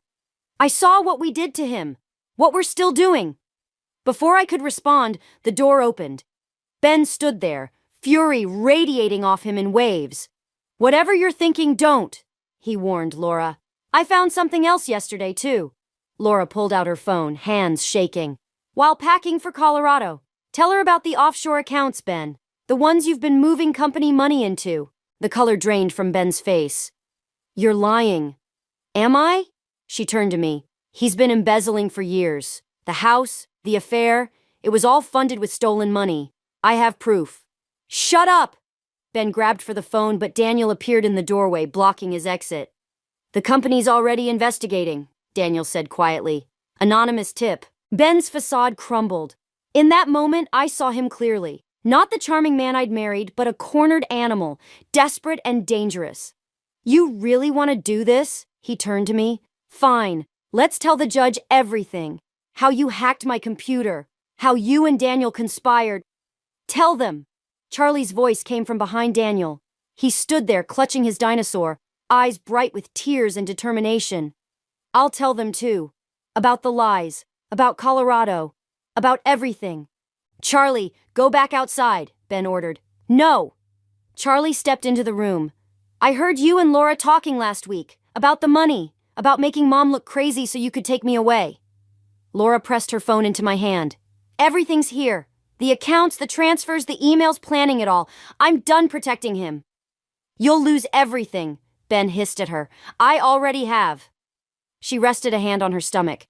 I saw what we did to him. What we're still doing. Before I could respond, the door opened. Ben stood there, fury radiating off him in waves. Whatever you're thinking, don't, he warned Laura. I found something else yesterday, too. Laura pulled out her phone, hands shaking. While packing for Colorado, tell her about the offshore accounts, Ben. The ones you've been moving company money into. The color drained from Ben's face. You're lying. Am I? She turned to me. He's been embezzling for years. The house, the affair, it was all funded with stolen money. I have proof. Shut up! Ben grabbed for the phone, but Daniel appeared in the doorway, blocking his exit. The company's already investigating, Daniel said quietly. Anonymous tip. Ben's facade crumbled. In that moment, I saw him clearly. Not the charming man I'd married, but a cornered animal, desperate and dangerous. You really want to do this? He turned to me. Fine, let's tell the judge everything. How you hacked my computer. How you and Daniel conspired. Tell them. Charlie's voice came from behind Daniel. He stood there, clutching his dinosaur, eyes bright with tears and determination. I'll tell them too. About the lies. About Colorado. About everything. Charlie, go back outside, Ben ordered. No. Charlie stepped into the room. I heard you and Laura talking last week. About the money. About making Mom look crazy so you could take me away. Laura pressed her phone into my hand. Everything's here. The accounts, the transfers, the emails, planning it all. I'm done protecting him. You'll lose everything, Ben hissed at her. I already have. She rested a hand on her stomach.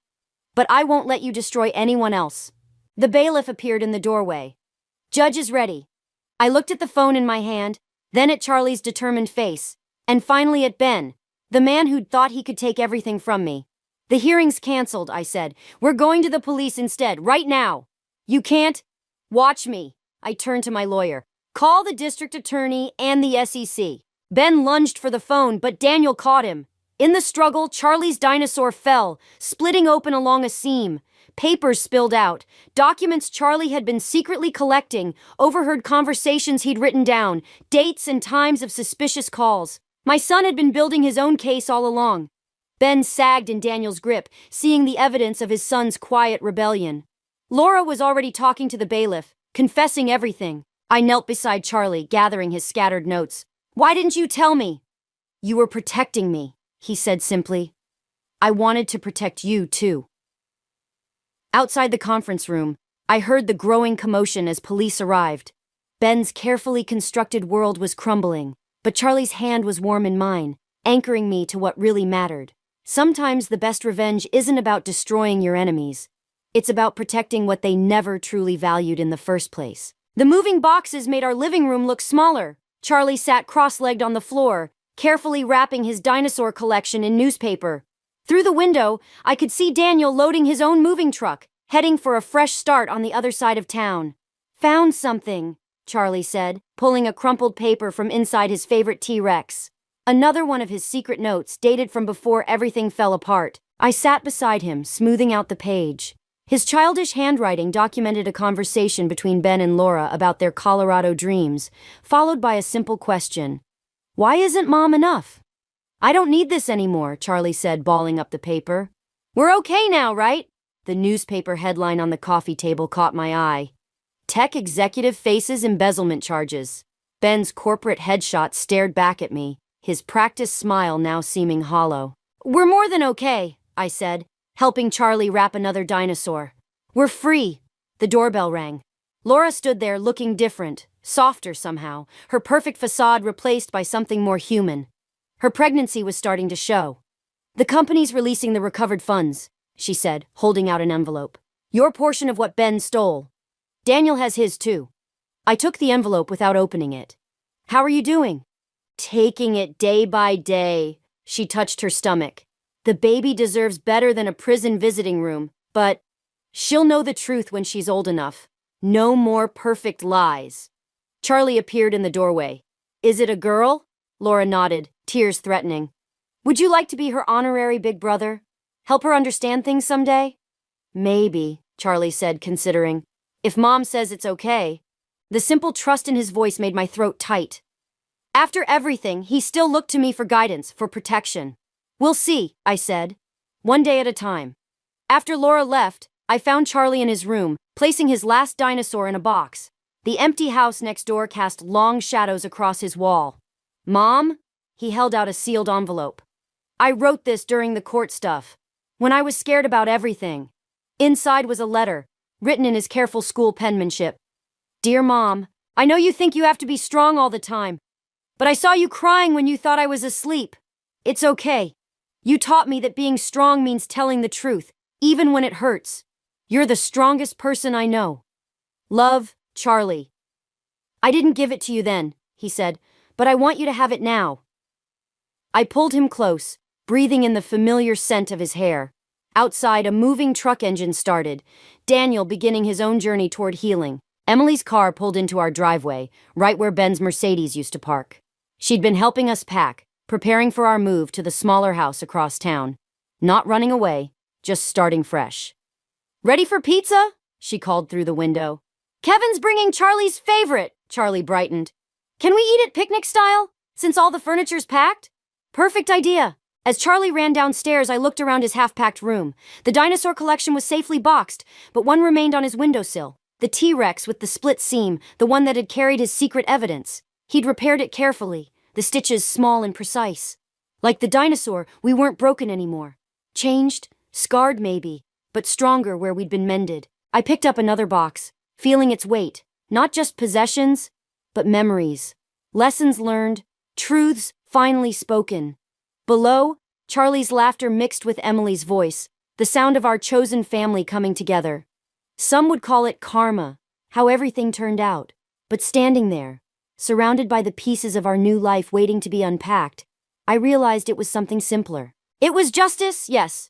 But I won't let you destroy anyone else. The bailiff appeared in the doorway. Judge is ready. I looked at the phone in my hand, then at Charlie's determined face, and finally at Ben, the man who'd thought he could take everything from me. The hearing's canceled, I said. We're going to the police instead, right now. You can't. Watch me. I turned to my lawyer. Call the district attorney and the SEC. Ben lunged for the phone, but Daniel caught him. In the struggle, Charlie's dinosaur fell, splitting open along a seam. Papers spilled out. Documents Charlie had been secretly collecting, overheard conversations he'd written down, dates and times of suspicious calls. My son had been building his own case all along. Ben sagged in Daniel's grip, seeing the evidence of his son's quiet rebellion. Laura was already talking to the bailiff, confessing everything. I knelt beside Charlie, gathering his scattered notes. Why didn't you tell me? You were protecting me, he said simply. I wanted to protect you, too. Outside the conference room, I heard the growing commotion as police arrived. Ben's carefully constructed world was crumbling, but Charlie's hand was warm in mine, anchoring me to what really mattered. Sometimes the best revenge isn't about destroying your enemies. It's about protecting what they never truly valued in the first place. The moving boxes made our living room look smaller. Charlie sat cross-legged on the floor, carefully wrapping his dinosaur collection in newspaper. Through the window, I could see Daniel loading his own moving truck, heading for a fresh start on the other side of town. Found something, Charlie said, pulling a crumpled paper from inside his favorite T-Rex. Another one of his secret notes, dated from before everything fell apart. I sat beside him, smoothing out the page. His childish handwriting documented a conversation between Ben and Laura about their Colorado dreams, followed by a simple question. Why isn't Mom enough? I don't need this anymore, Charlie said, balling up the paper. We're okay now, right? The newspaper headline on the coffee table caught my eye. Tech executive faces embezzlement charges. Ben's corporate headshot stared back at me, his practiced smile now seeming hollow. We're more than okay, I said, helping Charlie wrap another dinosaur. We're free. The doorbell rang. Laura stood there looking different, softer somehow, her perfect facade replaced by something more human. Her pregnancy was starting to show. The company's releasing the recovered funds, she said, holding out an envelope. Your portion of what Ben stole. Daniel has his too. I took the envelope without opening it. How are you doing? Taking it day by day. She touched her stomach. The baby deserves better than a prison visiting room, but she'll know the truth when she's old enough. No more perfect lies. Charlie appeared in the doorway. Is it a girl? Laura nodded, tears threatening. Would you like to be her honorary big brother? Help her understand things someday? Maybe, Charlie said, considering. If Mom says it's okay. The simple trust in his voice made my throat tight. After everything, he still looked to me for guidance, for protection. We'll see, I said. One day at a time. After Laura left, I found Charlie in his room, placing his last dinosaur in a box. The empty house next door cast long shadows across his wall. Mom? He held out a sealed envelope. I wrote this during the court stuff, when I was scared about everything. Inside was a letter, written in his careful school penmanship. Dear Mom, I know you think you have to be strong all the time, but I saw you crying when you thought I was asleep. It's okay. You taught me that being strong means telling the truth, even when it hurts. You're the strongest person I know. Love, Charlie. I didn't give it to you then, he said, but I want you to have it now. I pulled him close, breathing in the familiar scent of his hair. Outside, a moving truck engine started, Daniel beginning his own journey toward healing. Emily's car pulled into our driveway, right where Ben's Mercedes used to park. She'd been helping us pack, preparing for our move to the smaller house across town. Not running away, just starting fresh. Ready for pizza? She called through the window. Kevin's bringing Charlie's favorite, Charlie brightened. Can we eat it picnic style, since all the furniture's packed? Perfect idea. As Charlie ran downstairs, I looked around his half-packed room. The dinosaur collection was safely boxed, but one remained on his windowsill. The T-Rex with the split seam, the one that had carried his secret evidence. He'd repaired it carefully, the stitches small and precise. Like the dinosaur, we weren't broken anymore. Changed, scarred maybe, but stronger where we'd been mended. I picked up another box, feeling its weight. Not just possessions, but memories. Lessons learned, truths finally spoken. Below, Charlie's laughter mixed with Emily's voice, the sound of our chosen family coming together. Some would call it karma, how everything turned out. But standing there, surrounded by the pieces of our new life waiting to be unpacked, I realized it was something simpler. It was justice, yes.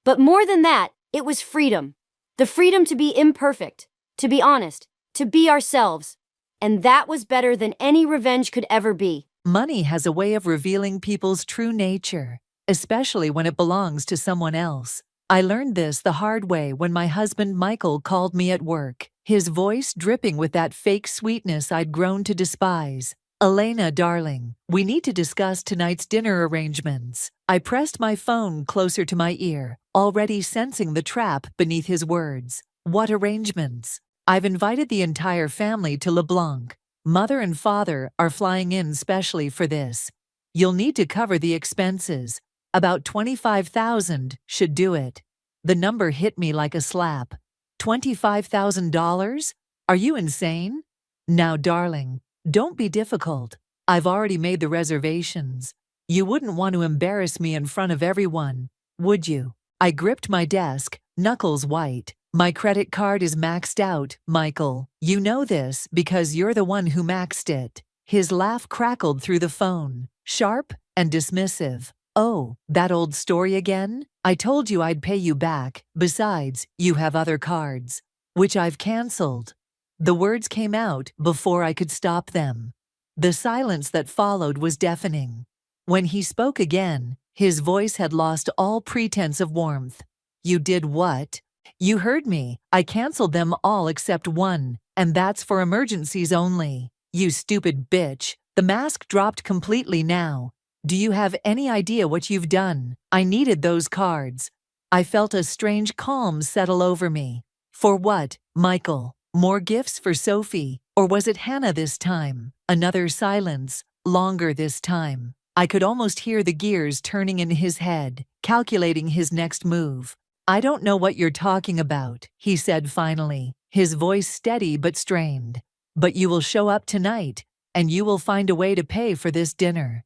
But more than that, it was freedom. The freedom to be imperfect, to be honest, to be ourselves. And that was better than any revenge could ever be. Money has a way of revealing people's true nature, especially when it belongs to someone else. I learned this the hard way when my husband Michael called me at work, his voice dripping with that fake sweetness I'd grown to despise. Elena, darling, we need to discuss tonight's dinner arrangements. I pressed my phone closer to my ear, already sensing the trap beneath his words. What arrangements? I've invited the entire family to LeBlanc. Mother and father are flying in specially for this. You'll need to cover the expenses. About $25,000 should do it. The number hit me like a slap. $25,000? Are you insane? Now, darling, don't be difficult. I've already made the reservations. You wouldn't want to embarrass me in front of everyone, would you? I gripped my desk, knuckles white. My credit card is maxed out, Michael. You know this because you're the one who maxed it. His laugh crackled through the phone, sharp and dismissive. Oh, that old story again? I told you I'd pay you back. Besides, you have other cards, which I've canceled. The words came out before I could stop them. The silence that followed was deafening. When he spoke again, his voice had lost all pretense of warmth. You did what? You heard me. I canceled them all except one, and that's for emergencies only. You stupid bitch. The mask dropped completely now. Do you have any idea what you've done? I needed those cards. I felt a strange calm settle over me. For what, Michael? More gifts for Sophie? Or was it Hannah this time? Another silence, longer this time. I could almost hear the gears turning in his head, calculating his next move. I don't know what you're talking about, he said finally, his voice steady but strained. But you will show up tonight, and you will find a way to pay for this dinner.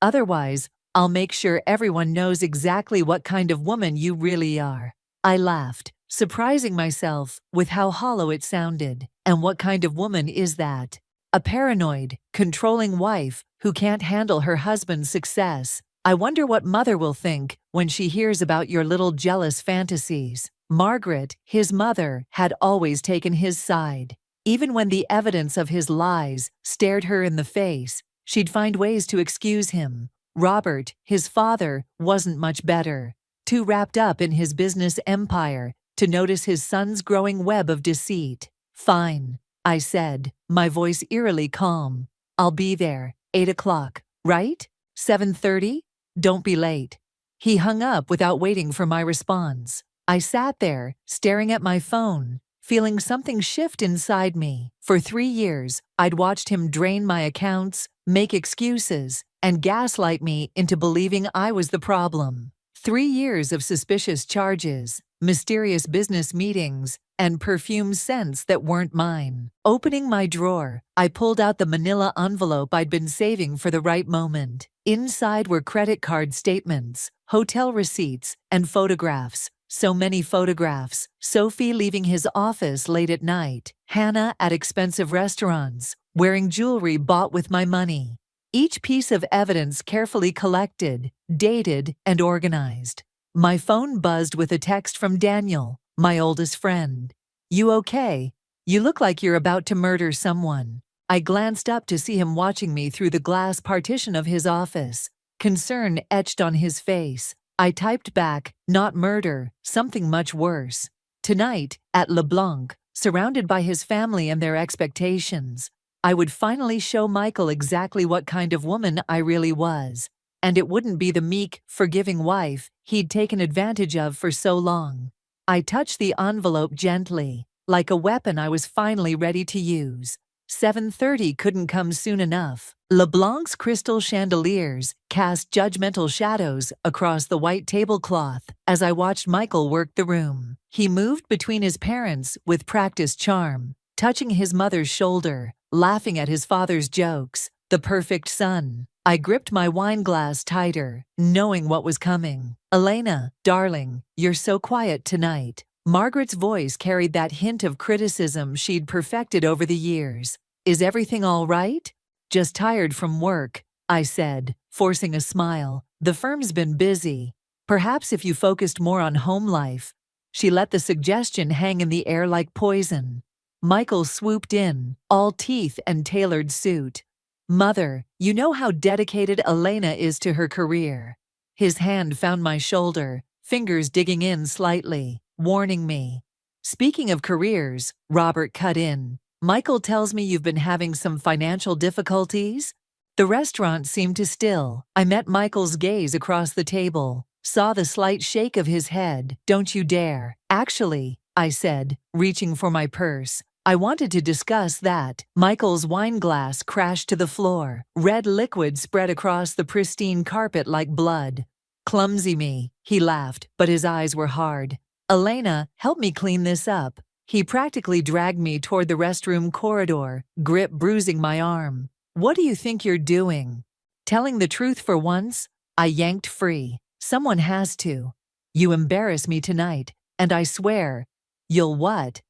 Otherwise, I'll make sure everyone knows exactly what kind of woman you really are. I laughed, surprising myself with how hollow it sounded. And what kind of woman is that? A paranoid, controlling wife who can't handle her husband's success. I wonder what mother will think when she hears about your little jealous fantasies. Margaret, his mother, had always taken his side. Even when the evidence of his lies stared her in the face, she'd find ways to excuse him. Robert, his father, wasn't much better. Too wrapped up in his business empire to notice his son's growing web of deceit. Fine, I said, my voice eerily calm. I'll be there, 8 o'clock, right? 7:30? Don't be late. He hung up without waiting for my response. I sat there, staring at my phone, feeling something shift inside me. For 3 years, I'd watched him drain my accounts, make excuses, and gaslight me into believing I was the problem. 3 years of suspicious charges, mysterious business meetings, and perfume scents that weren't mine. Opening my drawer, I pulled out the manila envelope I'd been saving for the right moment. Inside were credit card statements, hotel receipts, and photographs. So many photographs. Sophie leaving his office late at night. Hannah at expensive restaurants, wearing jewelry bought with my money. Each piece of evidence carefully collected, dated, and organized. My phone buzzed with a text from Daniel, my oldest friend. You okay? You look like you're about to murder someone. I glanced up to see him watching me through the glass partition of his office. Concern etched on his face. I typed back, not murder, something much worse. Tonight, at LeBlanc, surrounded by his family and their expectations, I would finally show Michael exactly what kind of woman I really was. And it wouldn't be the meek, forgiving wife he'd taken advantage of for so long. I touched the envelope gently, like a weapon I was finally ready to use. 7:30 couldn't come soon enough. LeBlanc's crystal chandeliers cast judgmental shadows across the white tablecloth as I watched Michael work the room. He moved between his parents with practiced charm, touching his mother's shoulder, laughing at his father's jokes. The perfect son. I gripped my wine glass tighter, knowing what was coming. Elena, darling, you're so quiet tonight. Margaret's voice carried that hint of criticism she'd perfected over the years. Is everything all right? Just tired from work, I said, forcing a smile. The firm's been busy. Perhaps if you focused more on home life. She let the suggestion hang in the air like poison. Michael swooped in, all teeth and tailored suit. Mother, you know how dedicated Elena is to her career. His hand found my shoulder, fingers digging in slightly, warning me. Speaking of careers, Robert cut in. Michael tells me you've been having some financial difficulties? The restaurant seemed to still. I met Michael's gaze across the table, saw the slight shake of his head. Don't you dare. Actually, I said, reaching for my purse. I wanted to discuss that. Michael's wine glass crashed to the floor. Red liquid spread across the pristine carpet like blood. Clumsy me, he laughed, but his eyes were hard. Elena, help me clean this up. He practically dragged me toward the restroom corridor, grip bruising my arm. What do you think you're doing? Telling the truth for once? I yanked free. Someone has to. You embarrass me tonight, and I swear. You'll what?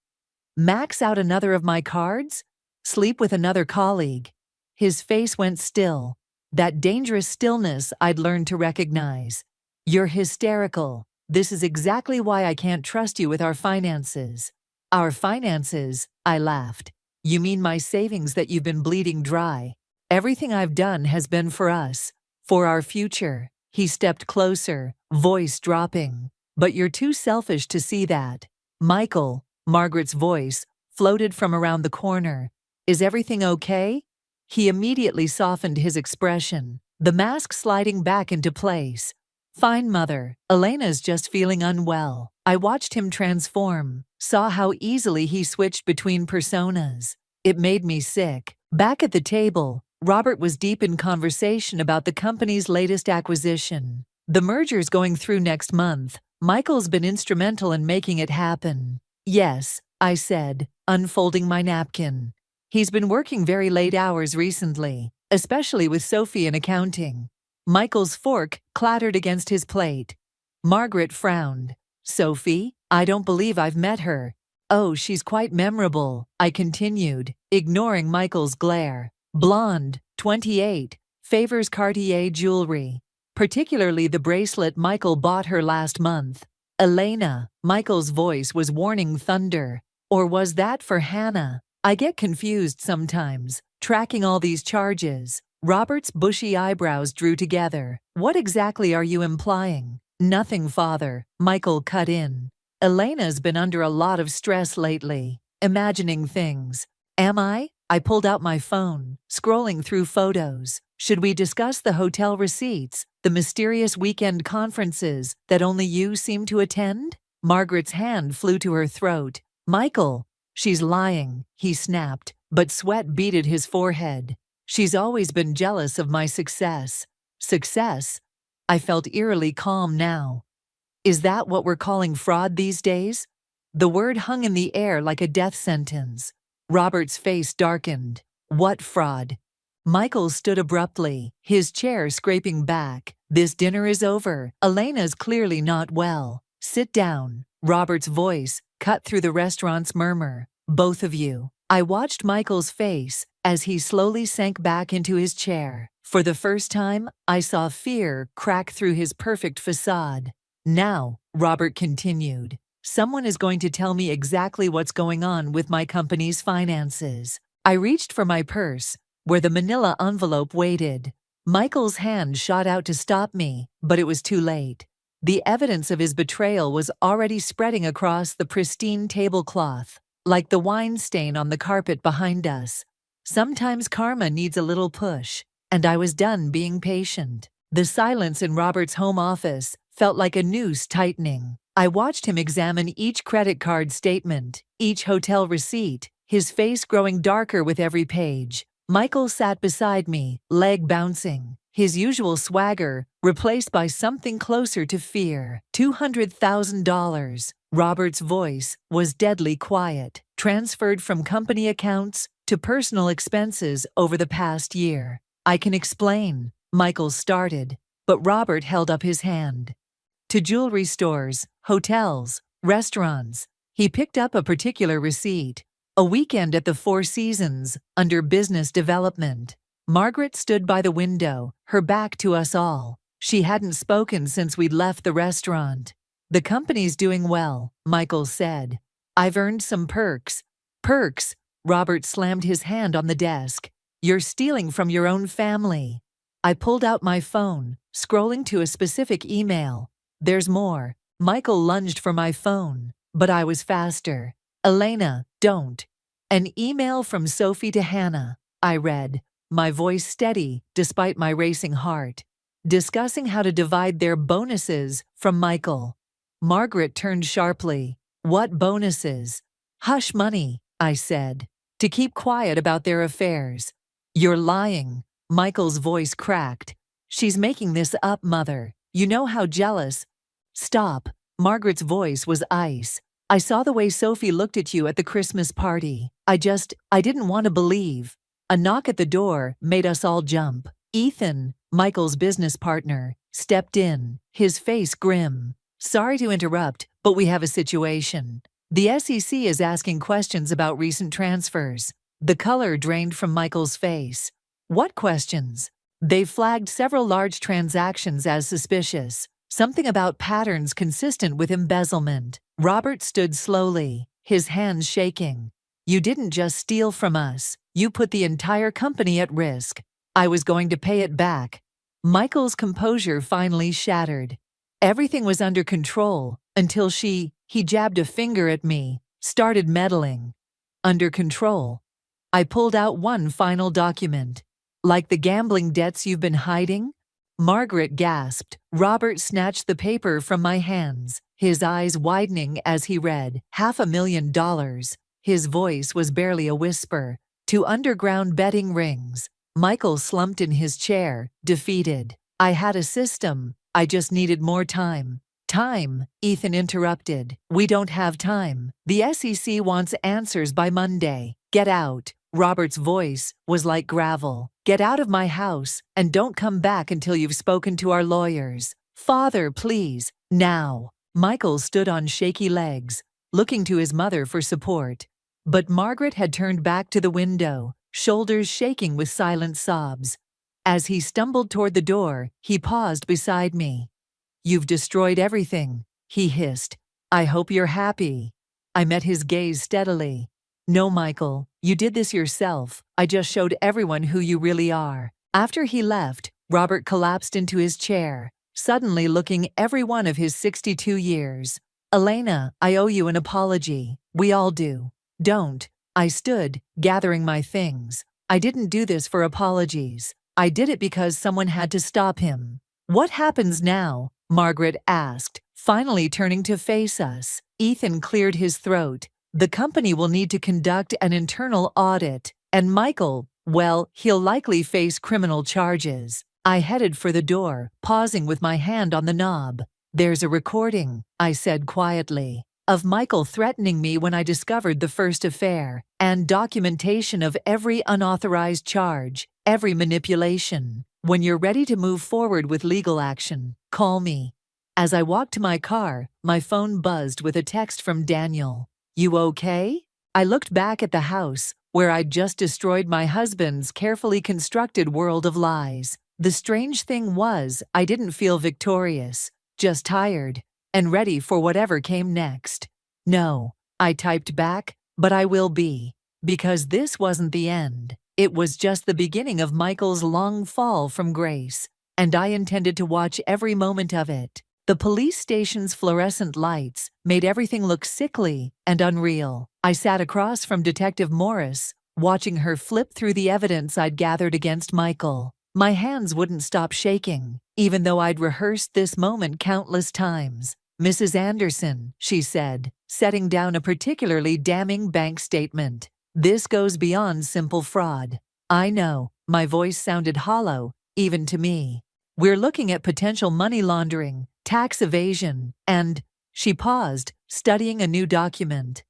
Max out another of my cards? Sleep with another colleague? His face went still. That dangerous stillness I'd learned to recognize. You're hysterical. This is exactly why I can't trust you with our finances. Our finances, I laughed. You mean my savings that you've been bleeding dry? Everything I've done has been for us, for our future. He stepped closer, voice dropping. But you're too selfish to see that. Michael, Margaret's voice, floated from around the corner. Is everything okay? He immediately softened his expression. the mask sliding back into place. Fine, mother. Elena's just feeling unwell. I watched him transform, saw how easily he switched between personas. It made me sick. Back at the table, Robert was deep in conversation about the company's latest acquisition. The merger's going through next month. Michael's been instrumental in making it happen. Yes, I said, unfolding my napkin. He's been working very late hours recently, especially with Sophie in accounting. Michael's fork clattered against his plate. Margaret frowned. Sophie? I don't believe I've met her. Oh, she's quite memorable, I continued, ignoring Michael's glare. Blonde, 28, favors Cartier jewelry, particularly the bracelet Michael bought her last month. Elena, Michael's voice was warning thunder. Or was that for Hannah? I get confused sometimes, tracking all these charges. Robert's bushy eyebrows drew together. What exactly are you implying? Nothing, father, Michael cut in. Elena's been under a lot of stress lately, imagining things. Am I? I pulled out my phone, scrolling through photos. Should we discuss the hotel receipts, the mysterious weekend conferences that only you seem to attend? Margaret's hand flew to her throat. Michael, she's lying, he snapped, but sweat beaded his forehead. She's always been jealous of my success. Success? I felt eerily calm now. Is that what we're calling fraud these days? The word hung in the air like a death sentence. Robert's face darkened. What fraud? Michael stood abruptly, his chair scraping back. This dinner is over. Elena's clearly not well. Sit down. Robert's voice cut through the restaurant's murmur. Both of you. I watched Michael's face as he slowly sank back into his chair. For the first time, I saw fear crack through his perfect facade. Now, Robert continued, someone is going to tell me exactly what's going on with my company's finances. I reached for my purse, where the manila envelope waited. Michael's hand shot out to stop me, but it was too late. The evidence of his betrayal was already spreading across the pristine tablecloth, like the wine stain on the carpet behind us. Sometimes karma needs a little push, and I was done being patient. The silence in Robert's home office felt like a noose tightening. I watched him examine each credit card statement, each hotel receipt, his face growing darker with every page. Michael sat beside me, leg bouncing, his usual swagger replaced by something closer to fear. $200,000. Robert's voice was deadly quiet, transferred from company accounts to personal expenses over the past year. I can explain, Michael started, but Robert held up his hand. To jewelry stores, hotels, restaurants. He picked up a particular receipt. A weekend at the Four Seasons, under business development. Margaret stood by the window, her back to us all. She hadn't spoken since we'd left the restaurant. The company's doing well, Michael said. I've earned some perks. Perks? Robert slammed his hand on the desk. You're stealing from your own family. I pulled out my phone, scrolling to a specific email. There's more. Michael lunged for my phone, but I was faster. Elena, don't. An email from Sophie to Hannah, I read, my voice steady despite my racing heart, discussing how to divide their bonuses from Michael. Margaret turned sharply. What bonuses? Hush money, I said, to keep quiet about their affairs. You're lying, Michael's voice cracked. She's making this up, mother. You know how jealous. Stop. Margaret's voice was ice. I saw the way Sophie looked at you at the Christmas party. I didn't want to believe. A knock at the door made us all jump. Ethan, Michael's business partner, stepped in, his face grim. Sorry to interrupt, but we have a situation. The SEC is asking questions about recent transfers. The color drained from Michael's face. What questions? They've flagged several large transactions as suspicious. Something about patterns consistent with embezzlement. Robert stood slowly, his hands shaking. You didn't just steal from us. You put the entire company at risk. I was going to pay it back. Michael's composure finally shattered. Everything was under control until he jabbed a finger at me, started meddling. Under control. I pulled out one final document. Like the gambling debts you've been hiding? Margaret gasped. Robert snatched the paper from my hands, his eyes widening as he read. $500,000. His voice was barely a whisper. To underground betting rings. Michael slumped in his chair, defeated. I had a system. I just needed more time. Time, Ethan interrupted. We don't have time. The SEC wants answers by Monday. Get out. Robert's voice was like gravel. Get out of my house, and don't come back until you've spoken to our lawyers. Father, please, now. Michael stood on shaky legs, looking to his mother for support. But Margaret had turned back to the window, shoulders shaking with silent sobs. As he stumbled toward the door, he paused beside me. You've destroyed everything, he hissed. I hope you're happy. I met his gaze steadily. No, Michael, you did this yourself. I just showed everyone who you really are. After he left, Robert collapsed into his chair, suddenly looking every one of his 62 years. Elena, I owe you an apology. We all do. Don't. I stood, gathering my things. I didn't do this for apologies. I did it because someone had to stop him. What happens now? Margaret asked, finally turning to face us. Ethan cleared his throat. The company will need to conduct an internal audit, and Michael, well, he'll likely face criminal charges. I headed for the door, pausing with my hand on the knob. There's a recording, I said quietly, of Michael threatening me when I discovered the first affair, and documentation of every unauthorized charge, every manipulation. When you're ready to move forward with legal action, call me. As I walked to my car, my phone buzzed with a text from Daniel. You okay? I looked back at the house, where I'd just destroyed my husband's carefully constructed world of lies. The strange thing was, I didn't feel victorious, just tired, and ready for whatever came next. No, I typed back, but I will be. Because this wasn't the end. It was just the beginning of Michael's long fall from grace, and I intended to watch every moment of it. The police station's fluorescent lights made everything look sickly and unreal. I sat across from Detective Morris, watching her flip through the evidence I'd gathered against Michael. My hands wouldn't stop shaking, even though I'd rehearsed this moment countless times. Mrs. Anderson, she said, setting down a particularly damning bank statement. This goes beyond simple fraud. I know, my voice sounded hollow, even to me. We're looking at potential money laundering, tax evasion, and, she paused, studying a new document.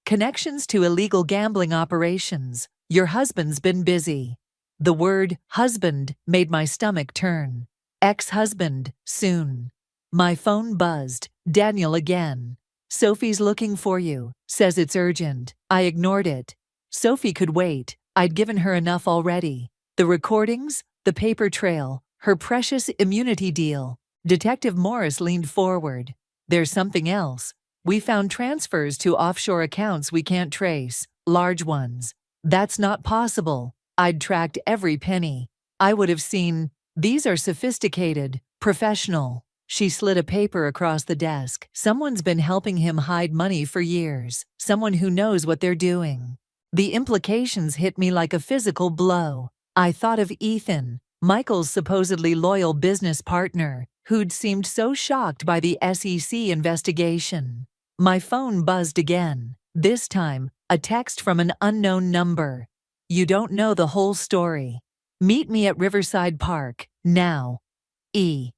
Connections to illegal gambling operations. Your husband's been busy. The word husband made my stomach turn. Ex-husband, soon. My phone buzzed. Daniel again. Sophie's looking for you, says it's urgent. I ignored it. Sophie could wait. I'd given her enough already. The recordings, the paper trail, her precious immunity deal. Detective Morris leaned forward. There's something else. We found transfers to offshore accounts we can't trace, large ones. That's not possible. I'd tracked every penny. I would have seen. These are sophisticated, professional. She slid a paper across the desk. Someone's been helping him hide money for years. Someone who knows what they're doing. The implications hit me like a physical blow. I thought of Ethan, Michael's supposedly loyal business partner, who'd seemed so shocked by the SEC investigation. My phone buzzed again. This time, a text from an unknown number. You don't know the whole story. Meet me at Riverside Park, now. E.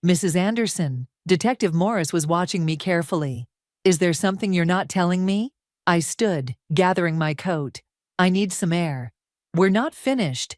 Mrs. Anderson, Detective Morris was watching me carefully. Is there something you're not telling me? I stood, gathering my coat. I need some air. We're not finished.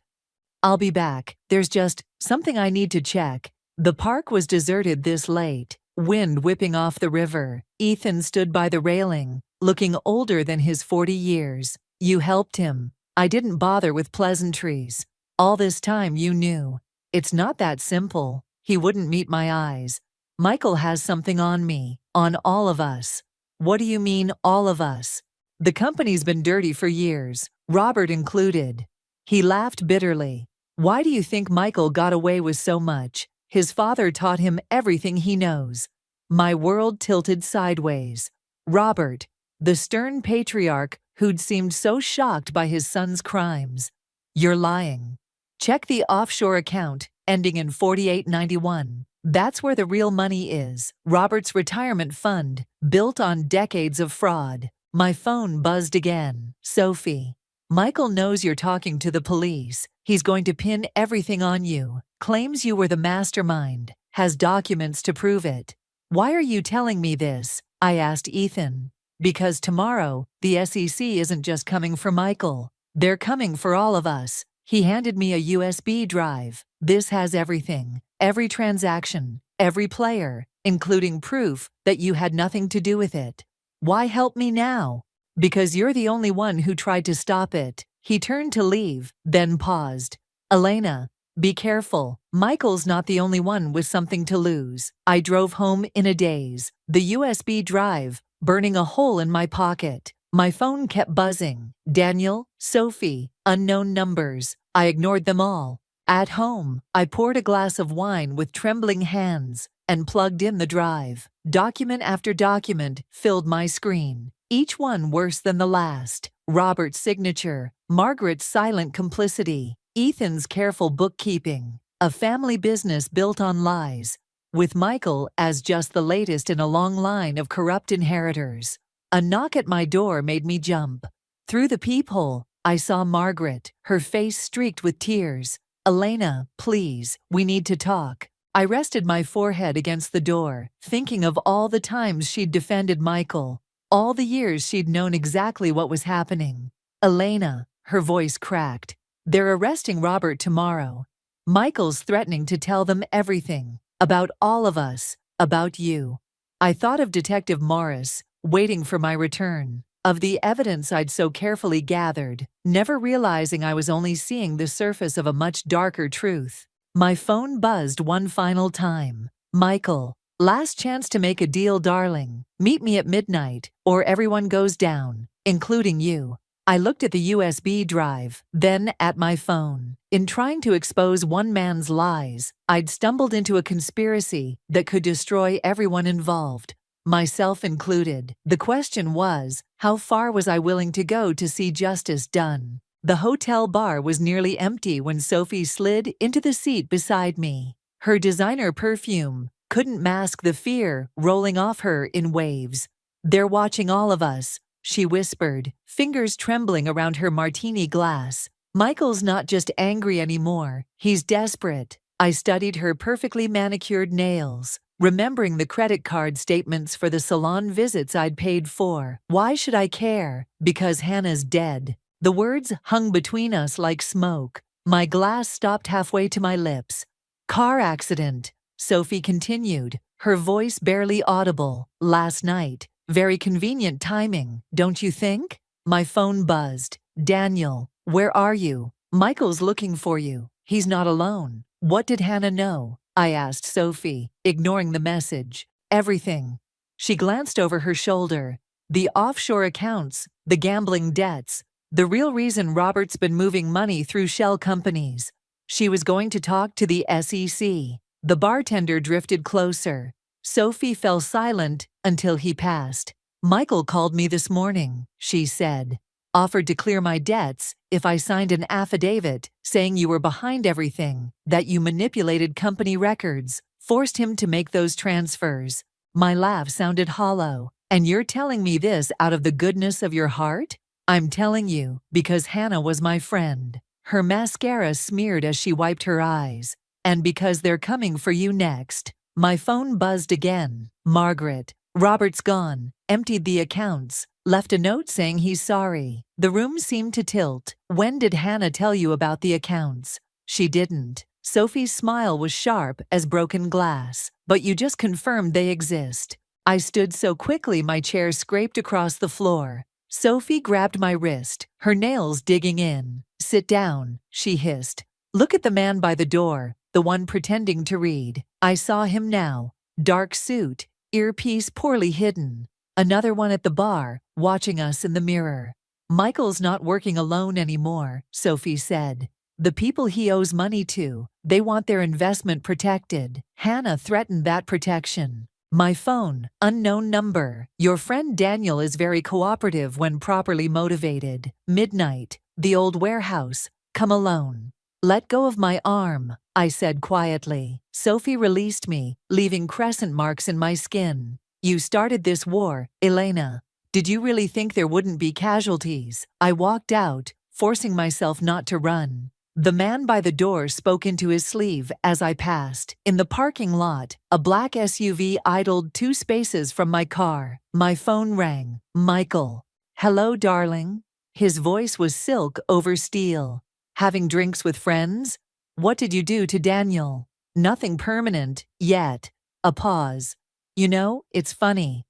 I'll be back. There's just something I need to check. The park was deserted this late, wind whipping off the river. Ethan stood by the railing, looking older than his 40 years. You helped him. I didn't bother with pleasantries. All this time you knew. It's not that simple. He wouldn't meet my eyes. Michael has something on me, on all of us. What do you mean, all of us? The company's been dirty for years, Robert included. He laughed bitterly. Why do you think Michael got away with so much? His father taught him everything he knows. My world tilted sideways. Robert, the stern patriarch who'd seemed so shocked by his son's crimes. You're lying. Check the offshore account, ending in 4891. That's where the real money is. Robert's retirement fund, built on decades of fraud. My phone buzzed again. Sophie. Michael knows you're talking to the police. He's going to pin everything on you. Claims you were the mastermind. Has documents to prove it. Why are you telling me this? I asked Ethan. Because tomorrow, the SEC isn't just coming for Michael. They're coming for all of us. He handed me a USB drive. This has everything. Every transaction. Every player. Including proof that you had nothing to do with it. Why help me now? Because you're the only one who tried to stop it. He turned to leave, then paused. Elena, be careful. Michael's not the only one with something to lose. I drove home in a daze. The USB drive, burning a hole in my pocket. My phone kept buzzing. Daniel, Sophie, unknown numbers. I ignored them all. At home, I poured a glass of wine with trembling hands and plugged in the drive. Document after document filled my screen. Each one worse than the last. Robert's signature, Margaret's silent complicity, Ethan's careful bookkeeping, a family business built on lies, with Michael as just the latest in a long line of corrupt inheritors. A knock at my door made me jump. Through the peephole, I saw Margaret, her face streaked with tears. Elena, please, we need to talk. I rested my forehead against the door, thinking of all the times she'd defended Michael. All the years she'd known exactly what was happening. Elena, her voice cracked. They're arresting Robert tomorrow. Michael's threatening to tell them everything. About all of us. About you. I thought of Detective Morris, waiting for my return. Of the evidence I'd so carefully gathered, never realizing I was only seeing the surface of a much darker truth. My phone buzzed one final time. Michael. Last chance to make a deal, darling. Meet me at midnight, or everyone goes down, including you. I looked at the USB drive, then at my phone. In trying to expose one man's lies, I'd stumbled into a conspiracy that could destroy everyone involved, myself included. The question was, how far was I willing to go to see justice done? The hotel bar was nearly empty when Sophie slid into the seat beside me. Her designer perfume couldn't mask the fear rolling off her in waves. They're watching all of us, she whispered, fingers trembling around her martini glass. Michael's not just angry anymore, he's desperate. I studied her perfectly manicured nails, remembering the credit card statements for the salon visits I'd paid for. Why should I care? Because Hannah's dead. The words hung between us like smoke. My glass stopped halfway to my lips. Car accident. Sophie continued, her voice barely audible. Last night. Very convenient timing, don't you think? My phone buzzed. Daniel, where are you? Michael's looking for you. He's not alone. What did Hannah know? I asked Sophie, ignoring the message. Everything. She glanced over her shoulder. The offshore accounts, the gambling debts, the real reason Robert's been moving money through shell companies. She was going to talk to the SEC. The bartender drifted closer. Sophie fell silent until he passed. Michael called me this morning, she said. Offered to clear my debts if I signed an affidavit saying you were behind everything, that you manipulated company records, forced him to make those transfers. My laugh sounded hollow. And you're telling me this out of the goodness of your heart? I'm telling you because Hannah was my friend. Her mascara smeared as she wiped her eyes. And because they're coming for you next. My phone buzzed again. Margaret. Robert's gone. Emptied the accounts. Left a note saying he's sorry. The room seemed to tilt. When did Hannah tell you about the accounts? She didn't. Sophie's smile was sharp as broken glass. But you just confirmed they exist. I stood so quickly my chair scraped across the floor. Sophie grabbed my wrist, her nails digging in. Sit down, she hissed. Look at the man by the door, the one pretending to read. I saw him now. Dark suit, earpiece poorly hidden. Another one at the bar, watching us in the mirror. Michael's not working alone anymore, Sophie said. The people he owes money to, they want their investment protected. Hannah threatened that protection. My phone, unknown number. Your friend Daniel is very cooperative when properly motivated. Midnight, the old warehouse. Come alone. Let go of my arm, I said quietly. Sophie released me, leaving crescent marks in my skin. You started this war, Elena. Did you really think there wouldn't be casualties? I walked out, forcing myself not to run. The man by the door spoke into his sleeve as I passed. In the parking lot, a black SUV idled 2 spaces from my car. My phone rang. Michael. Hello, darling. His voice was silk over steel. Having drinks with friends? What did you do to Daniel? Nothing permanent, yet. A pause. You know, it's funny.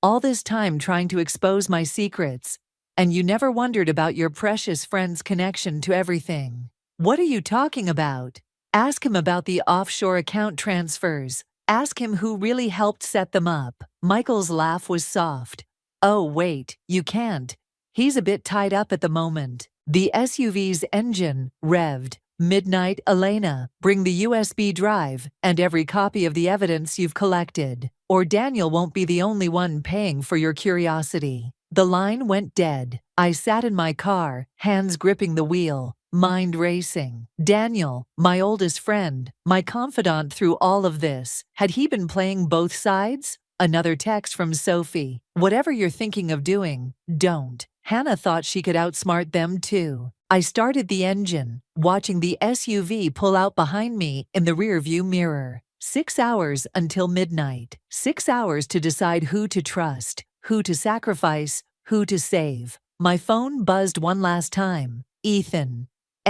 All this time trying to expose my secrets, and you never wondered about your precious friend's connection to everything. What are you talking about? Ask him about the offshore account transfers. Ask him who really helped set them up. Michael's laugh was soft. Oh, wait, you can't. He's a bit tied up at the moment. The SUV's engine revved. Midnight, Elena, bring the USB drive and every copy of the evidence you've collected, or Daniel won't be the only one paying for your curiosity. The line went dead. I sat in my car, hands gripping the wheel, mind racing. Daniel, my oldest friend, my confidant through all of this, had he been playing both sides? Another text from Sophie. Whatever you're thinking of doing, don't. Hannah thought she could outsmart them too. I started the engine, watching the SUV pull out behind me in the rearview mirror. 6 hours until midnight. 6 hours to decide who to trust, who to sacrifice, who to save. My phone buzzed one last time. Ethan.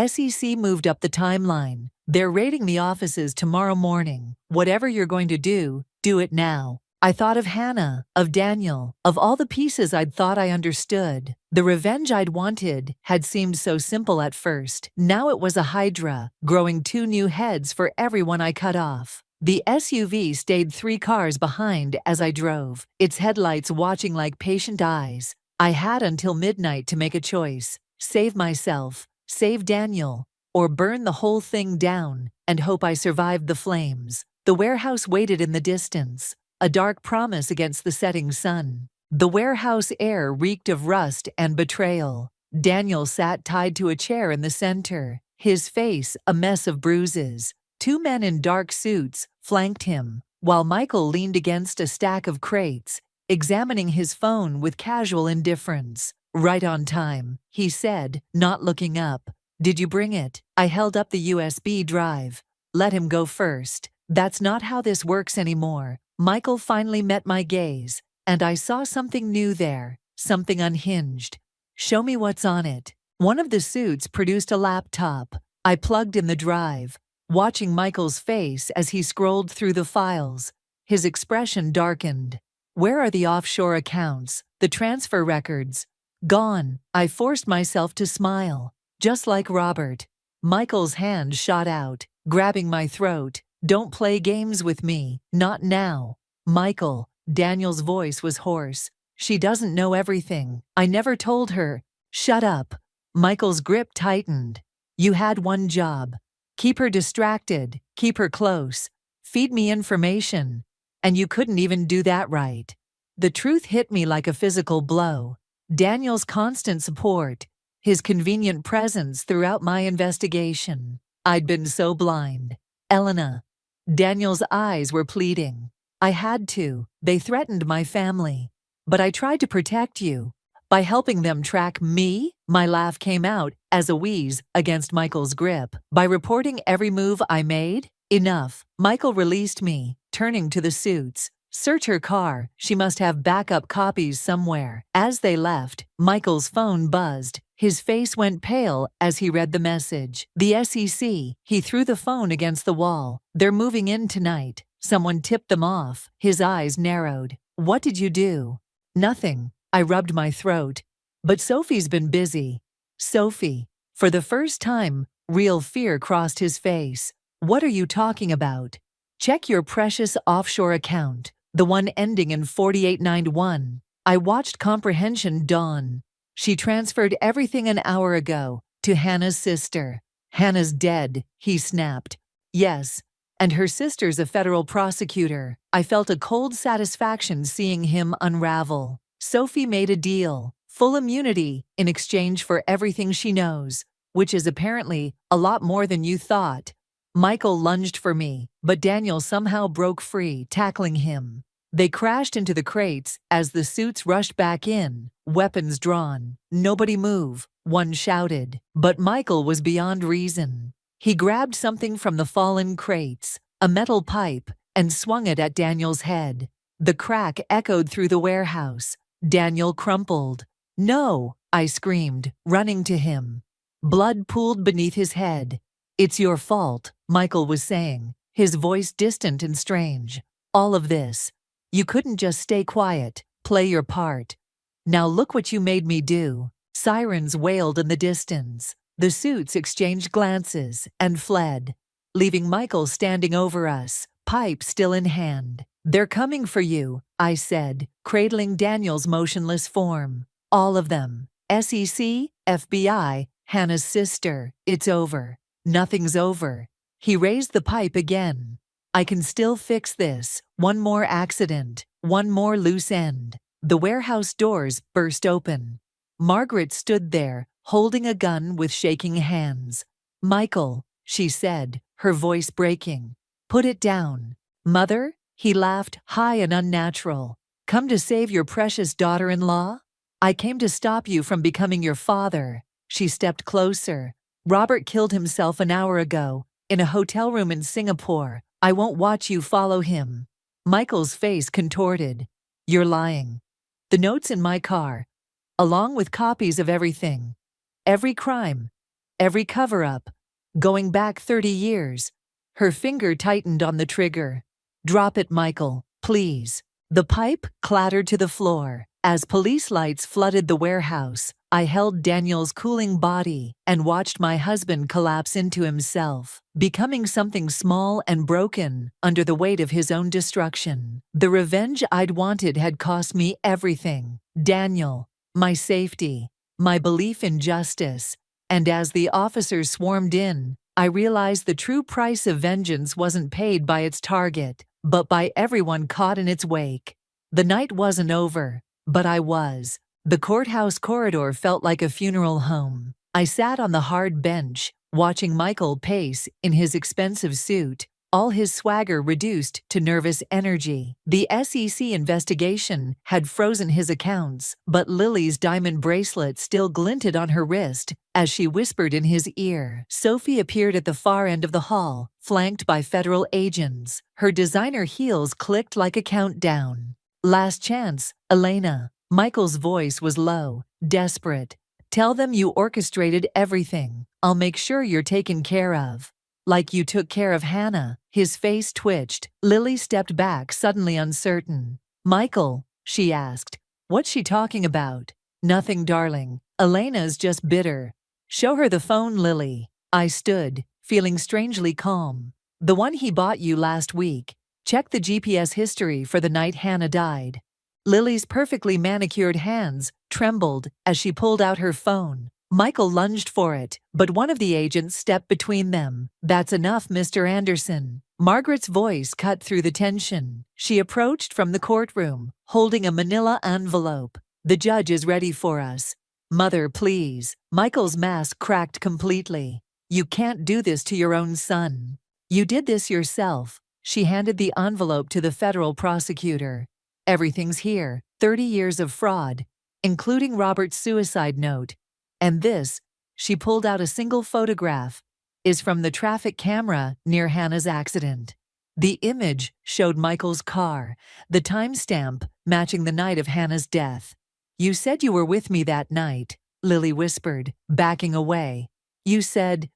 SEC moved up the timeline. They're raiding the offices tomorrow morning. Whatever you're going to do it now. I thought of Hannah, of Daniel, of all the pieces I'd thought I understood. The revenge I'd wanted had seemed so simple at first. Now it was a hydra, growing 2 new heads for everyone I cut off. The SUV stayed 3 cars behind as I drove, its headlights watching like patient eyes. I had until midnight to make a choice. Save myself, save Daniel, or burn the whole thing down and hope I survived the flames. The warehouse waited in the distance, a dark promise against the setting sun. The warehouse air reeked of rust and betrayal. Daniel sat tied to a chair in the center, his face a mess of bruises. 2 men in dark suits flanked him, while Michael leaned against a stack of crates, examining his phone with casual indifference. Right on time, he said, not looking up. Did you bring it? I held up the USB drive. Let him go first. That's not how this works anymore. Michael finally met my gaze, and I saw something new there, something unhinged. Show me what's on it. One of the suits produced a laptop. I plugged in the drive, watching Michael's face as he scrolled through the files. His expression darkened. Where are the offshore accounts, the transfer records? Gone. I forced myself to smile. Just like Robert. Michael's hand shot out, grabbing my throat. Don't play games with me, not now. Michael, Daniel's voice was hoarse. She doesn't know everything. I never told her. Shut up. Michael's grip tightened. You had one job. Keep her distracted, keep her close, feed me information. And you couldn't even do that right. The truth hit me like a physical blow. Daniel's constant support, his convenient presence throughout my investigation. I'd been so blind. Elena. Daniel's eyes were pleading. I had to. They threatened my family. But I tried to protect you. By helping them track me, my laugh came out as a wheeze against Michael's grip. By reporting every move I made? Enough. Michael released me, turning to the suits. Search her car. She must have backup copies somewhere. As they left, Michael's phone buzzed. His face went pale as he read the message. The SEC. He threw the phone against the wall. They're moving in tonight. Someone tipped them off. His eyes narrowed. What did you do? Nothing. I rubbed my throat. But Sophie's been busy. Sophie. For the first time, real fear crossed his face. What are you talking about? Check your precious offshore account, the one ending in 4891. I watched comprehension dawn. She transferred everything an hour ago to Hannah's sister. Hannah's dead, he snapped. Yes, and her sister's a federal prosecutor. I felt a cold satisfaction seeing him unravel. Sophie made a deal, full immunity in exchange for everything she knows. which is apparently a lot more than you thought. Michael lunged for me, but Daniel somehow broke free, tackling him. They crashed into the crates as the suits rushed back in, weapons drawn. "Nobody move," one shouted. But Michael was beyond reason. He grabbed something from the fallen crates, a metal pipe, and swung it at Daniel's head. The crack echoed through the warehouse. Daniel crumpled. "No!" I screamed, running to him. Blood pooled beneath his head. "It's your fault," Michael was saying, his voice distant and strange. "All of this. You couldn't just stay quiet, play your part. Now look what you made me do." Sirens wailed in the distance. The suits exchanged glances and fled, leaving Michael standing over us, pipe still in hand. "They're coming for you," I said, cradling Daniel's motionless form. "All of them. SEC, FBI, Hannah's sister. It's over." "Nothing's over." He raised the pipe again. "I can still fix this. One more accident, one more loose end." The warehouse doors burst open. Margaret stood there, holding a gun with shaking hands. "Michael," she said, her voice breaking. "Put it down." "Mother?" He laughed, high and unnatural. "Come to save your precious daughter-in-law?" "I came to stop you from becoming your father." She stepped closer. "Robert killed himself an hour ago, in a hotel room in Singapore. I won't watch you follow him." Michael's face contorted. "You're lying." "The notes in my car, along with copies of everything. Every crime, every cover-up, going back 30 years. Her finger tightened on the trigger. "Drop it, Michael, please." The pipe clattered to the floor. As police lights flooded the warehouse, I held Daniel's cooling body and watched my husband collapse into himself, becoming something small and broken under the weight of his own destruction. The revenge I'd wanted had cost me everything. Daniel, my safety, my belief in justice. And as the officers swarmed in, I realized the true price of vengeance wasn't paid by its target, but by everyone caught in its wake. The night wasn't over, but I was. The courthouse corridor felt like a funeral home. I sat on the hard bench, watching Michael pace in his expensive suit, all his swagger reduced to nervous energy. The SEC investigation had frozen his accounts, but Lily's diamond bracelet still glinted on her wrist as she whispered in his ear. Sophie appeared at the far end of the hall, flanked by federal agents. Her designer heels clicked like a countdown. "Last chance, Elena." Michael's voice was low, desperate. "Tell them you orchestrated everything. I'll make sure you're taken care of. Like you took care of Hannah." His face twitched. Lily stepped back, suddenly uncertain. "Michael," she asked, "what's she talking about?" "Nothing, darling. Elena's just bitter." "Show her the phone, Lily." I stood, feeling strangely calm. "The one he bought you last week. Check the GPS history for the night Hannah died." Lily's perfectly manicured hands trembled as she pulled out her phone. Michael lunged for it, but one of the agents stepped between them. "That's enough, Mr. Anderson." Margaret's voice cut through the tension. She approached from the courtroom, holding a manila envelope. "The judge is ready for us." "Mother, please." Michael's mask cracked completely. "You can't do this to your own son. You did this yourself." She handed the envelope to the federal prosecutor. "Everything's here. 30 years of fraud, including Robert's suicide note. And this," she pulled out a single photograph, "is from the traffic camera near Hannah's accident." The image showed Michael's car, the timestamp matching the night of Hannah's death. "You said you were with me that night," Lily whispered, backing away. "You said—"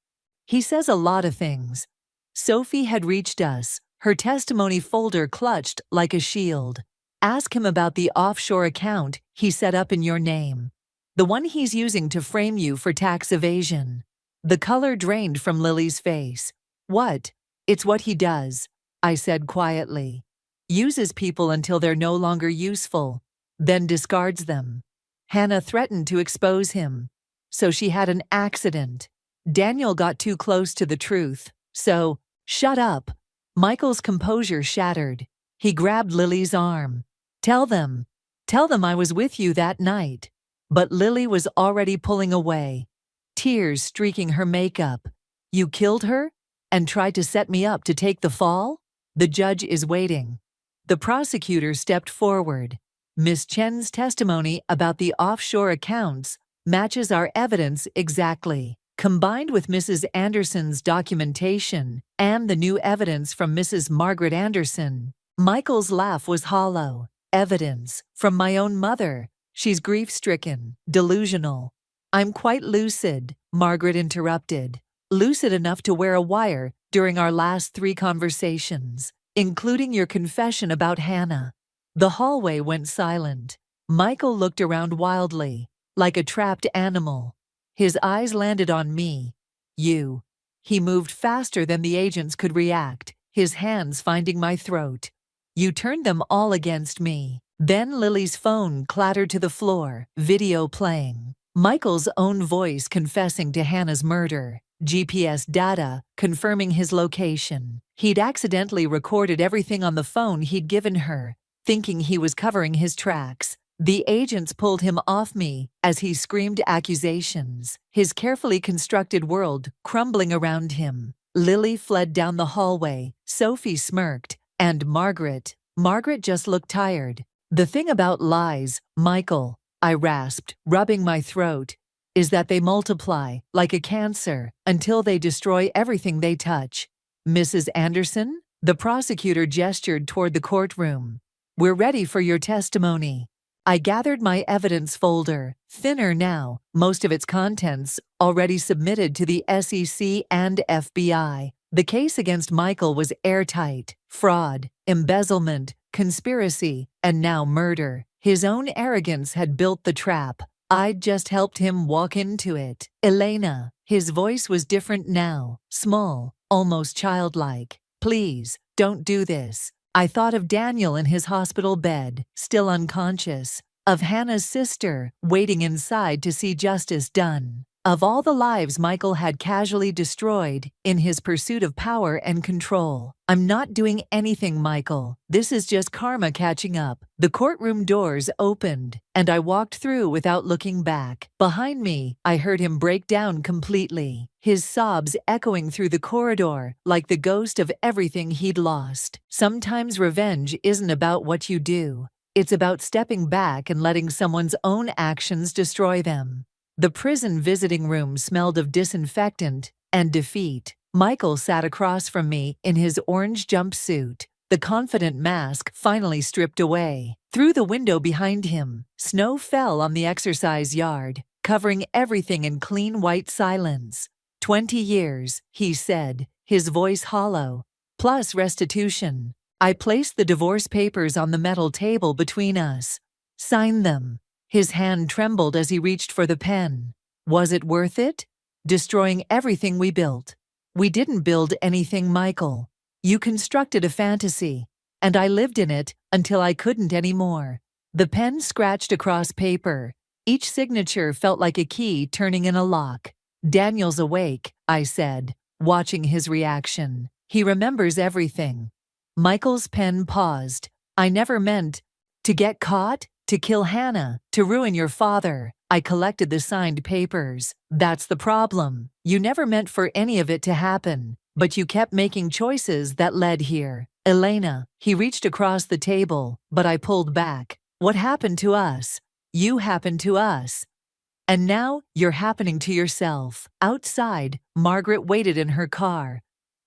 "He says a lot of things." Sophie had reached us, her testimony folder clutched like a shield. "Ask him about the offshore account he set up in your name. The one he's using to frame you for tax evasion." The color drained from Lily's face. "What?" "It's what he does," I said quietly. "Uses people until they're no longer useful, then discards them. Hannah threatened to expose him, so she had an accident. Daniel got too close to the truth, so—" "Shut up." Michael's composure shattered. He grabbed Lily's arm. Tell them I was with you that night." But Lily was already pulling away. tears streaking her makeup. You killed her? And tried to set me up to take the fall? The judge is waiting. The prosecutor stepped forward. Miss Chen's testimony about the offshore accounts matches our evidence exactly. Combined with Mrs. Anderson's documentation and the new evidence from Mrs. Margaret Anderson, Michael's laugh was hollow. Evidence from my own mother. She's grief-stricken, delusional. I'm quite lucid, Margaret interrupted. Lucid enough to wear a wire during our last 3 conversations, including your confession about Hannah. The hallway went silent. Michael looked around wildly, like a trapped animal. His eyes landed on me. You. He moved faster than the agents could react, his hands finding my throat. You turned them all against me. Then Lily's phone clattered to the floor, video playing. Michael's own voice confessing to Hannah's murder. GPS data confirming his location. He'd accidentally recorded everything on the phone he'd given her, thinking he was covering his tracks. The agents pulled him off me as he screamed accusations, his carefully constructed world crumbling around him. Lily fled down the hallway, Sophie smirked, and Margaret just looked tired. The thing about lies, Michael, I rasped, rubbing my throat, is that they multiply, like a cancer, until they destroy everything they touch. Mrs. Anderson? The prosecutor gestured toward the courtroom. We're ready for your testimony. I gathered my evidence folder, thinner now, most of its contents already submitted to the SEC and FBI. The case against Michael was airtight. Fraud, embezzlement, conspiracy, and now murder. His own arrogance had built the trap. I'd just helped him walk into it. Elena, his voice was different now, small, almost childlike. Please, don't do this. I thought of Daniel in his hospital bed, still unconscious, of Hannah's sister, waiting inside to see justice done, of all the lives Michael had casually destroyed in his pursuit of power and control. I'm not doing anything, Michael. This is just karma catching up. The courtroom doors opened, and I walked through without looking back. Behind me, I heard him break down completely, his sobs echoing through the corridor like the ghost of everything he'd lost. Sometimes revenge isn't about what you do. It's about stepping back and letting someone's own actions destroy them. The prison visiting room smelled of disinfectant and defeat. Michael sat across from me in his orange jumpsuit, the confident mask finally stripped away. Through the window behind him, snow fell on the exercise yard, covering everything in clean white silence. 20 years, he said, his voice hollow, plus restitution. I placed the divorce papers on the metal table between us. Sign them. His hand trembled as he reached for the pen. Was it worth it? Destroying everything we built. We didn't build anything, Michael. You constructed a fantasy, and I lived in it until I couldn't anymore. The pen scratched across paper. Each signature felt like a key turning in a lock. Daniel's awake, I said, watching his reaction. He remembers everything. Michael's pen paused. I never meant to get caught, to kill Hannah, to ruin your father. I collected the signed papers. That's the problem. You never meant for any of it to happen, but you kept making choices that led here. Elena, he reached across the table, but I pulled back. What happened to us? You happened to us. And now you're happening to yourself. Outside, Margaret waited in her car,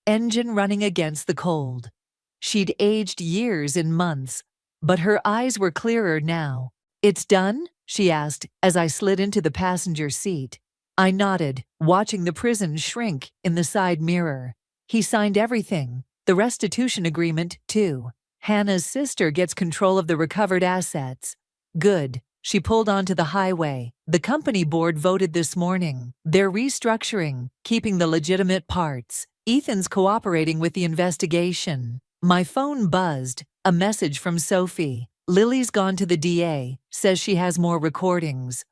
engine running against the cold. She'd aged years in months, but her eyes were clearer now. It's done? She asked as I slid into the passenger seat. I nodded, watching the prison shrink in the side mirror. He signed everything, the restitution agreement, too. Hannah's sister gets control of the recovered assets. Good. She pulled onto the highway. The company board voted this morning. They're restructuring, keeping the legitimate parts. Ethan's cooperating with the investigation. My phone buzzed, a message from Sophie. Lily's gone to the DA, says she has more recordings.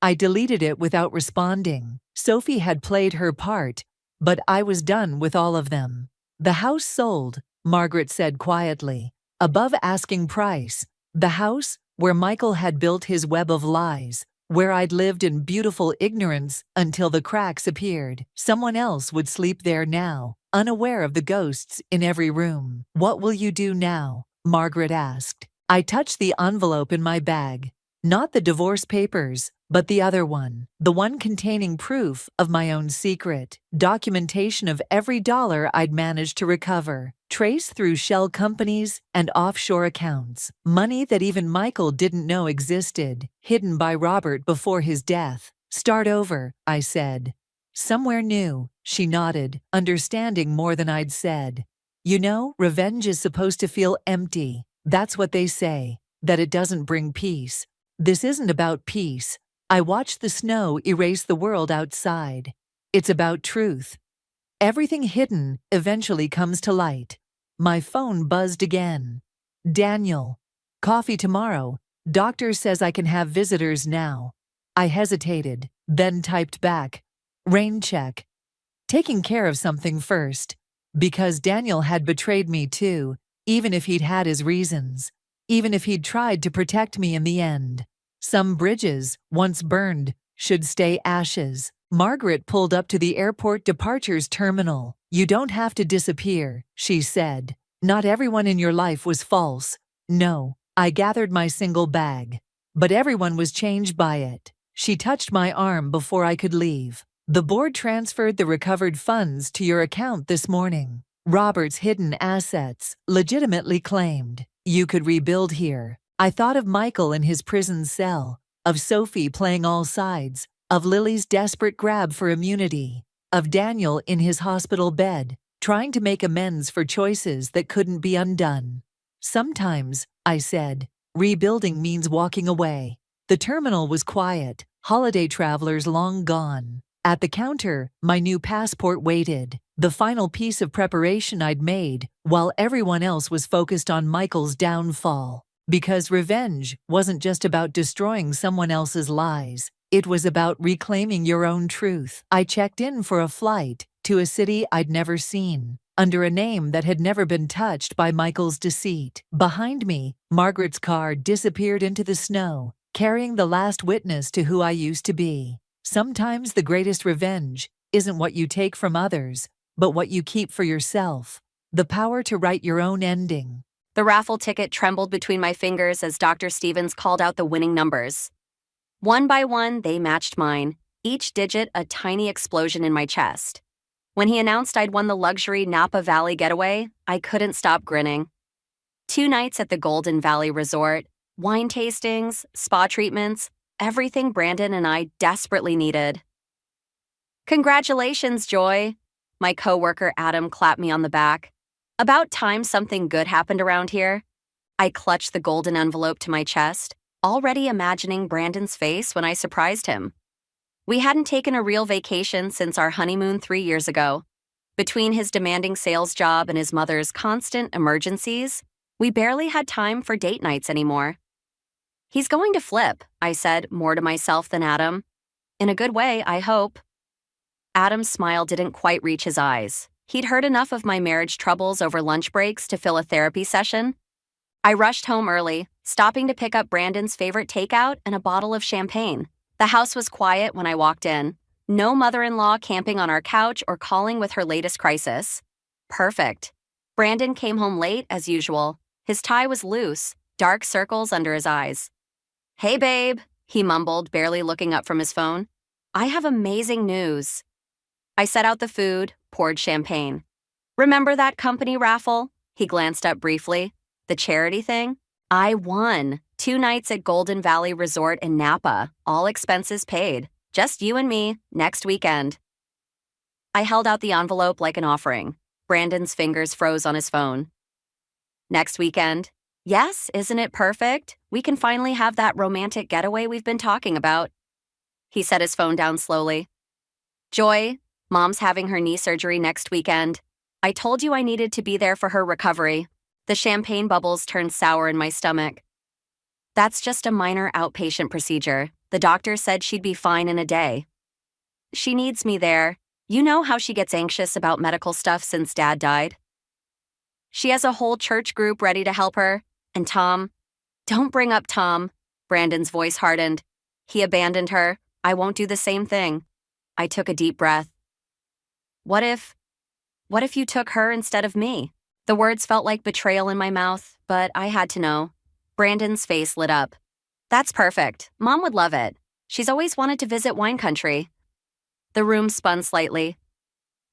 I deleted it without responding. Sophie had played her part, but I was done with all of them. The house sold, Margaret said quietly, above asking price. The house where Michael had built his web of lies. where I'd lived in beautiful ignorance until the cracks appeared. Someone else would sleep there now, unaware of the ghosts in every room. "What will you do now?" Margaret asked. I touched the envelope in my bag. Not the divorce papers, but the other one. The one containing proof of my own secret. Documentation of every dollar I'd managed to recover. Traced through shell companies and offshore accounts. Money that even Michael didn't know existed, hidden by Robert before his death. "Start over," I said. "Somewhere new," she nodded, understanding more than I'd said. "You know, revenge is supposed to feel empty. That's what they say, that it doesn't bring peace. This isn't about peace. I watched the snow erase the world outside. It's about truth. Everything hidden eventually comes to light." My phone buzzed again. "Daniel. Coffee tomorrow. Doctor says I can have visitors now." I hesitated, then typed back. "Rain check. Taking care of something first." Because Daniel had betrayed me too, even if he'd had his reasons. Even if he'd tried to protect me in the end. Some bridges, once burned, should stay ashes. Margaret pulled up to the airport departures terminal. "You don't have to disappear," she said. "Not everyone in your life was false." No, I gathered my single bag. But everyone was changed by it. She touched my arm before I could leave. "The board transferred the recovered funds to your account this morning. Robert's hidden assets, legitimately claimed. You could rebuild here." I thought of Michael in his prison cell, of Sophie playing all sides, of Lily's desperate grab for immunity, of Daniel in his hospital bed, trying to make amends for choices that couldn't be undone. "Sometimes," I said, "rebuilding means walking away." The terminal was quiet, holiday travelers long gone. At the counter, my new passport waited, the final piece of preparation I'd made, while everyone else was focused on Michael's downfall. Because revenge wasn't just about destroying someone else's lies. It was about reclaiming your own truth. I checked in for a flight to a city I'd never seen, under a name that had never been touched by Michael's deceit. Behind me, Margaret's car disappeared into the snow, carrying the last witness to who I used to be. Sometimes the greatest revenge isn't what you take from others, but what you keep for yourself. The power to write your own ending. The raffle ticket trembled between my fingers as Dr. Stevens called out the winning numbers. One by one, they matched mine, each digit a tiny explosion in my chest. When he announced I'd won the luxury Napa Valley getaway, I couldn't stop grinning. 2 nights at the Golden Valley Resort, wine tastings, spa treatments, everything Brandon and I desperately needed. "Congratulations, Joy." My coworker Adam clapped me on the back. "About time something good happened around here." I clutched the golden envelope to my chest, already imagining Brandon's face when I surprised him. We hadn't taken a real vacation since our honeymoon 3 years ago. Between his demanding sales job and his mother's constant emergencies, we barely had time for date nights anymore. "He's going to flip," I said, more to myself than Adam. "In a good way, I hope." Adam's smile didn't quite reach his eyes. He'd heard enough of my marriage troubles over lunch breaks to fill a therapy session. I rushed home early, stopping to pick up Brandon's favorite takeout and a bottle of champagne. The house was quiet when I walked in. No mother-in-law camping on our couch or calling with her latest crisis. Perfect. Brandon came home late, as usual. His tie was loose, dark circles under his eyes. "Hey, babe," he mumbled, barely looking up from his phone. "I have amazing news." I set out the food, poured champagne. "Remember that company raffle?" He glanced up briefly. "The charity thing? I won. 2 nights at Golden Valley Resort in Napa, all expenses paid. Just you and me, next weekend." I held out the envelope like an offering. Brandon's fingers froze on his phone. "Next weekend?" "Yes, isn't it perfect? We can finally have that romantic getaway we've been talking about." He set his phone down slowly. "Joy, Mom's having her knee surgery next weekend. I told you I needed to be there for her recovery." The champagne bubbles turned sour in my stomach. "That's just a minor outpatient procedure. The doctor said she'd be fine in a day." "She needs me there. You know how she gets anxious about medical stuff since Dad died." "She has a whole church group ready to help her. And Tom." "Don't bring up Tom." Brandon's voice hardened. He abandoned her. I won't do the same thing. I took a deep breath. What if you took her instead of me? The words felt like betrayal in my mouth, but I had to know. Brandon's face lit up. That's perfect. Mom would love it. She's always wanted to visit wine country. The room spun slightly.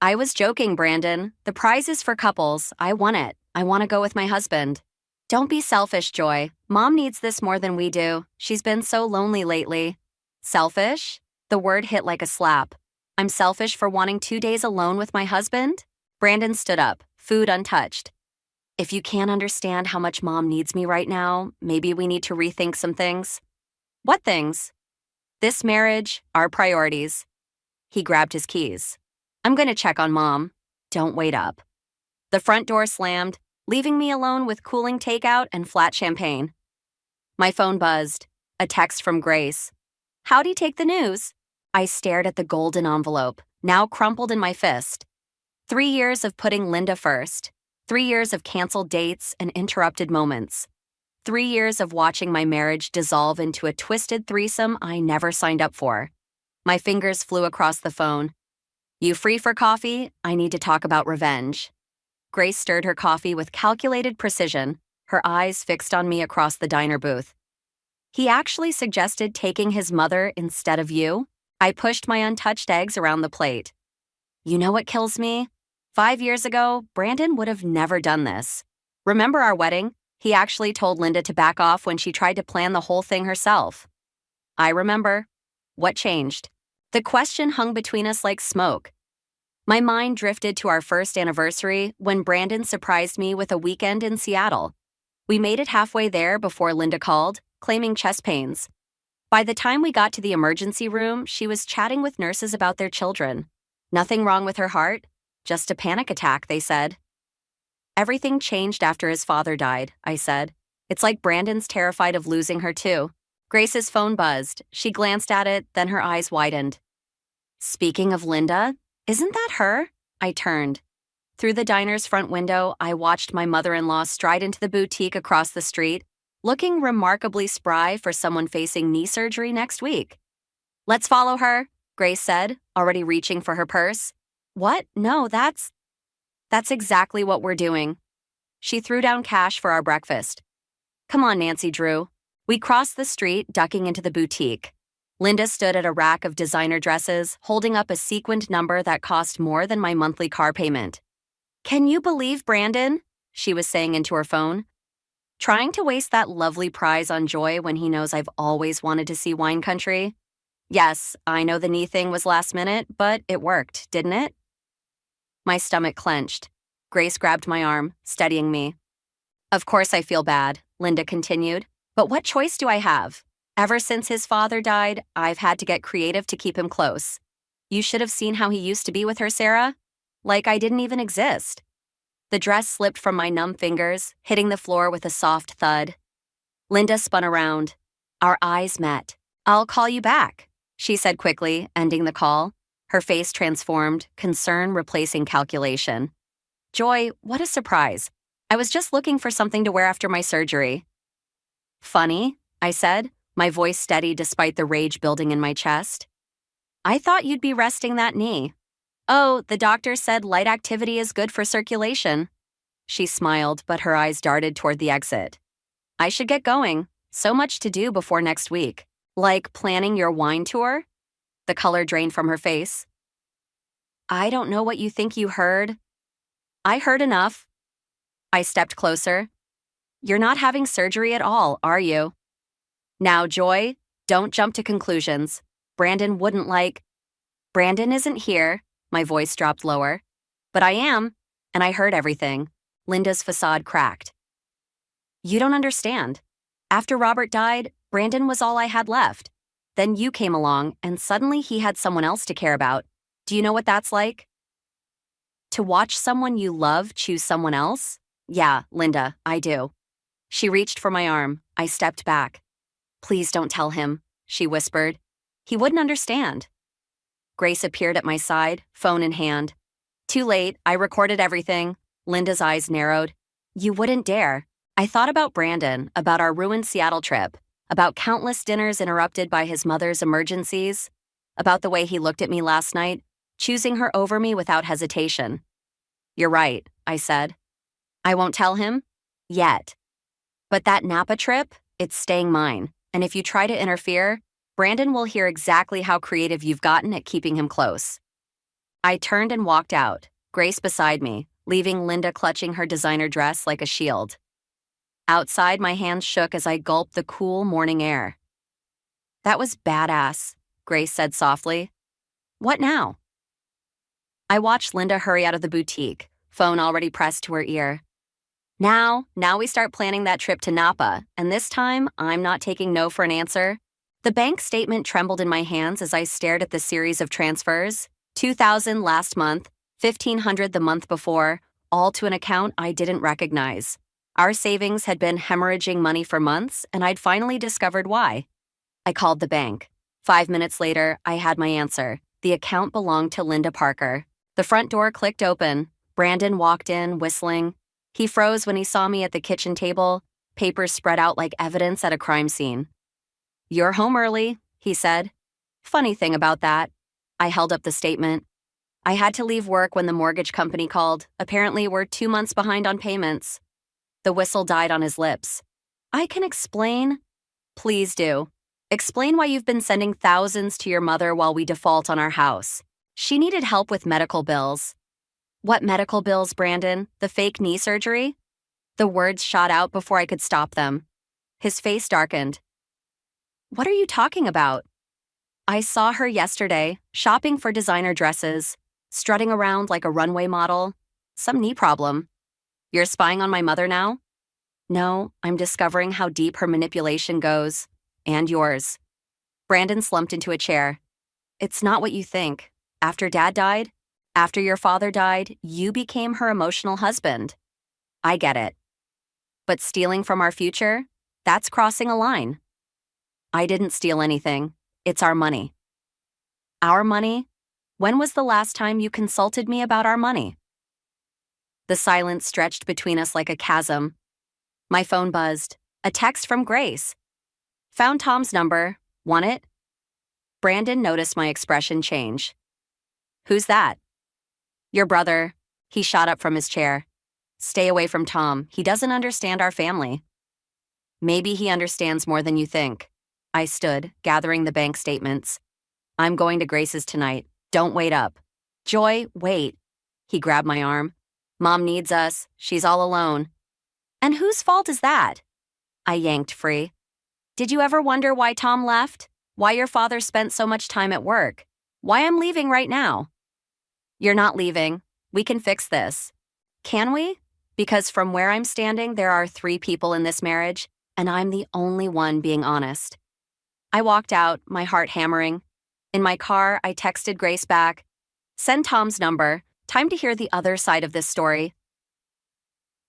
I was joking, Brandon. The prize is for couples. I want it. I want to go with my husband. Don't be selfish, Joy. Mom needs this more than we do. She's been so lonely lately. Selfish? The word hit like a slap. I'm selfish for wanting 2 days alone with my husband? Brandon stood up, food untouched. If you can't understand how much Mom needs me right now, maybe we need to rethink some things. What things? This marriage, our priorities. He grabbed his keys. I'm going to check on Mom. Don't wait up. The front door slammed, leaving me alone with cooling takeout and flat champagne. My phone buzzed. A text from Grace. How'd he take the news? I stared at the golden envelope, now crumpled in my fist. 3 years of putting Linda first. 3 years of canceled dates and interrupted moments. 3 years of watching my marriage dissolve into a twisted threesome I never signed up for. My fingers flew across the phone. You free for coffee? I need to talk about revenge. Grace stirred her coffee with calculated precision, her eyes fixed on me across the diner booth. He actually suggested taking his mother instead of you? I pushed my untouched eggs around the plate. You know what kills me? 5 years ago, Brandon would have never done this. Remember our wedding? He actually told Linda to back off when she tried to plan the whole thing herself. I remember. What changed? The question hung between us like smoke. My mind drifted to our first anniversary when Brandon surprised me with a weekend in Seattle. We made it halfway there before Linda called, claiming chest pains. By the time we got to the emergency room, she was chatting with nurses about their children. Nothing wrong with her heart, just a panic attack, they said. Everything changed after his father died, I said. It's like Brandon's terrified of losing her too. Grace's phone buzzed. She glanced at it, then her eyes widened. Speaking of Linda, isn't that her? I turned. Through the diner's front window, I watched my mother-in-law stride into the boutique across the street, looking remarkably spry for someone facing knee surgery next week. Let's follow her, Grace said, already reaching for her purse. What? No, that's exactly what we're doing. She threw down cash for our breakfast. Come on, Nancy Drew. We crossed the street, ducking into the boutique. Linda stood at a rack of designer dresses, holding up a sequined number that cost more than my monthly car payment. Can you believe Brandon? She was saying into her phone. Trying to waste that lovely prize on Joy when he knows I've always wanted to see wine country? Yes, I know the knee thing was last minute, but it worked, didn't it? My stomach clenched. Grace grabbed my arm, steadying me. Of course I feel bad, Linda continued, but what choice do I have? Ever since his father died, I've had to get creative to keep him close. You should have seen how he used to be with her, Sarah. Like I didn't even exist. The dress slipped from my numb fingers, hitting the floor with a soft thud. Linda spun around. Our eyes met. I'll call you back, she said quickly, ending the call. Her face transformed, concern replacing calculation. Joy, what a surprise. I was just looking for something to wear after my surgery. Funny, I said, my voice steady despite the rage building in my chest. I thought you'd be resting that knee. Oh, the doctor said light activity is good for circulation. She smiled, but her eyes darted toward the exit. I should get going. So much to do before next week. Like planning your wine tour? The color drained from her face. I don't know what you think you heard. I heard enough. I stepped closer. You're not having surgery at all, are you? Now, Joy, don't jump to conclusions. Brandon wouldn't like... Brandon isn't here. My voice dropped lower. But I am, and I heard everything. Linda's facade cracked. You don't understand. After Robert died, Brandon was all I had left. Then you came along, and suddenly he had someone else to care about. Do you know what that's like? To watch someone you love choose someone else? Yeah, Linda, I do. She reached for my arm. I stepped back. Please don't tell him, she whispered. He wouldn't understand. Grace appeared at my side, phone in hand. Too late, I recorded everything. Linda's eyes narrowed. You wouldn't dare. I thought about Brandon, about our ruined Seattle trip, about countless dinners interrupted by his mother's emergencies, about the way he looked at me last night, choosing her over me without hesitation. "You're right," I said. "I won't tell him? Yet. But that Napa trip, it's staying mine, and if you try to interfere, Brandon will hear exactly how creative you've gotten at keeping him close." I turned and walked out, Grace beside me, leaving Linda clutching her designer dress like a shield. Outside, my hands shook as I gulped the cool morning air. "That was badass," Grace said softly. "What now?" I watched Linda hurry out of the boutique, phone already pressed to her ear. Now we start planning that trip to Napa, and this time, I'm not taking no for an answer. The bank statement trembled in my hands as I stared at the series of transfers. $2,000 last month, $1,500 the month before, all to an account I didn't recognize. Our savings had been hemorrhaging money for months, and I'd finally discovered why. I called the bank. 5 minutes later, I had my answer. The account belonged to Linda Parker. The front door clicked open. Brandon walked in, whistling. He froze when he saw me at the kitchen table, papers spread out like evidence at a crime scene. "You're home early," he said. "Funny thing about that." I held up the statement. "I had to leave work when the mortgage company called. Apparently, we're 2 months behind on payments." The whistle died on his lips. "I can explain." "Please do. Explain why you've been sending thousands to your mother while we default on our house. She needed help with medical bills." "What medical bills, Brandon? The fake knee surgery?" The words shot out before I could stop them. His face darkened. "What are you talking about?" "I saw her yesterday, shopping for designer dresses, strutting around like a runway model. Some knee problem." "You're spying on my mother now?" "No, I'm discovering how deep her manipulation goes. And yours." Brandon slumped into a chair. "It's not what you think. After Dad died, after your father died, you became her emotional husband. I get it. But stealing from our future, that's crossing a line." "I didn't steal anything. It's our money." "Our money? When was the last time you consulted me about our money?" The silence stretched between us like a chasm. My phone buzzed. A text from Grace. "Found Tom's number. Want it?" Brandon noticed my expression change. "Who's that?" "Your brother." He shot up from his chair. "Stay away from Tom. He doesn't understand our family." "Maybe he understands more than you think." I stood, gathering the bank statements. "I'm going to Grace's tonight. Don't wait up." "Joy, wait." He grabbed my arm. "Mom needs us. She's all alone." "And whose fault is that?" I yanked free. "Did you ever wonder why Tom left? Why your father spent so much time at work? Why I'm leaving right now?" "You're not leaving. We can fix this." "Can we?" "Because from where I'm standing, there are 3 people in this marriage, and I'm the only one being honest." I walked out, my heart hammering. In my car, I texted Grace back. "Send Tom's number. Time to hear the other side of this story."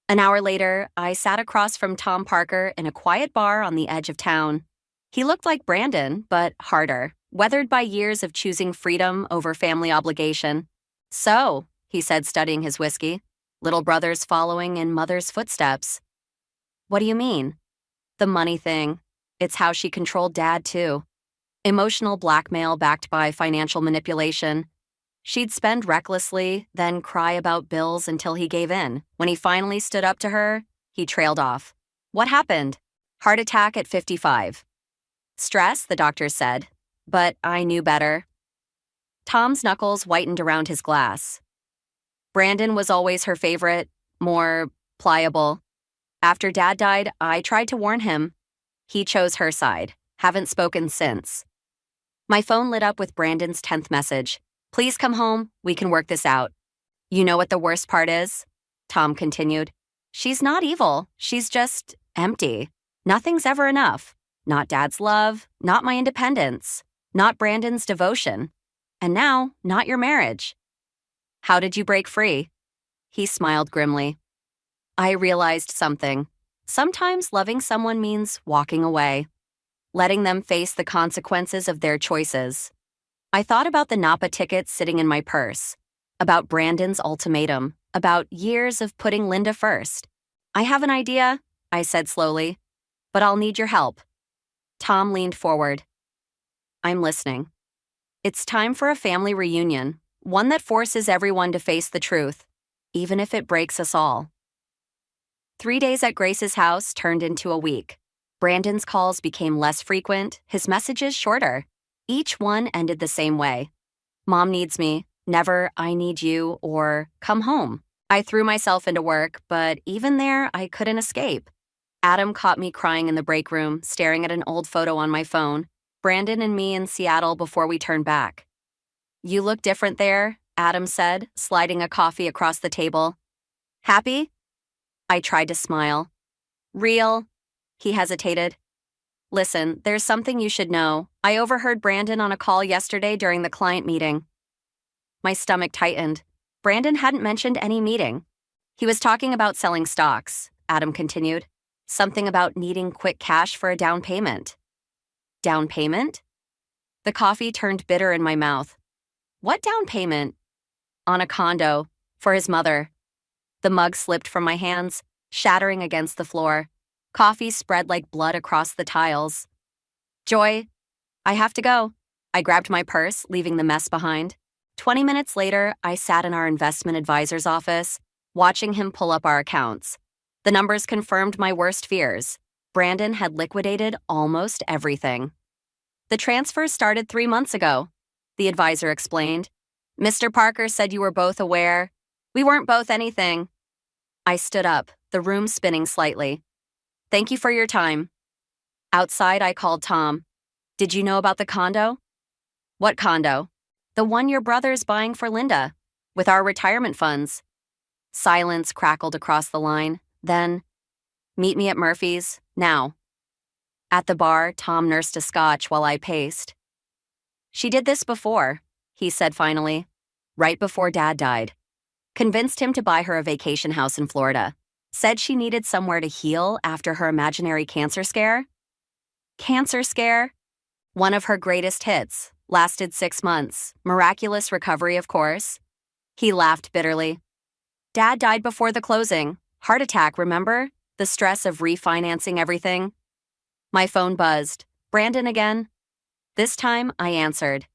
An hour later, I sat across from Tom Parker in a quiet bar on the edge of town. He looked like Brandon, but harder, weathered by years of choosing freedom over family obligation. "So," he said, studying his whiskey, "little brother's following in mother's footsteps." "What do you mean?" "The money thing. It's how she controlled Dad, too. Emotional blackmail backed by financial manipulation. She'd spend recklessly, then cry about bills until he gave in. When he finally stood up to her, he trailed off. What happened? Heart attack at 55. Stress, the doctor said. But I knew better. Tom's knuckles whitened around his glass. Brandon was always her favorite, more pliable. After Dad died, I tried to warn him. He chose her side. Haven't spoken since. My phone lit up with Brandon's 10th message. Please come home. We can work this out. You know what the worst part is? Tom continued. She's not evil. She's just empty. Nothing's ever enough. Not Dad's love, not my independence, not Brandon's devotion. And now, not your marriage. How did you break free? He smiled grimly. I realized something. Sometimes loving someone means walking away, letting them face the consequences of their choices. I thought about the Napa tickets sitting in my purse, about Brandon's ultimatum, about years of putting Linda first. I have an idea, I said slowly, but I'll need your help. Tom leaned forward. I'm listening. It's time for a family reunion, one that forces everyone to face the truth, even if it breaks us all. 3 days at Grace's house turned into a week. Brandon's calls became less frequent, his messages shorter. Each one ended the same way. Mom needs me, never I need you, or come home. I threw myself into work, but even there, I couldn't escape. Adam caught me crying in the break room, staring at an old photo on my phone. Brandon and me in Seattle before we turned back. You look different there, Adam said, sliding a coffee across the table. Happy? I tried to smile. Real? He hesitated. Listen, there's something you should know. I overheard Brandon on a call yesterday during the client meeting. My stomach tightened. Brandon hadn't mentioned any meeting. He was talking about selling stocks, Adam continued. Something about needing quick cash for a down payment. Down payment? The coffee turned bitter in my mouth. What down payment? On a condo, for his mother. The mug slipped from my hands, shattering against the floor. Coffee spread like blood across the tiles. Joy, I have to go. I grabbed my purse, leaving the mess behind. 20 minutes later, I sat in our investment advisor's office, watching him pull up our accounts. The numbers confirmed my worst fears. Brandon had liquidated almost everything. The transfer started 3 months ago, the advisor explained. Mr. Parker said you were both aware. We weren't both anything. I stood up, the room spinning slightly. Thank you for your time. Outside, I called Tom. Did you know about the condo? What condo? The one your brother's buying for Linda, with our retirement funds. Silence crackled across the line. Then, meet me at Murphy's, now. At the bar, Tom nursed a scotch while I paced. She did this before, he said finally, right before Dad died. Convinced him to buy her a vacation house in Florida. Said she needed somewhere to heal after her imaginary cancer scare. Cancer scare? One of her greatest hits. Lasted 6 months. Miraculous recovery, of course. He laughed bitterly. Dad died before the closing. Heart attack, remember? The stress of refinancing everything. My phone buzzed. Brandon again? This time, I answered.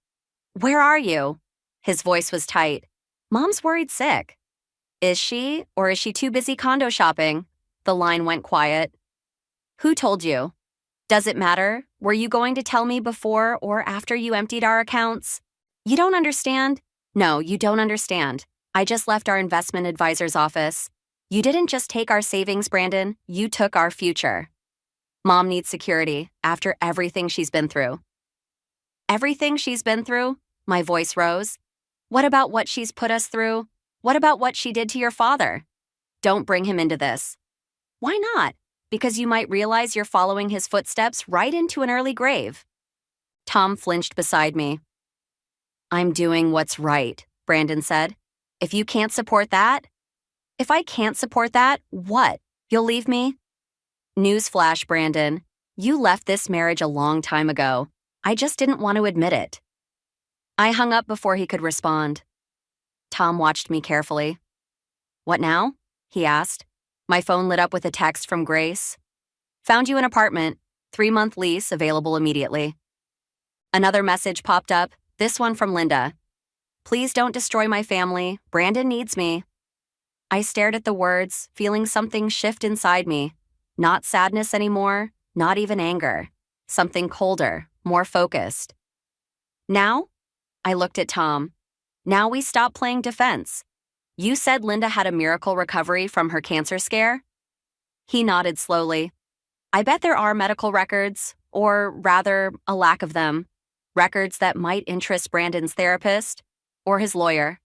Where are you? His voice was tight. Mom's worried sick. Is she, or is she too busy condo shopping? The line went quiet. Who told you? Does it matter? Were you going to tell me before or after you emptied our accounts? You don't understand? No, you don't understand. I just left our investment advisor's office. You didn't just take our savings, Brandon. You took our future. Mom needs security after everything she's been through. Everything she's been through? My voice rose. What about what she's put us through? What about what she did to your father? Don't bring him into this. Why not? Because you might realize you're following his footsteps right into an early grave. Tom flinched beside me. I'm doing what's right, Brandon said. If you can't support that? If I can't support that, what? You'll leave me? Newsflash, Brandon. You left this marriage a long time ago. I just didn't want to admit it. I hung up before he could respond. Tom watched me carefully. What now? He asked. My phone lit up with a text from Grace. Found you an apartment, 3-month lease available immediately. Another message popped up, this one from Linda. Please don't destroy my family. Brandon needs me. I stared at the words, feeling something shift inside me. Not sadness anymore, not even anger. Something colder, more focused. Now? I looked at Tom. Now we stop playing defense. You said Linda had a miracle recovery from her cancer scare? He nodded slowly. I bet there are medical records, or rather, a lack of them. Records that might interest Brandon's therapist, or his lawyer.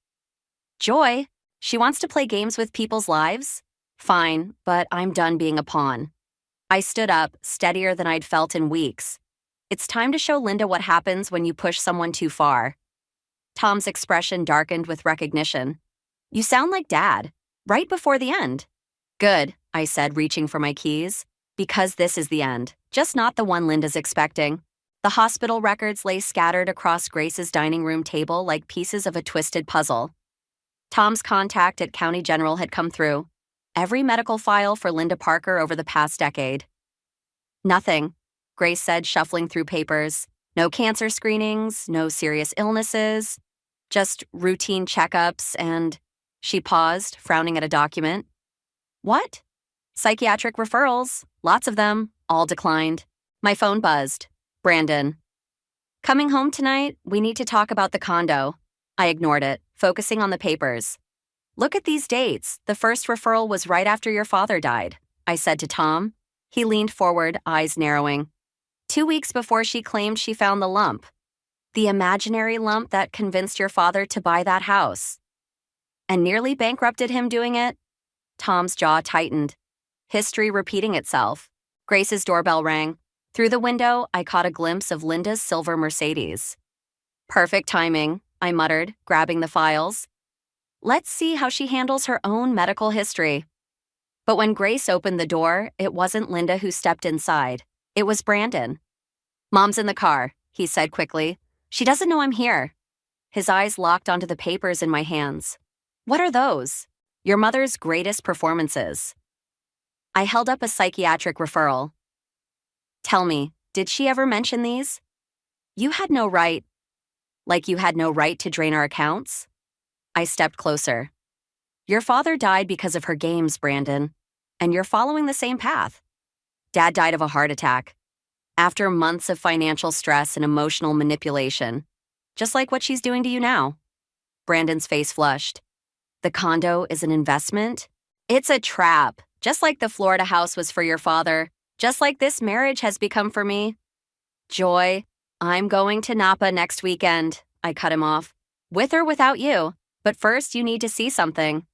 Joy, she wants to play games with people's lives? Fine, but I'm done being a pawn. I stood up, steadier than I'd felt in weeks. It's time to show Linda what happens when you push someone too far. Tom's expression darkened with recognition. You sound like Dad, right before the end. Good, I said, reaching for my keys. Because this is the end, just not the one Linda's expecting. The hospital records lay scattered across Grace's dining room table like pieces of a twisted puzzle. Tom's contact at County General had come through. Every medical file for Linda Parker over the past decade. Nothing. Grace said, shuffling through papers. No cancer screenings, no serious illnesses, just routine checkups and… She paused, frowning at a document. What? Psychiatric referrals, lots of them, all declined. My phone buzzed. Brandon. Coming home tonight, we need to talk about the condo. I ignored it, focusing on the papers. Look at these dates. The first referral was right after your father died, I said to Tom. He leaned forward, eyes narrowing. 2 weeks before she claimed she found the lump. The imaginary lump that convinced your father to buy that house. And nearly bankrupted him doing it? Tom's jaw tightened. History repeating itself. Grace's doorbell rang. Through the window, I caught a glimpse of Linda's silver Mercedes. Perfect timing, I muttered, grabbing the files. Let's see how she handles her own medical history. But when Grace opened the door, it wasn't Linda who stepped inside. It was Brandon. Mom's in the car, he said quickly. She doesn't know I'm here. His eyes locked onto the papers in my hands. What are those? Your mother's greatest performances. I held up a psychiatric referral. Tell me, did she ever mention these? You had no right. Like you had no right to drain our accounts? I stepped closer. Your father died because of her games, Brandon, and you're following the same path. Dad died of a heart attack. After months of financial stress and emotional manipulation, just like what she's doing to you now. Brandon's face flushed. The condo is an investment? It's a trap, just like the Florida house was for your father, just like this marriage has become for me. Joy, I'm going to Napa next weekend, I cut him off. With or without you, but first you need to see something.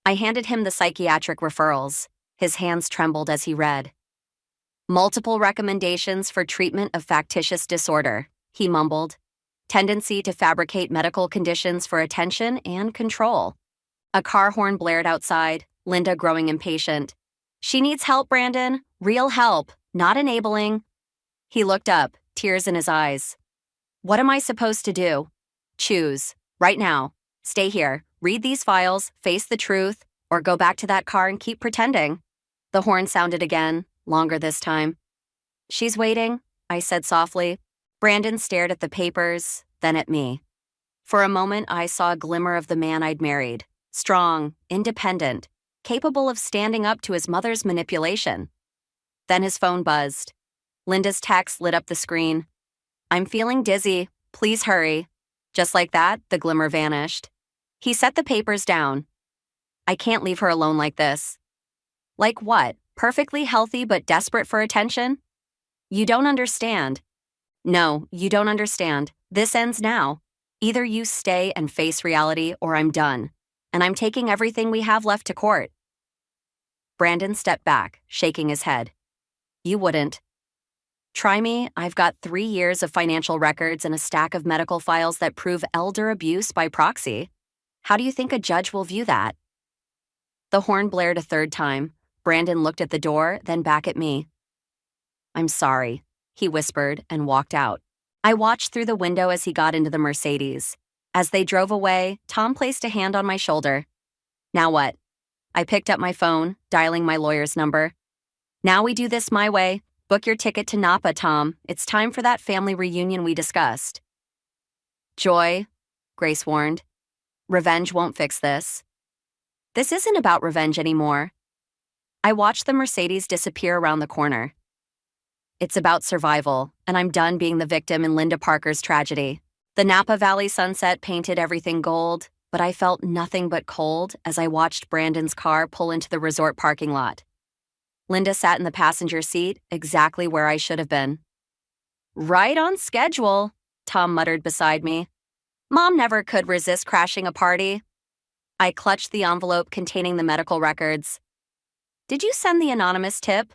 I handed him the psychiatric referrals. His hands trembled as he read. Multiple recommendations for treatment of factitious disorder, he mumbled. Tendency to fabricate medical conditions for attention and control. A car horn blared outside, Linda growing impatient. She needs help, Brandon. Real help, not enabling. He looked up, tears in his eyes. What am I supposed to do? Choose, right now. Stay here, read these files, face the truth, or go back to that car and keep pretending. The horn sounded again, longer this time. She's waiting, I said softly. Brandon stared at the papers, then at me. For a moment, I saw a glimmer of the man I'd married. Strong, independent, capable of standing up to his mother's manipulation. Then his phone buzzed. Linda's text lit up the screen. I'm feeling dizzy. Please hurry. Just like that, the glimmer vanished. He set the papers down. I can't leave her alone like this. Like what? Perfectly healthy but desperate for attention? You don't understand. No, you don't understand. This ends now. Either you stay and face reality or I'm done. And I'm taking everything we have left to court. Brandon stepped back, shaking his head. You wouldn't. Try me. I've got 3 years of financial records and a stack of medical files that prove elder abuse by proxy. How do you think a judge will view that? The horn blared a third time. Brandon looked at the door, then back at me. I'm sorry, he whispered and walked out. I watched through the window as he got into the Mercedes. As they drove away, Tom placed a hand on my shoulder. Now what? I picked up my phone, dialing my lawyer's number. Now we do this my way. Book your ticket to Napa, Tom. It's time for that family reunion we discussed. Joy, Grace warned. Revenge won't fix this. This isn't about revenge anymore. I watched the Mercedes disappear around the corner. It's about survival, and I'm done being the victim in Linda Parker's tragedy. The Napa Valley sunset painted everything gold, but I felt nothing but cold as I watched Brandon's car pull into the resort parking lot. Linda sat in the passenger seat, exactly where I should have been. Right on schedule, Tom muttered beside me. Mom never could resist crashing a party. I clutched the envelope containing the medical records. Did you send the anonymous tip?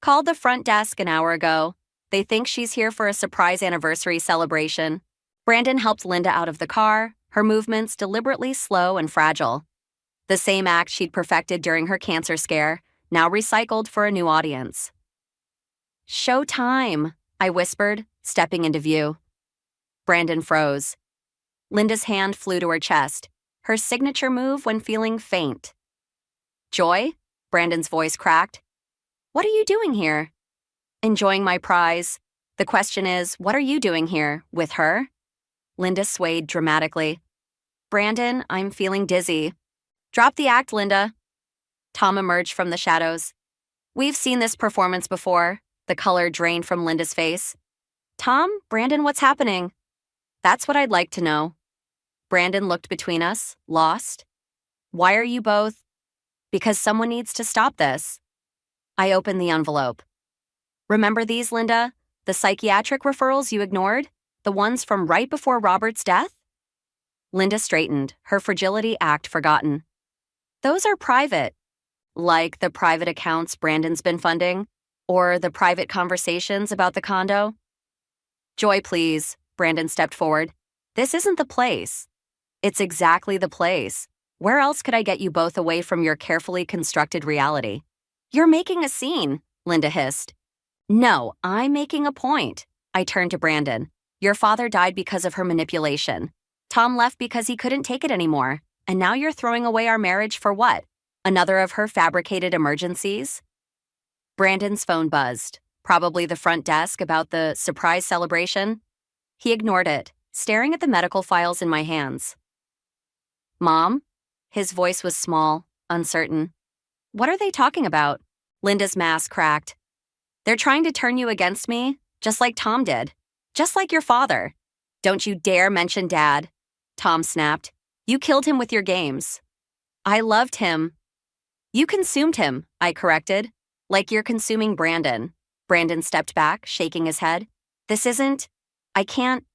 Called the front desk an hour ago. They think she's here for a surprise anniversary celebration. Brandon helped Linda out of the car, her movements deliberately slow and fragile. The same act she'd perfected during her cancer scare, now recycled for a new audience. Show time, I whispered, stepping into view. Brandon froze. Linda's hand flew to her chest, her signature move when feeling faint. Joy? Brandon's voice cracked. What are you doing here? Enjoying my prize. The question is, what are you doing here, with her? Linda swayed dramatically. Brandon, I'm feeling dizzy. Drop the act, Linda. Tom emerged from the shadows. We've seen this performance before. The color drained from Linda's face. Tom, Brandon, what's happening? That's what I'd like to know. Brandon looked between us, lost. Why are you both? Because someone needs to stop this. I opened the envelope. Remember these, Linda? The psychiatric referrals you ignored? The ones from right before Robert's death? Linda straightened, her fragility act forgotten. Those are private. Like the private accounts Brandon's been funding? Or the private conversations about the condo? Joy, please. Brandon stepped forward. This isn't the place. It's exactly the place. Where else could I get you both away from your carefully constructed reality? You're making a scene, Linda hissed. No, I'm making a point. I turned to Brandon. Your father died because of her manipulation. Tom left because he couldn't take it anymore. And now you're throwing away our marriage for what? Another of her fabricated emergencies? Brandon's phone buzzed. Probably the front desk about the surprise celebration. He ignored it, staring at the medical files in my hands. Mom? His voice was small, uncertain. What are they talking about? Linda's mask cracked. They're trying to turn you against me, just like Tom did. Just like your father. Don't you dare mention Dad. Tom snapped. You killed him with your games. I loved him. You consumed him, I corrected. Like you're consuming Brandon. Brandon stepped back, shaking his head. This isn't... I can't...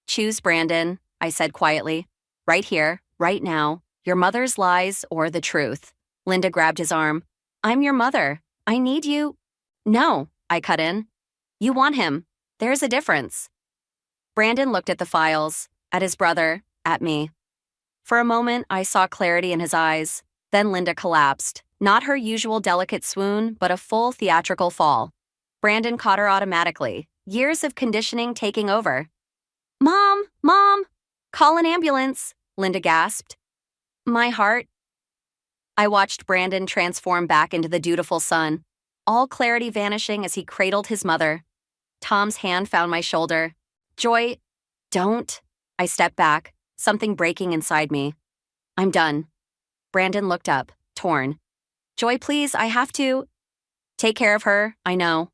Choose Brandon, I said quietly. Right here, right now. Your mother's lies or the truth. Linda grabbed his arm. I'm your mother. I need you. No, I cut in. You want him. There's a difference. Brandon looked at the files, at his brother, at me. For a moment, I saw clarity in his eyes. Then Linda collapsed. Not her usual delicate swoon, but a full theatrical fall. Brandon caught her automatically. Years of conditioning taking over. Mom! Mom! Call an ambulance! Linda gasped. My heart. I watched Brandon transform back into the dutiful son, all clarity vanishing as he cradled his mother. Tom's hand found my shoulder. Joy, don't. I stepped back, something breaking inside me. I'm done. Brandon looked up, torn. Joy, please, I have to. Take care of her, I know.